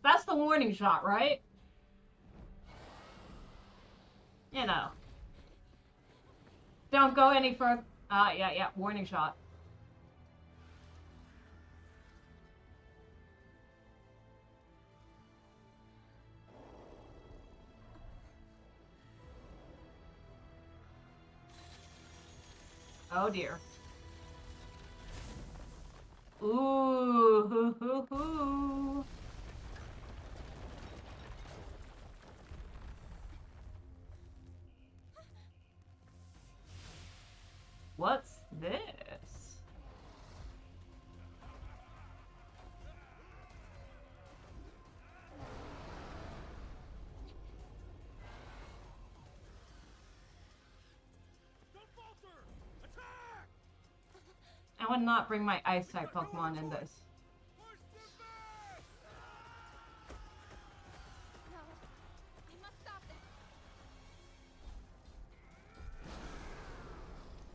That's the warning shot, right? You know. Don't go any further. Yeah, warning shot. Oh dear. Ooh, hoo, hoo, hoo. What's this? would not bring my ice type Pokemon in this. No, I must stop this.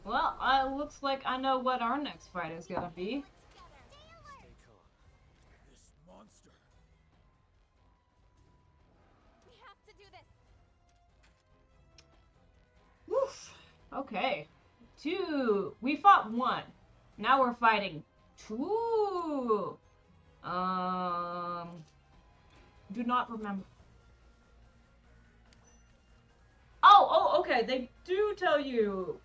Well, it looks like I know what our next fight is gonna be. Stay alert. This monster. We have to do this. Woof. Okay. 2. We fought 1. Now we're fighting 2. Do not remember. Oh, okay. They do tell you.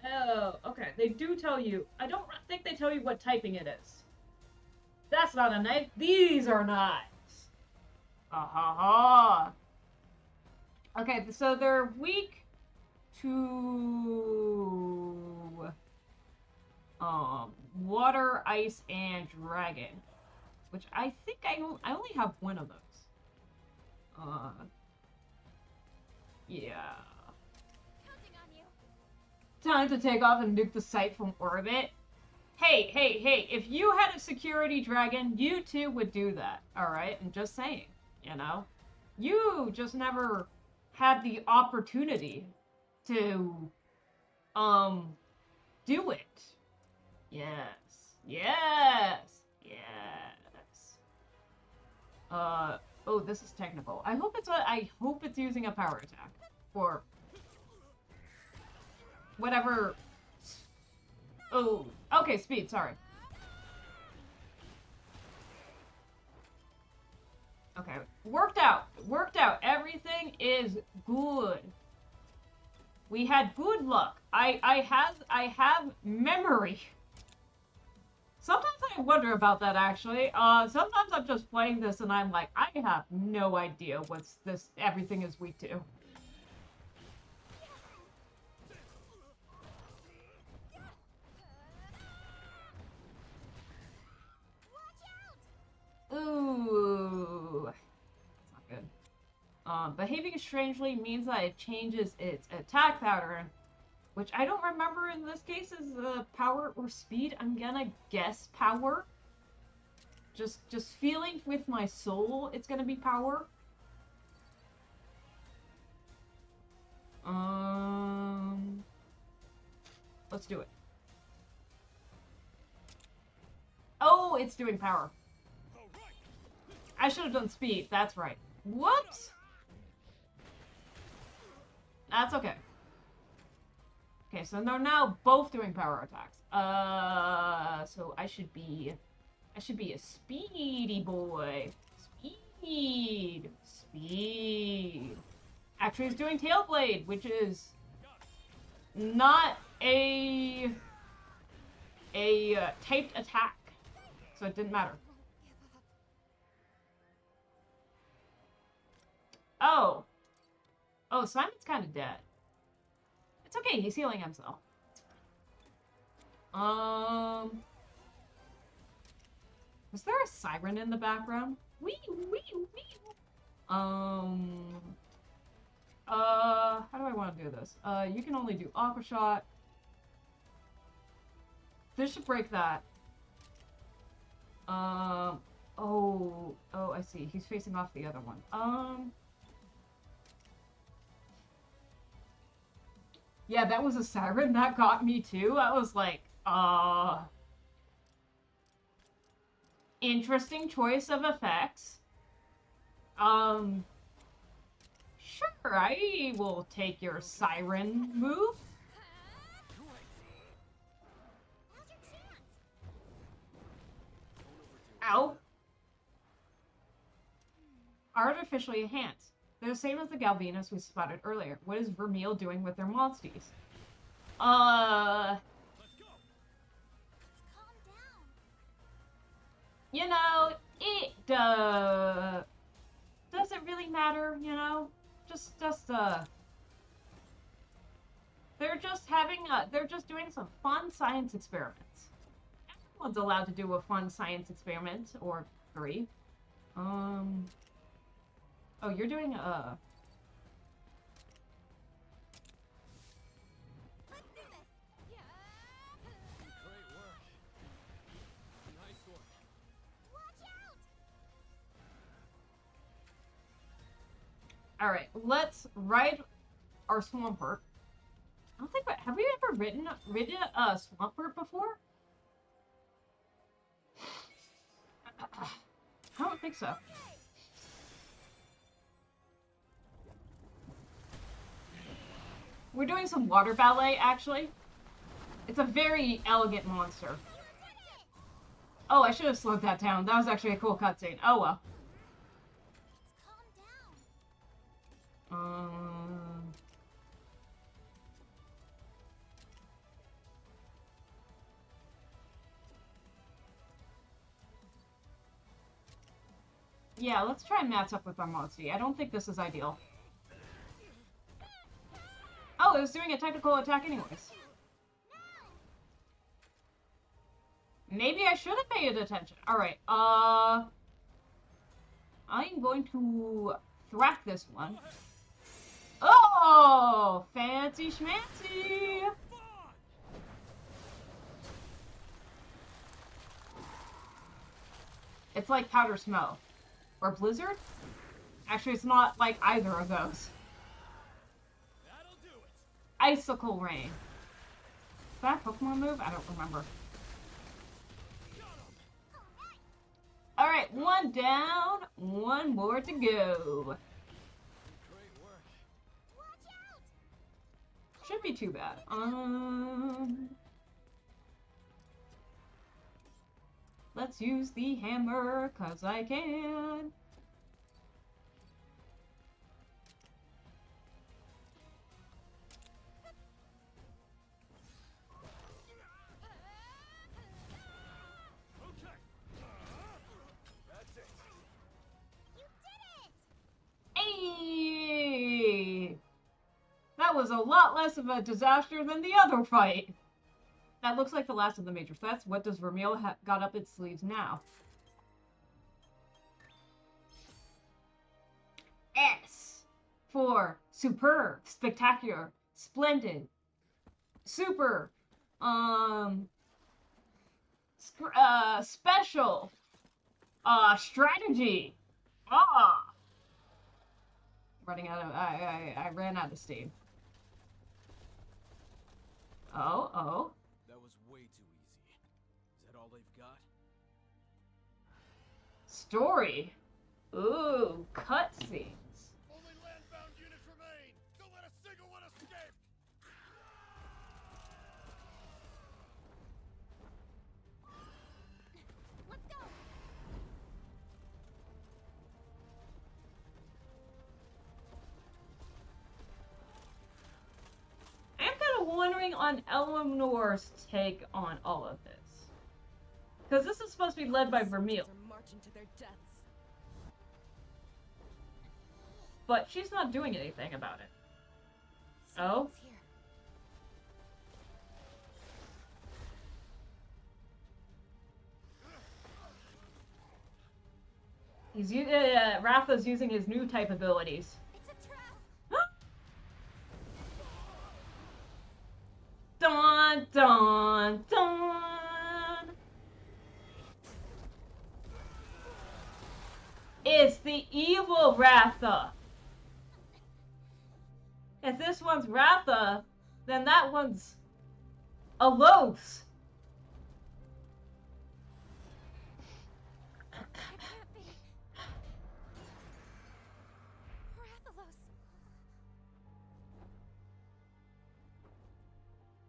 Oh, okay. They do tell you. I don't think they tell you what typing it is. That's not a knife. These are knives. Ha ha ha. Okay, so they're weak to water, ice, and dragon, which I think I only have one of those. Yeah. Counting on you. Time to take off and nuke the site from orbit. Hey, if you had a security dragon, you too would do that, alright? I'm just saying, you know? You just never had the opportunity to, do it. Yes. Oh, this is technical. I hope it's using a power attack. Or whatever. Oh, okay, speed, sorry. Okay, worked out. Everything is good. We had good luck. I have memory. Sometimes I wonder about that, actually. Sometimes I'm just playing this and I'm like, I have no idea what's this everything is weak to. Ooh. That's not good. Behaving strangely means that it changes its attack pattern, which I don't remember in this case is power or speed. I'm gonna guess power. Just feeling with my soul, it's gonna be power. Let's do it. Oh, it's doing power. I should have done speed. That's right. Whoops. That's okay. Okay, so they're now both doing power attacks. So I should be a speedy boy. Speed. Actually, he's doing Tail Blade, which is not a typed attack, so it didn't matter. Oh, Simon's kind of dead. It's okay, he's healing himself. Was there a siren in the background? Wee. How do I want to do this? You can only do Aqua Shot. This should break that. Oh, I see. He's facing off the other one. Yeah, that was a siren. That got me too. I was like, interesting choice of effects. Sure, I will take your siren move. Ow. Artificially enhanced. They're the same as the Galvinas we spotted earlier. What is Vermeil doing with their monsties? Let's calm down. You know, it doesn't really matter, you know? They're just doing some fun science experiments. Everyone's allowed to do a fun science experiment, or 3. Oh, you're doing Let's do this. Great work. Alright, let's ride our Swampert. I don't think, have we ever ridden a Swampert before? I don't think so. We're doing some water ballet, actually. It's a very elegant monster. Oh, I should have slowed that down. That was actually a cool cutscene. Oh well. Yeah, let's try and match up with our Mozi. I don't think this is ideal. Oh, it was doing a technical attack anyways. Maybe I should have paid attention. Alright, I'm going to thwack this one. Oh! Fancy schmancy! It's like Powder Smoke. Or Blizzard? Actually, it's not like either of those. Icicle Rain. Is that a Pokemon move? I don't remember. Alright, one down, one more to go. Shouldn't be too bad. Let's use the hammer, 'cause I can. Hey! That was a lot less of a disaster than the other fight. That looks like the last of the major threats. What does Vermeil got up its sleeves now? S for superb, spectacular, splendid, super, special, strategy. Running out of, I ran out of steam. Oh. That was way too easy. Is that all they've got? Story. Ooh, cutscenes. Only landbound units remain! Don't let a single one escape! Let's go. I'm kind of wondering on Eleanor's take on all of this. Because this is supposed to be led by Vermeil. Are marching to their deaths. But she's not doing anything about it. Oh? He's Ratha's using his new type abilities. It's a trap. Dun dun dun. It's the evil Ratha. If this one's Ratha, then that one's Alos. It can't be. Rathalos.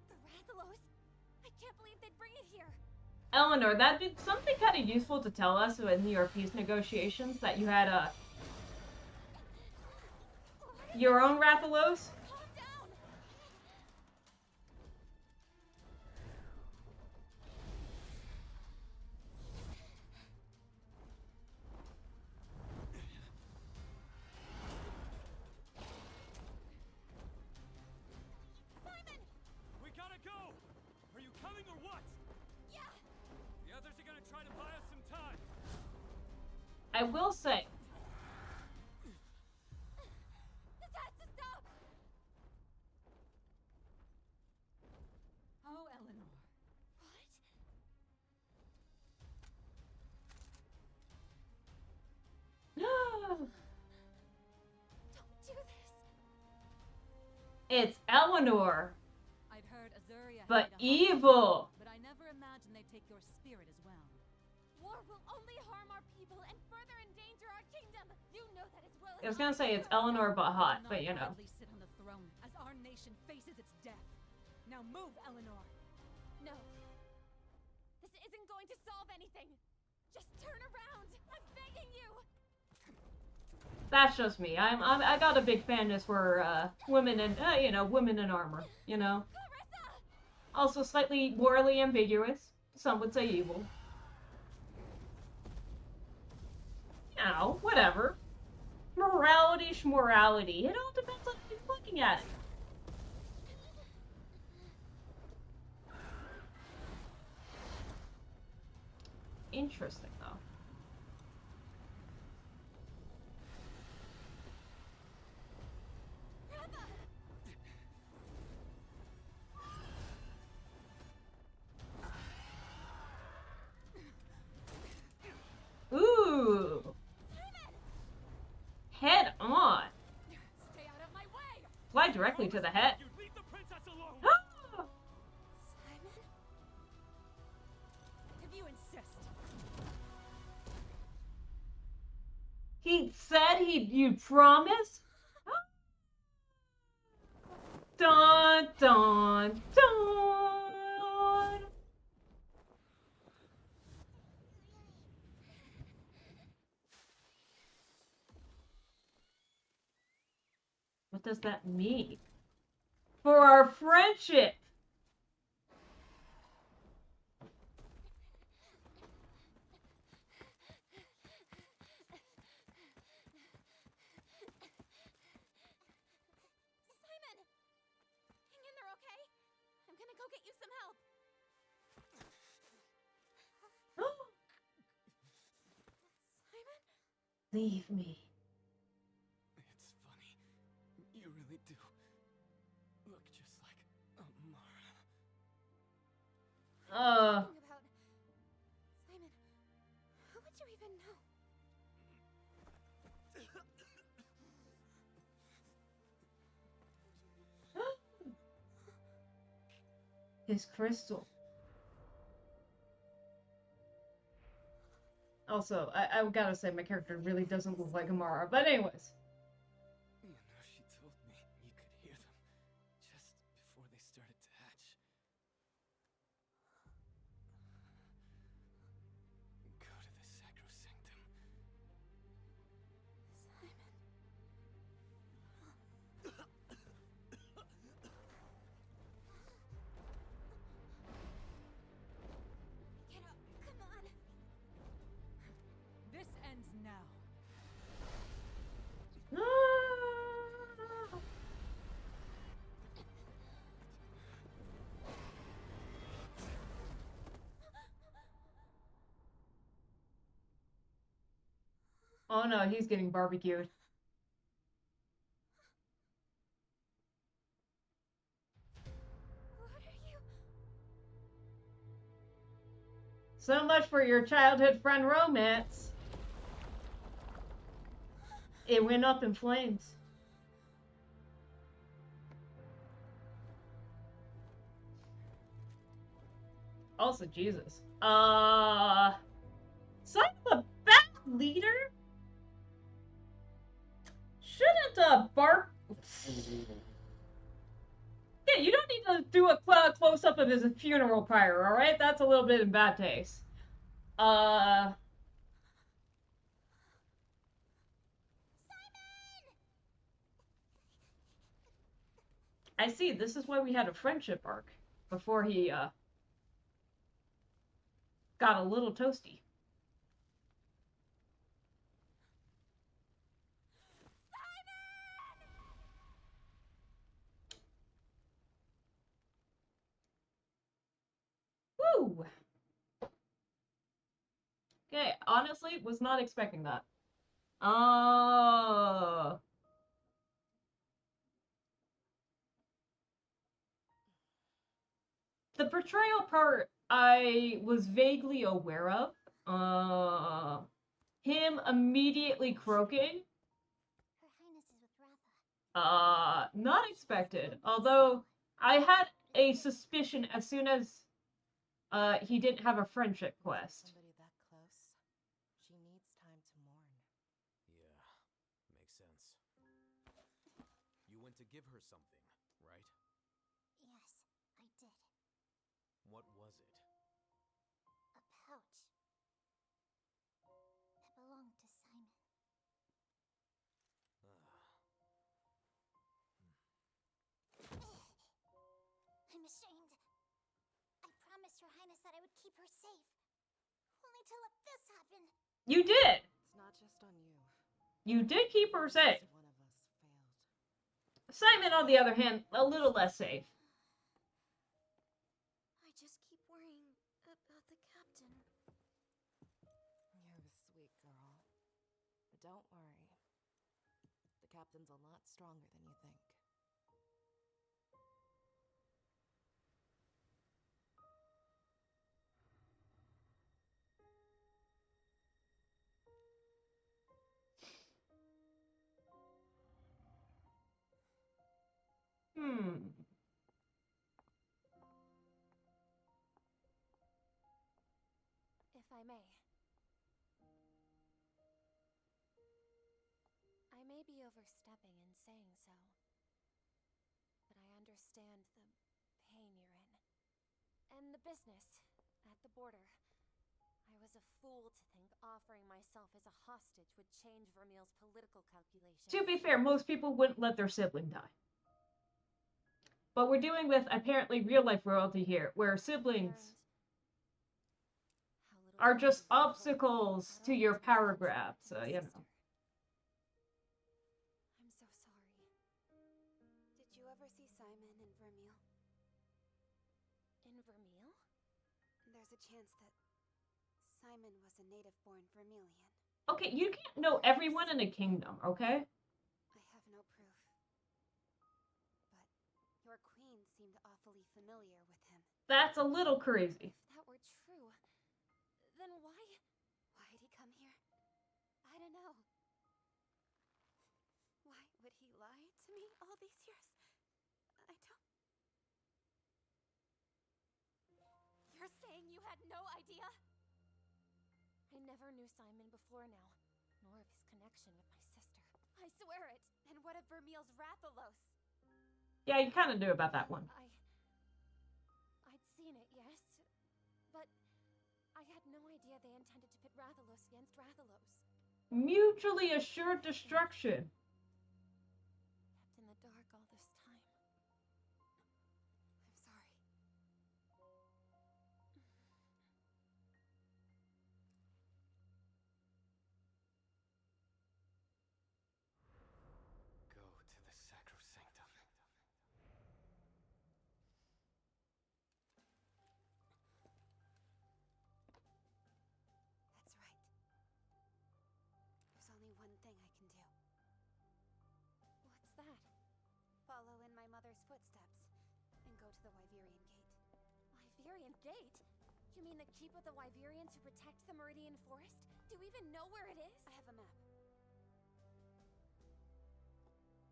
The Rathalos? I can't believe they'd bring it here. Eleanor, that'd be something kind of useful to tell us in your peace negotiations, that you had your own Rathalos. Calm down. Simon! We gotta go! Are you coming or what? Yeah. The others are gonna try to buy us some time. I will say, This has to stop. Oh, Eleanor. What? Don't It's Eleanor, I'd heard Azuria but had a evil. but I never imagined they'd take your spirit as well. War will only harm our people and further endanger our kingdom. You know that as well as I was gonna I say do, it's Carissa. Eleanor but hot, Not but you know. proudly sit on the throne as our nation faces its death. Now move, Eleanor. No. This isn't going to solve anything. Just turn around. I'm begging you. That's just me. I got a big fanness for women in you know, women in armor. You know. Carissa! Also slightly morally ambiguous. Some would say evil. You know, whatever. Morality, schmorality. It all depends on who's looking at it. Interesting, though. Ooh. Head on. Stay out of my way. Fly directly to the head. You leave the princess alone. Simon? If you insist. He said you'd promise? Dun, dun, dun. What does that mean? For our friendship. Simon! Hang in there, okay? I'm gonna go get you some help. Simon? Leave me. It's funny. You really do look just like Amara. Talking about... Simon, how would you even know? His crystal. Also, I gotta say my character really doesn't look like Amara, but anyways. You know, she told me you could hear them just before they started to hatch. Go to the sacrosanctum. Simon. Get up, come on. This ends now. Oh no, he's getting barbecued. What are you... So much for your childhood friend romance. It went up in flames. Also, Jesus. Sign of a bad leader? Shouldn't bark. Yeah, you don't need to do a close up of his funeral pyre, alright? That's a little bit in bad taste. Simon! I see. This is why we had a friendship arc before he got a little toasty. Woo! Okay, honestly, was not expecting that. The portrayal part I was vaguely aware of. Him immediately croaking. Her Highness is with Ratha. Not expected. Although I had a suspicion as soon as he didn't have a friendship quest. Somebody that close, she needs time to mourn. Yeah, makes sense. You went to give her something, right? Yes, I did. What was it? A pouch. It belonged to Simon. I'm ashamed. I promised Your Highness that I would keep her safe. Only to let this happen. You did. It's not just on you. You did keep her safe. One of us failed. Simon, on the other hand, a little less safe. I just keep worrying about the captain. You're a sweet girl. But don't worry. The captain's a lot stronger than you think. If I may. I may be overstepping in saying so, but I understand the pain you're in. And the business at the border. I was a fool to think offering myself as a hostage would change Vermeil's political calculations. To be fair, most people wouldn't let their sibling die. But we're dealing with apparently real-life royalty here, where siblings are just obstacles to your power grab, so, you know. I'm so sorry. Did you ever see Simon in Vermeil? In Vermeil? There's a chance that Simon was a native-born Vermilion. Okay, you can't know everyone in a kingdom, okay? I have no proof. But your queen seemed awfully familiar with him. That's a little crazy. If that were true, then why'd he come here? I don't know. Why would he lie to me all these years? I don't... You're saying you had no idea? I never knew Simon before now, nor of his connection with my sister. I swear it! And what of Vermeil's Rathalos? Yeah, you kind of knew about that one. I'd seen it, yes. But I had no idea they intended to pit Rathalos against Rathalos. Mutually assured destruction. Kept in the dark all this time. I'm sorry. Go to the sacrosanctum. That's right. There's only one thing I can do. What's that? Follow in my mother's footsteps and go to the Wyverian Gate. Wyverian Gate? You mean the keep of the Wyverians who protect the Meridian Forest? Do you even know where it is? I have a map.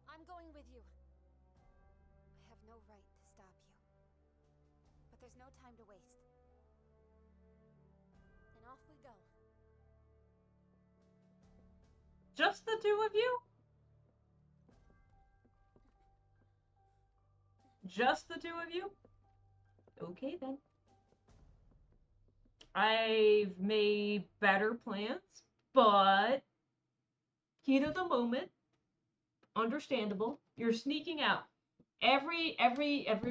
I'm going with you. I have no right to stop you. But there's no time to waste. And off we go. Just the two of you? Just the two of you? Okay, then. I've made better plans, but heat of the moment, understandable. You're sneaking out. Every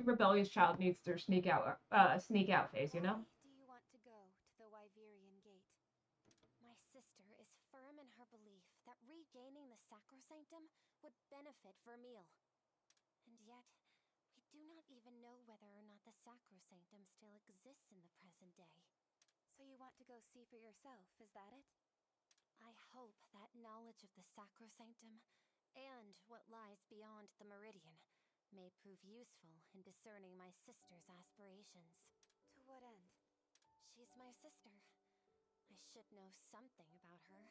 rebellious child needs their sneak out phase, you know? Why do you want to go to the Wyverian Gate? My sister is firm in her belief that regaining the sacrosanctum would benefit Vermeil. And yet, we do not even know whether or not the sacrosanctum still exists in the present day. So you want to go see for yourself, is that it? I hope that knowledge of the sacrosanctum and what lies beyond the Meridian may prove useful in discerning my sister's aspirations. To what end? She's my sister. I should know something about her.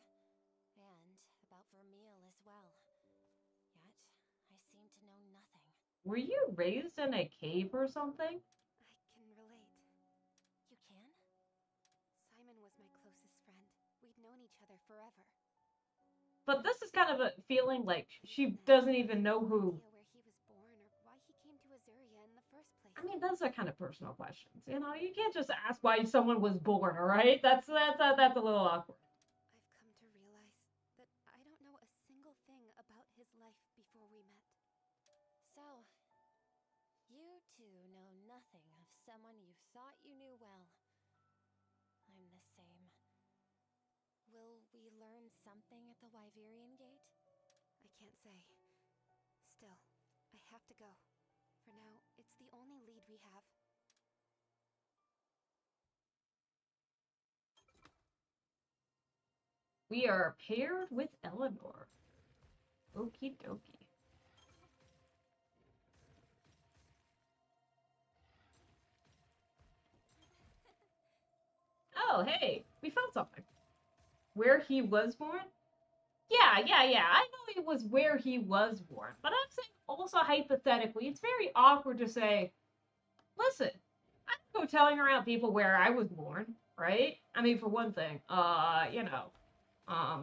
And about Vermeil as well. Yet, I to know nothing. Were you raised in a cave or something? I can relate. You can? Simon was my closest friend. We'd known each other forever. But this is kind of a feeling like she Even then, doesn't I even have know no who. idea where he was born or why he came to Azuria in the first place. I mean, those are kind of personal questions. You know, you can't just ask why someone was born, all right? That's a little awkward. I've come to realize that I don't know a single thing about his life before we met. So, you two know nothing of someone you thought you knew well. I'm the same. Will we learn something at the Wyverian Gate? I can't say. Still, I have to go. For now, it's the only lead we have. We are paired with Eleanor. Okie dokie. Oh, hey, we found something. Where he was born? Yeah. I know it was where he was born, but I'm saying also hypothetically, it's very awkward to say, listen, I don't go telling around people where I was born, right? I mean, for one thing,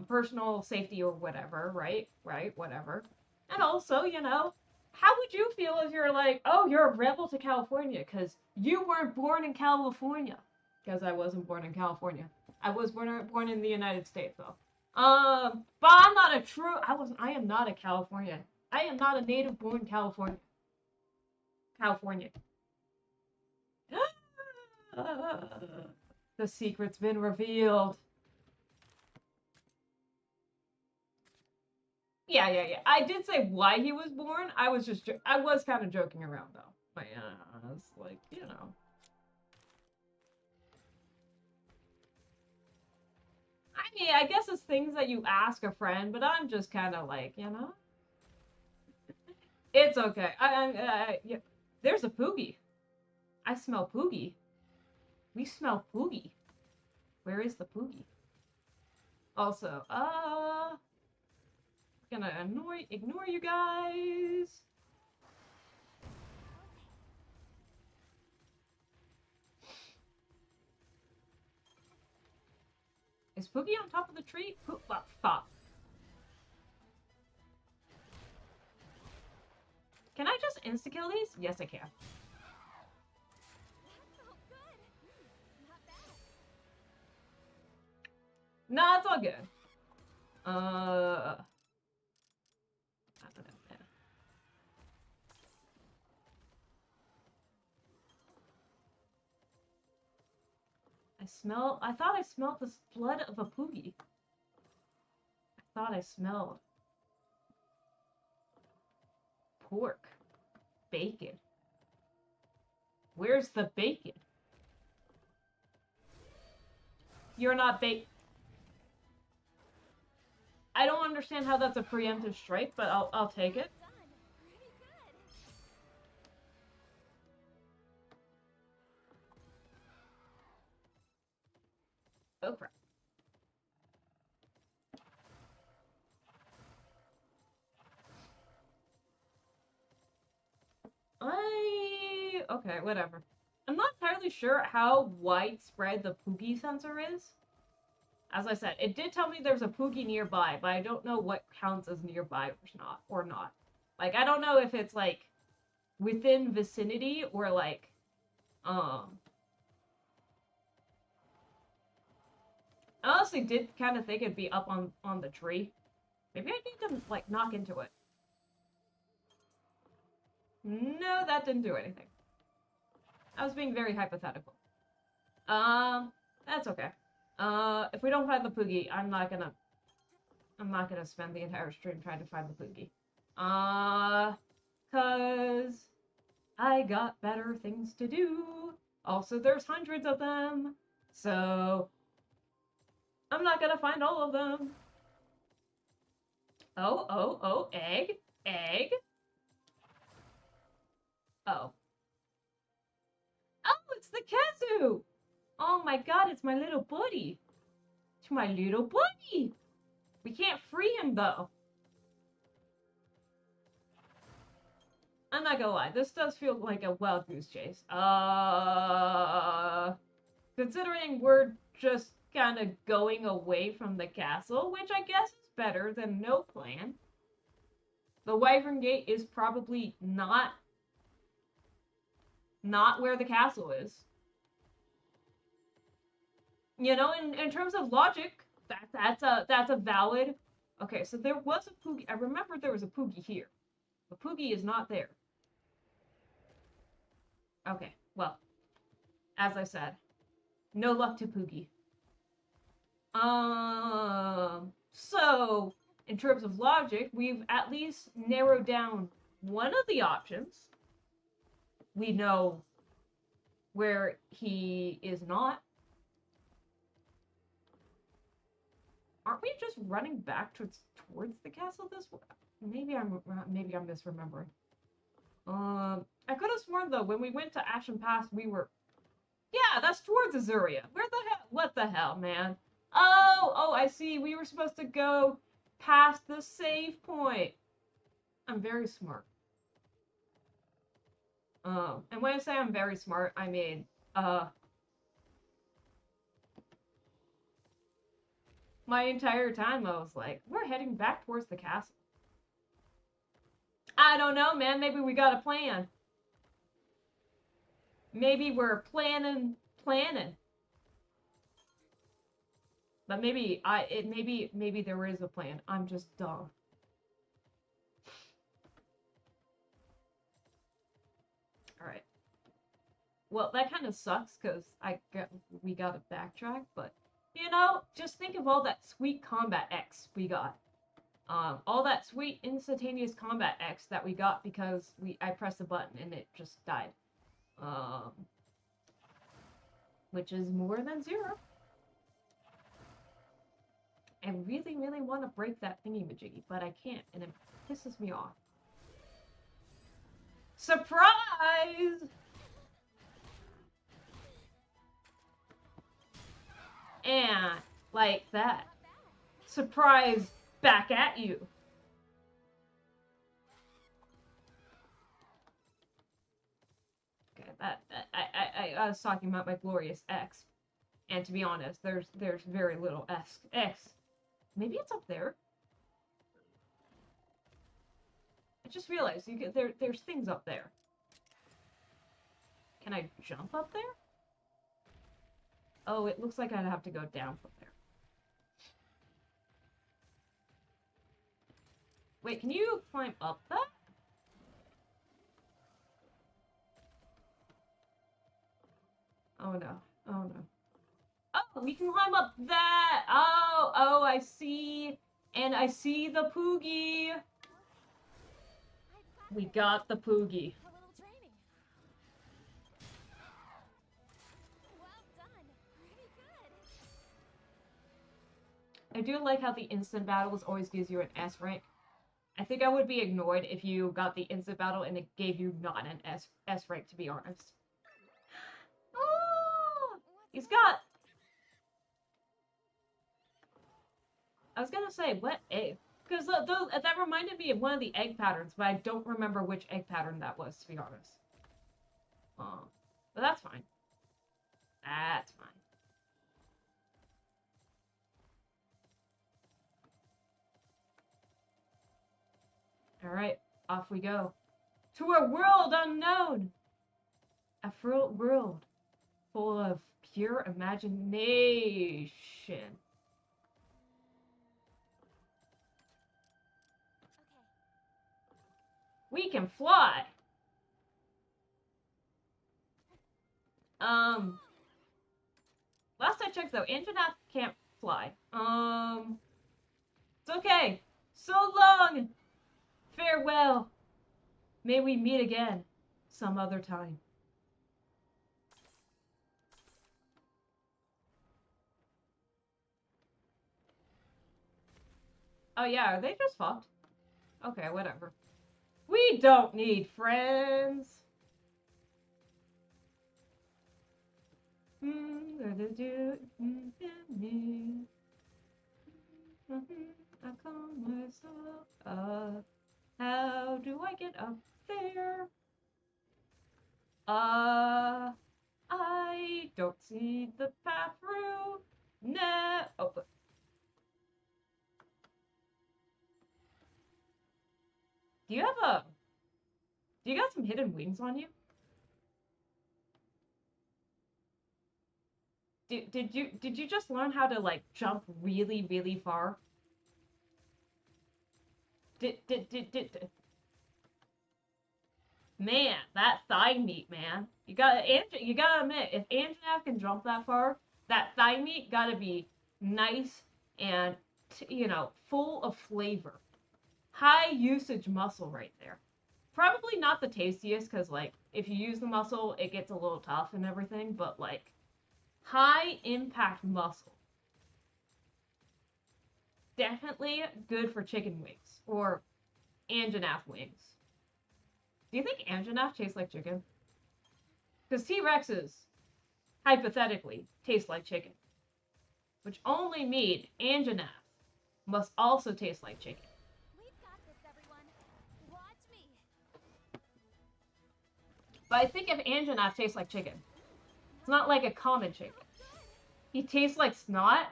personal safety or whatever, right? Right, whatever. And also, how would you feel if you're like, oh, you're a rebel to California because you weren't born in California? Because I wasn't born in California. I was born in the United States, though. But I'm not I am not a Californian. I am not a native born Californian. Californian. The secret's been revealed. Yeah. I did say why he was born. I was kind of joking around though. But yeah, it's like, I mean, I guess it's things that you ask a friend, but I'm just kind of like, it's okay. Yeah. There's a Poogie. I smell Poogie. We smell Poogie. Where is the Poogie? Also, gonna ignore you guys. Is Poogie on top of the tree? Fuck. Can I just insta-kill these? Yes, I can. That felt good. Not bad. No, it's all good. I thought I smelled the blood of a Poogie. I thought I smelled pork. Bacon. Where's the bacon? You're not I don't understand how that's a preemptive strike, but I'll take it. Done. Pretty good. Oh crap. Okay, whatever. I'm not entirely sure how widespread the Poogie sensor is. As I said, it did tell me there's a Poogie nearby, but I don't know what counts as nearby or not. Like, I don't know if it's, like, within vicinity or, like, I honestly did kind of think it'd be up on the tree. Maybe I need to, like, knock into it. No, that didn't do anything. I was being very hypothetical. That's okay. If we don't find the Poogie, I'm not gonna spend the entire stream trying to find the Poogie. Cause I got better things to do. Also, there's hundreds of them. So, I'm not gonna find all of them. Oh, egg. Oh. Oh, it's the Kazoo! Oh my god, it's my little buddy. It's my little buddy. We can't free him, though. I'm not gonna lie, this does feel like a wild goose chase. Considering we're just kind of going away from the castle, which I guess is better than no plan. The Wyvern Gate is probably not where the castle is. You know, in terms of logic, that's a valid. Okay, so there was a Poogie. I remember there was a Poogie here. The Poogie is not there. Okay, well, as I said, no luck to Poogie. So in terms of logic, we've at least narrowed down one of the options. We know where he is not. Aren't we just running back towards the castle this way? Maybe I'm misremembering. I could have sworn though when we went to Ashen Pass we were. Yeah, that's towards Azuria. Where the hell? What the hell, man? Oh, I see. We were supposed to go past the save point. I'm very smart. And when I say I'm very smart, I mean, my entire time I was like, we're heading back towards the castle. I don't know, man. Maybe we got a plan. Maybe we're planning. But maybe maybe there is a plan. I'm just dumb. All right. Well, that kind of sucks because we got to backtrack, but you know, just think of all that sweet combat X we got. All that sweet instantaneous combat X that we got because I pressed a button and it just died. Which is more than 0. I really, really want to break that thingy-majiggy, but I can't, and it pisses me off. Surprise! And like that. Surprise back at you. Okay, I was talking about my glorious X. And to be honest, there's very little X. Maybe it's up there. I just realized there's things up there. Can I jump up there? Oh, it looks like I'd have to go down from there. Wait, can you climb up that? Oh no. Oh no. Oh, we can climb up that! Oh, I see. And I see the Poogie. We got the Poogie. A little training. Well done. Pretty good. I do like how the instant battles always gives you an S rank. I think I would be annoyed if you got the instant battle and it gave you not an S rank, to be honest. Oh, he's got... I was gonna say, what egg? Because that reminded me of one of the egg patterns, but I don't remember which egg pattern that was, to be honest. But that's fine. That's fine. Alright, off we go. To a world unknown! A world full of pure imagination. We can fly! Last I checked though, Anjanath can't fly. It's okay. So long! Farewell! May we meet again some other time. Oh yeah, are they just fucked? Okay, whatever. We don't need friends. I call myself up. How do I get up there. I don't see the path through. Nah. Oh, but. Do you got some hidden wings on you? Did you just learn how to like jump really, really far? Did Man, that thigh meat, man. You gotta admit, if Anjanath can jump that far, that thigh meat gotta be nice and full of flavor. High usage muscle right there. Probably not the tastiest, because like if you use the muscle, it gets a little tough and everything, but like high impact muscle. Definitely good for chicken wings or Anjanath wings. Do you think Anjanath tastes like chicken? Because T-Rexes, hypothetically, taste like chicken. Which only means Anjanath must also taste like chicken. We've got this, everyone. Watch me. But I think if Anjanath tastes like chicken, it's not like a common chicken. He tastes like snot.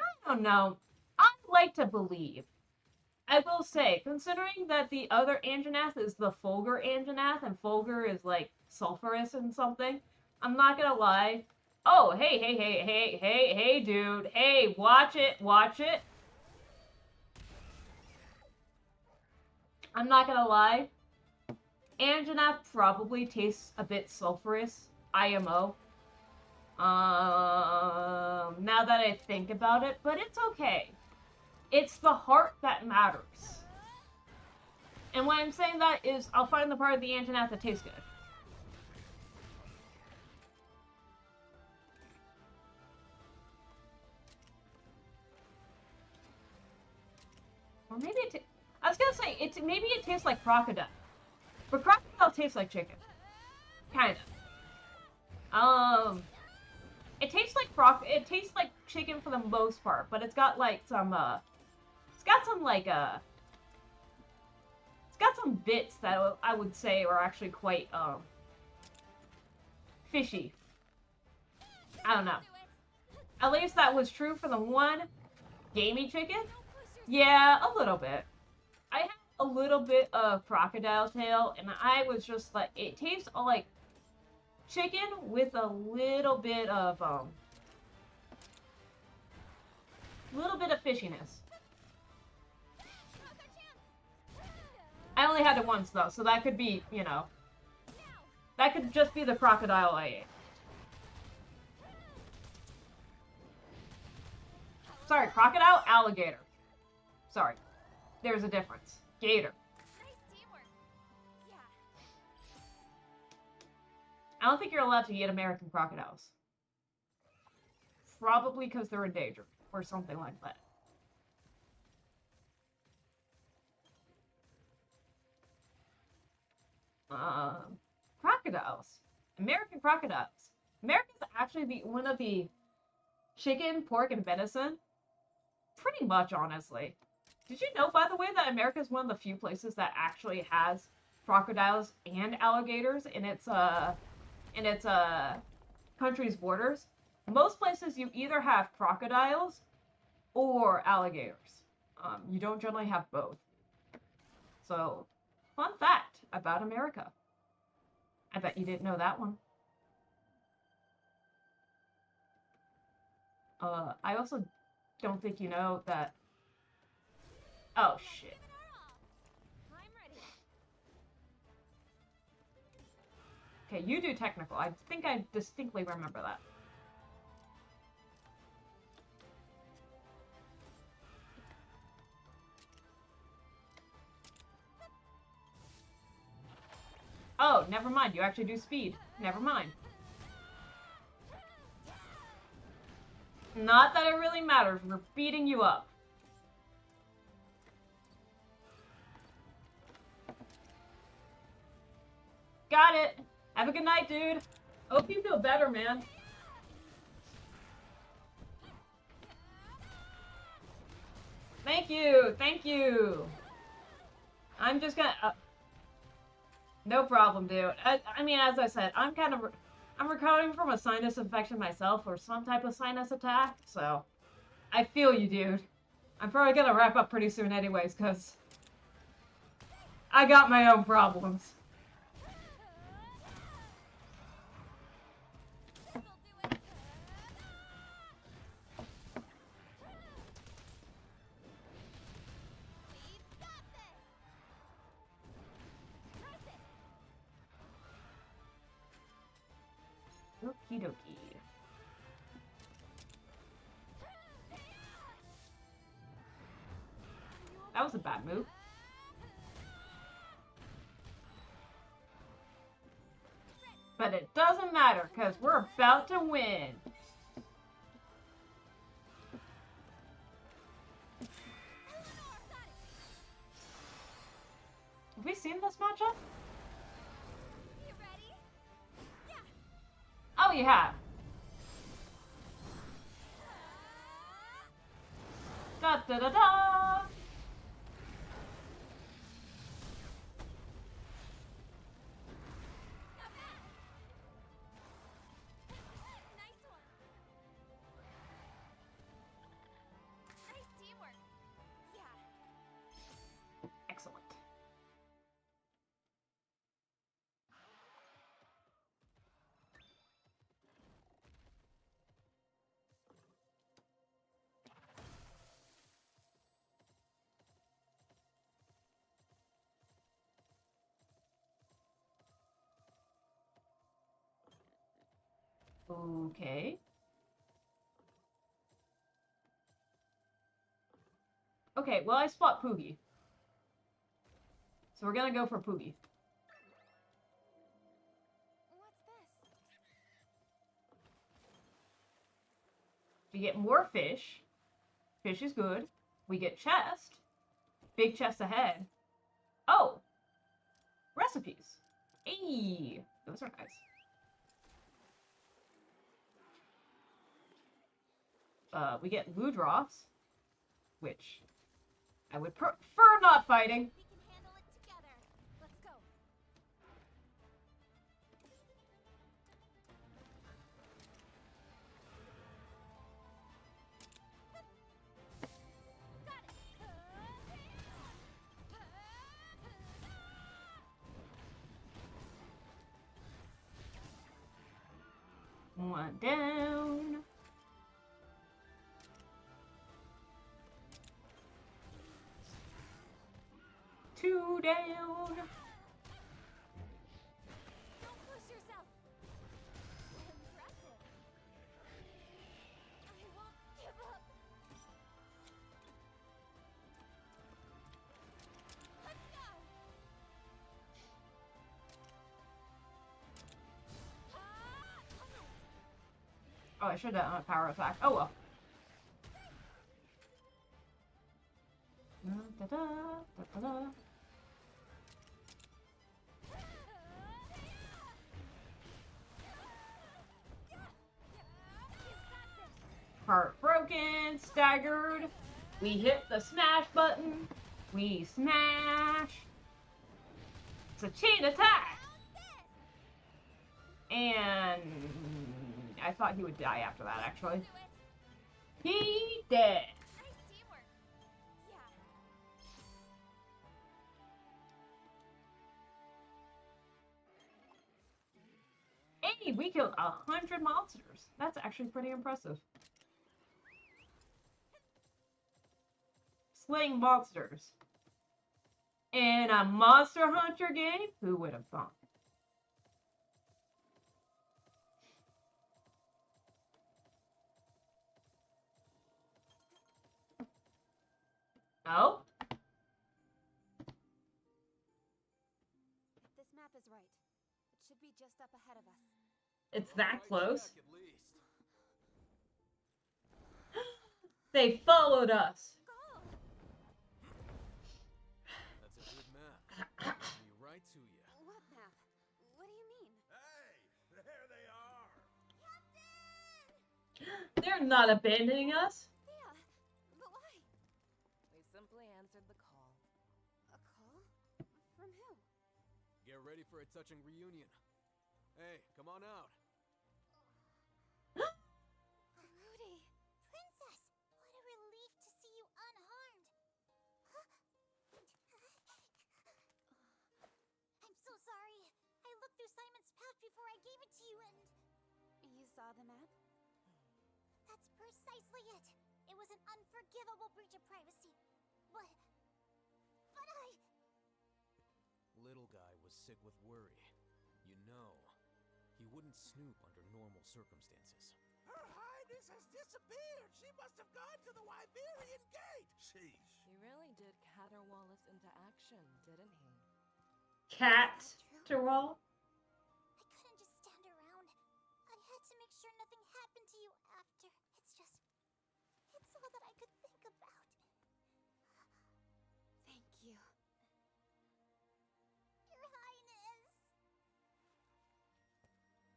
I don't know. I like to believe. I will say, considering that the other Anjanath is the Fulgur Anjanath, and Fulgur is like sulfurous and something, I'm not gonna lie. Oh, hey, dude. Hey, watch it. I'm not gonna lie. Anjanath probably tastes a bit sulfurous. IMO. Now that I think about it, but it's okay. It's the heart that matters. And when I'm saying that is, I'll find the part of the Anjanath that tastes good. Or maybe I was gonna say, maybe it tastes like crocodile. But crocodile tastes like chicken. Kind of. It tastes like chicken for the most part, but it's got like some bits that I would say are actually quite fishy. I don't know. At least that was true for the one gamey chicken. Yeah, a little bit. I had a little bit of crocodile tail, and I was just like, it tastes like chicken with a little bit of fishiness. I only had it once though, so that could be, that could just be the crocodile I ate. Sorry, crocodile, alligator. Sorry. There's a difference. Gator. Nice teamwork. Yeah. I don't think you're allowed to eat American crocodiles. Probably because they're endangered, or something like that. Crocodiles. American crocodiles. America's actually one of the chicken, pork, and venison. Pretty much, honestly. Did you know, by the way, that America is one of the few places that actually has crocodiles and alligators in its country's borders? Most places you either have crocodiles or alligators. You don't generally have both. So, fun fact about America. I bet you didn't know that one. I also don't think you know that. Oh shit. I'm ready. Okay, you do technical. I think I distinctly remember that. Oh, never mind. You actually do speed. Never mind. Not that it really matters. We're beating you up. Got it. Have a good night, dude. Hope you feel better, man. Thank you, thank you. I'm just gonna. No problem, dude. I mean, as I said, I'm recovering from a sinus infection myself, or some type of sinus attack. So, I feel you, dude. I'm probably gonna wrap up pretty soon, anyways, cause I got my own problems. Okie dokie. That was a bad move. But it doesn't matter, because we're about to win. Have we seen this matchup? You ready? Yeah. Oh, you have. Da da da da! Nice one. Nice teamwork. Yeah. Excellent. Okay. Okay, well, I spot Poogie. So we're gonna go for Poogie. What's this? We get more fish. Fish is good. We get chest. Big chest ahead. Oh! Recipes. Hey! Those are nice. We get Ludroths, which I would prefer not fighting. We can handle it together. Let's go. Got it. One down. Two down. Don't push yourself. Impressive. I won't give up. Let's go. Oh, I should have done a power attack. Oh well. Da, da, da, da, da. Heartbroken, staggered. We hit the smash button. We smash. It's a chain attack. And I thought he would die after that, actually. He dead. Nice teamwork. Yeah. Hey, we killed 100 monsters. That's actually pretty impressive. Slaying monsters in a Monster Hunter game? Who would have thought? Oh? If this map is right, it should be just up ahead of us. It's that close? Check, at least. They followed us. Go! That's a good map. Lead me right to you. What map? What do you mean? Hey, there they are. Captain! They're not abandoning us. Yeah, but why? They heart-touching reunion. Hey, come on out. Rudy! Princess! What a relief to see you unharmed! I'm so sorry. I looked through Simon's pouch before I gave it to you and... You saw the map? That's precisely it. It was an unforgivable breach of privacy. But I... Little guy was sick with worry. You know, he wouldn't snoop under normal circumstances. Her Highness has disappeared! She must have gone to the Wyverian Gate! Sheesh. He really did caterwaul us into action, didn't he? Cat to roll. I couldn't just stand around. I had to make sure nothing happened to you after. It's all that I could think about. Thank you. Your Highness!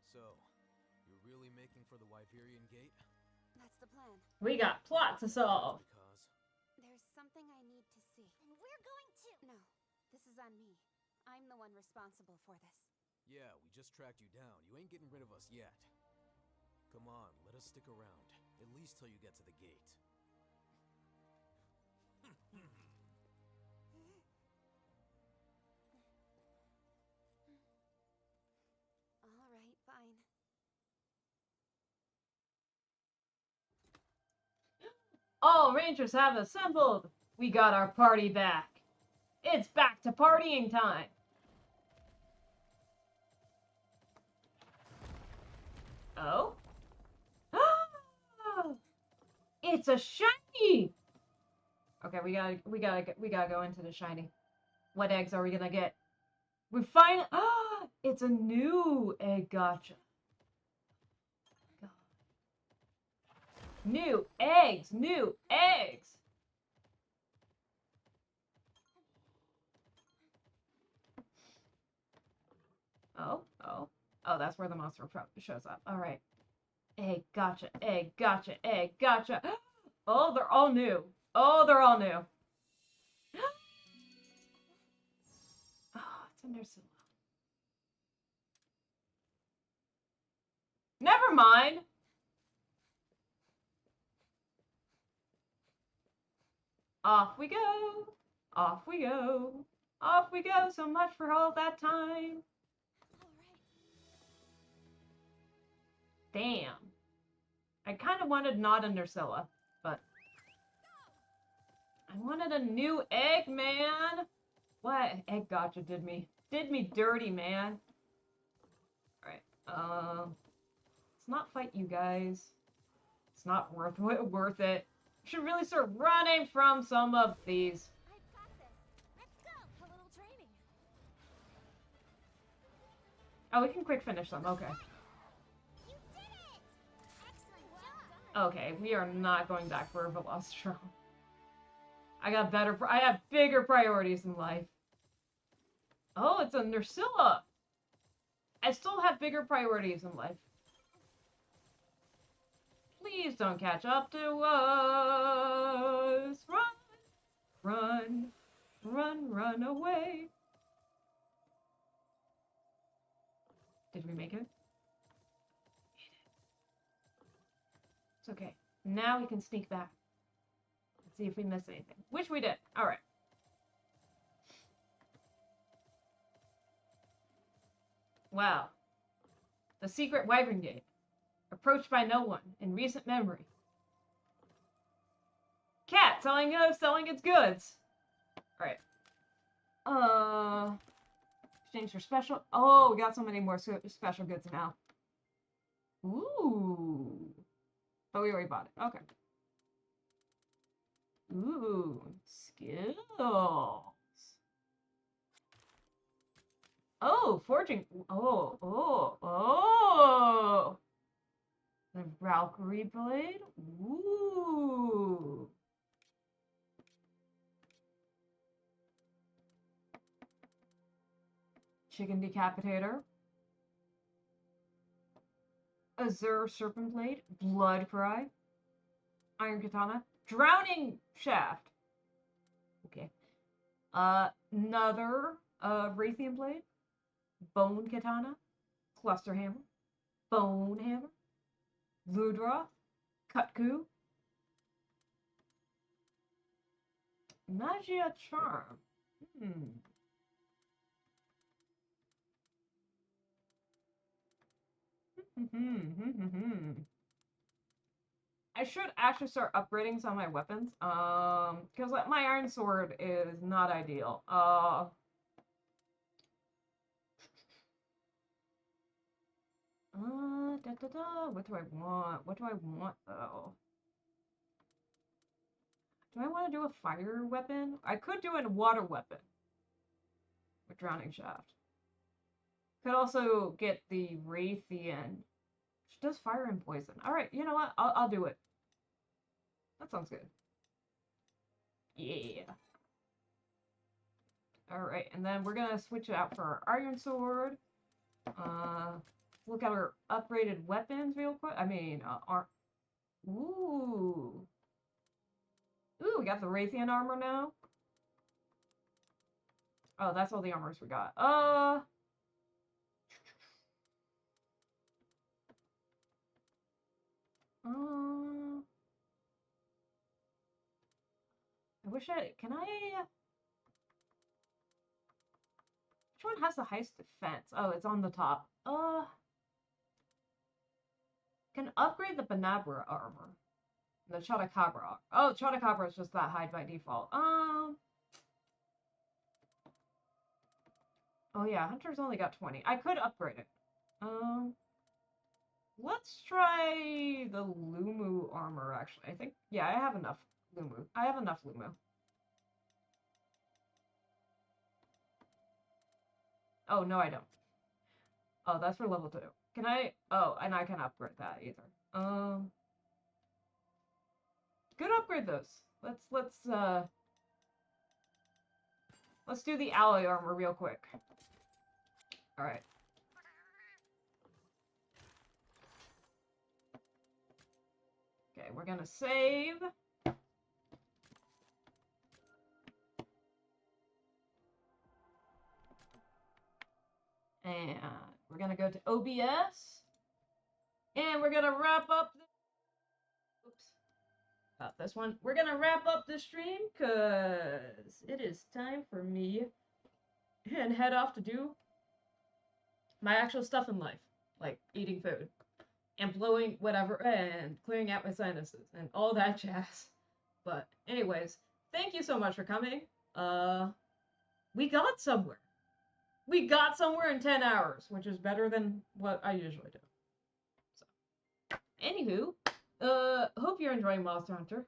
So, you're really making for the Wyverian Gate? That's the plan. We got plot to solve. Because... There's something I need to see. And we're going to... No, this is on me. I'm the one responsible for this. Yeah, we just tracked you down. You ain't getting rid of us yet. Come on, let us stick around. At least till you get to the gate. All right, fine. All Rangers have assembled. We got our party back. It's back to partying time. Oh? It's a shiny. Okay, we gotta go into the shiny. What eggs are we gonna get? We find it's a new egg gacha. God. New eggs, new eggs. Oh, that's where the monster shows up. All right. Egg gotcha, egg gotcha, egg gotcha. Oh, they're all new. Oh, they're all new. Oh, it's in there so low. Never mind. Off we go. Off we go. Off we go. So much for all that time. Damn. I kind of wanted not a Nursilla, but I wanted a new egg, man. What? Egg gotcha did me dirty, man. Alright, let's not fight you guys. It's not worth it. Should really start running from some of these. I've got this. Let's go. A little training. Oh, we can quick finish them. Okay. You did it! Excellent job. Okay, we are not going back for a Velocitron. I have bigger priorities in life. Oh, it's a Nursilla. I still have bigger priorities in life. Please don't catch up to us. Run, run, run, run away. Did we make it? It's okay. Now we can sneak back. Let's see if we missed anything. Which we did. All right. Wow. The secret Wyvern Gate. Approached by no one in recent memory. Cat selling its goods. All right. Exchange for special. Oh, we got so many more special goods now. Ooh. But we already bought it. Okay. Ooh, skills. Oh, forging. Oh. The Valkyrie blade. Ooh. Chicken decapitator. Azure serpent blade. Blood cry. Iron katana. Drowning shaft. Okay. Another Raytheon blade. Bone Katana, Cluster Hammer, Bone Hammer, Ludroth, Kutku, Magia Charm. I should actually start upgrading some of my weapons. Because like, my iron sword is not ideal. What do I want? What do I want though? Do I want to do a fire weapon? I could do a water weapon with Drowning Shaft. Could also get the Raytheon, which does fire and poison. All right, you know what? I'll do it. That sounds good. Yeah. All right, and then we're gonna switch it out for our iron sword. Look at our upgraded weapons real quick. I mean, ooh, we got the Raytheon armor now. Oh, that's all the armors we got. I wish can I? Which one has the highest defense? Oh, it's on the top. Can upgrade the Banabra armor. The Chotacabra. Oh, Chotacabra is just that high by default. Oh yeah, Hunter's only got 20. I could upgrade it. Let's try the Lumu armor, actually. I think, yeah, I have enough Lumu. I have enough Lumu. Oh, no, I don't. Oh, that's for level 2. Can I? Oh, and I can upgrade that either. Good upgrade those. Let's do the alloy armor real quick. All right. Okay, we're gonna save. And we're gonna go to OBS. And we're gonna wrap up this one. We're gonna wrap up the stream because it is time for me and head off to do my actual stuff in life, like eating food and blowing whatever and clearing out my sinuses and all that jazz. But anyways, thank you so much for coming. We got somewhere. We got somewhere in 10 hours, which is better than what I usually do. So, anywho, hope you're enjoying Monster Hunter.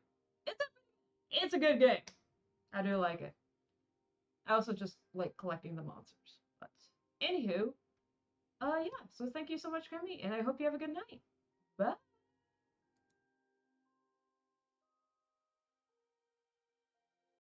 It's a good game. I do like it. I also just like collecting the monsters. But anywho, yeah. So thank you so much for coming, and I hope you have a good night. Bye.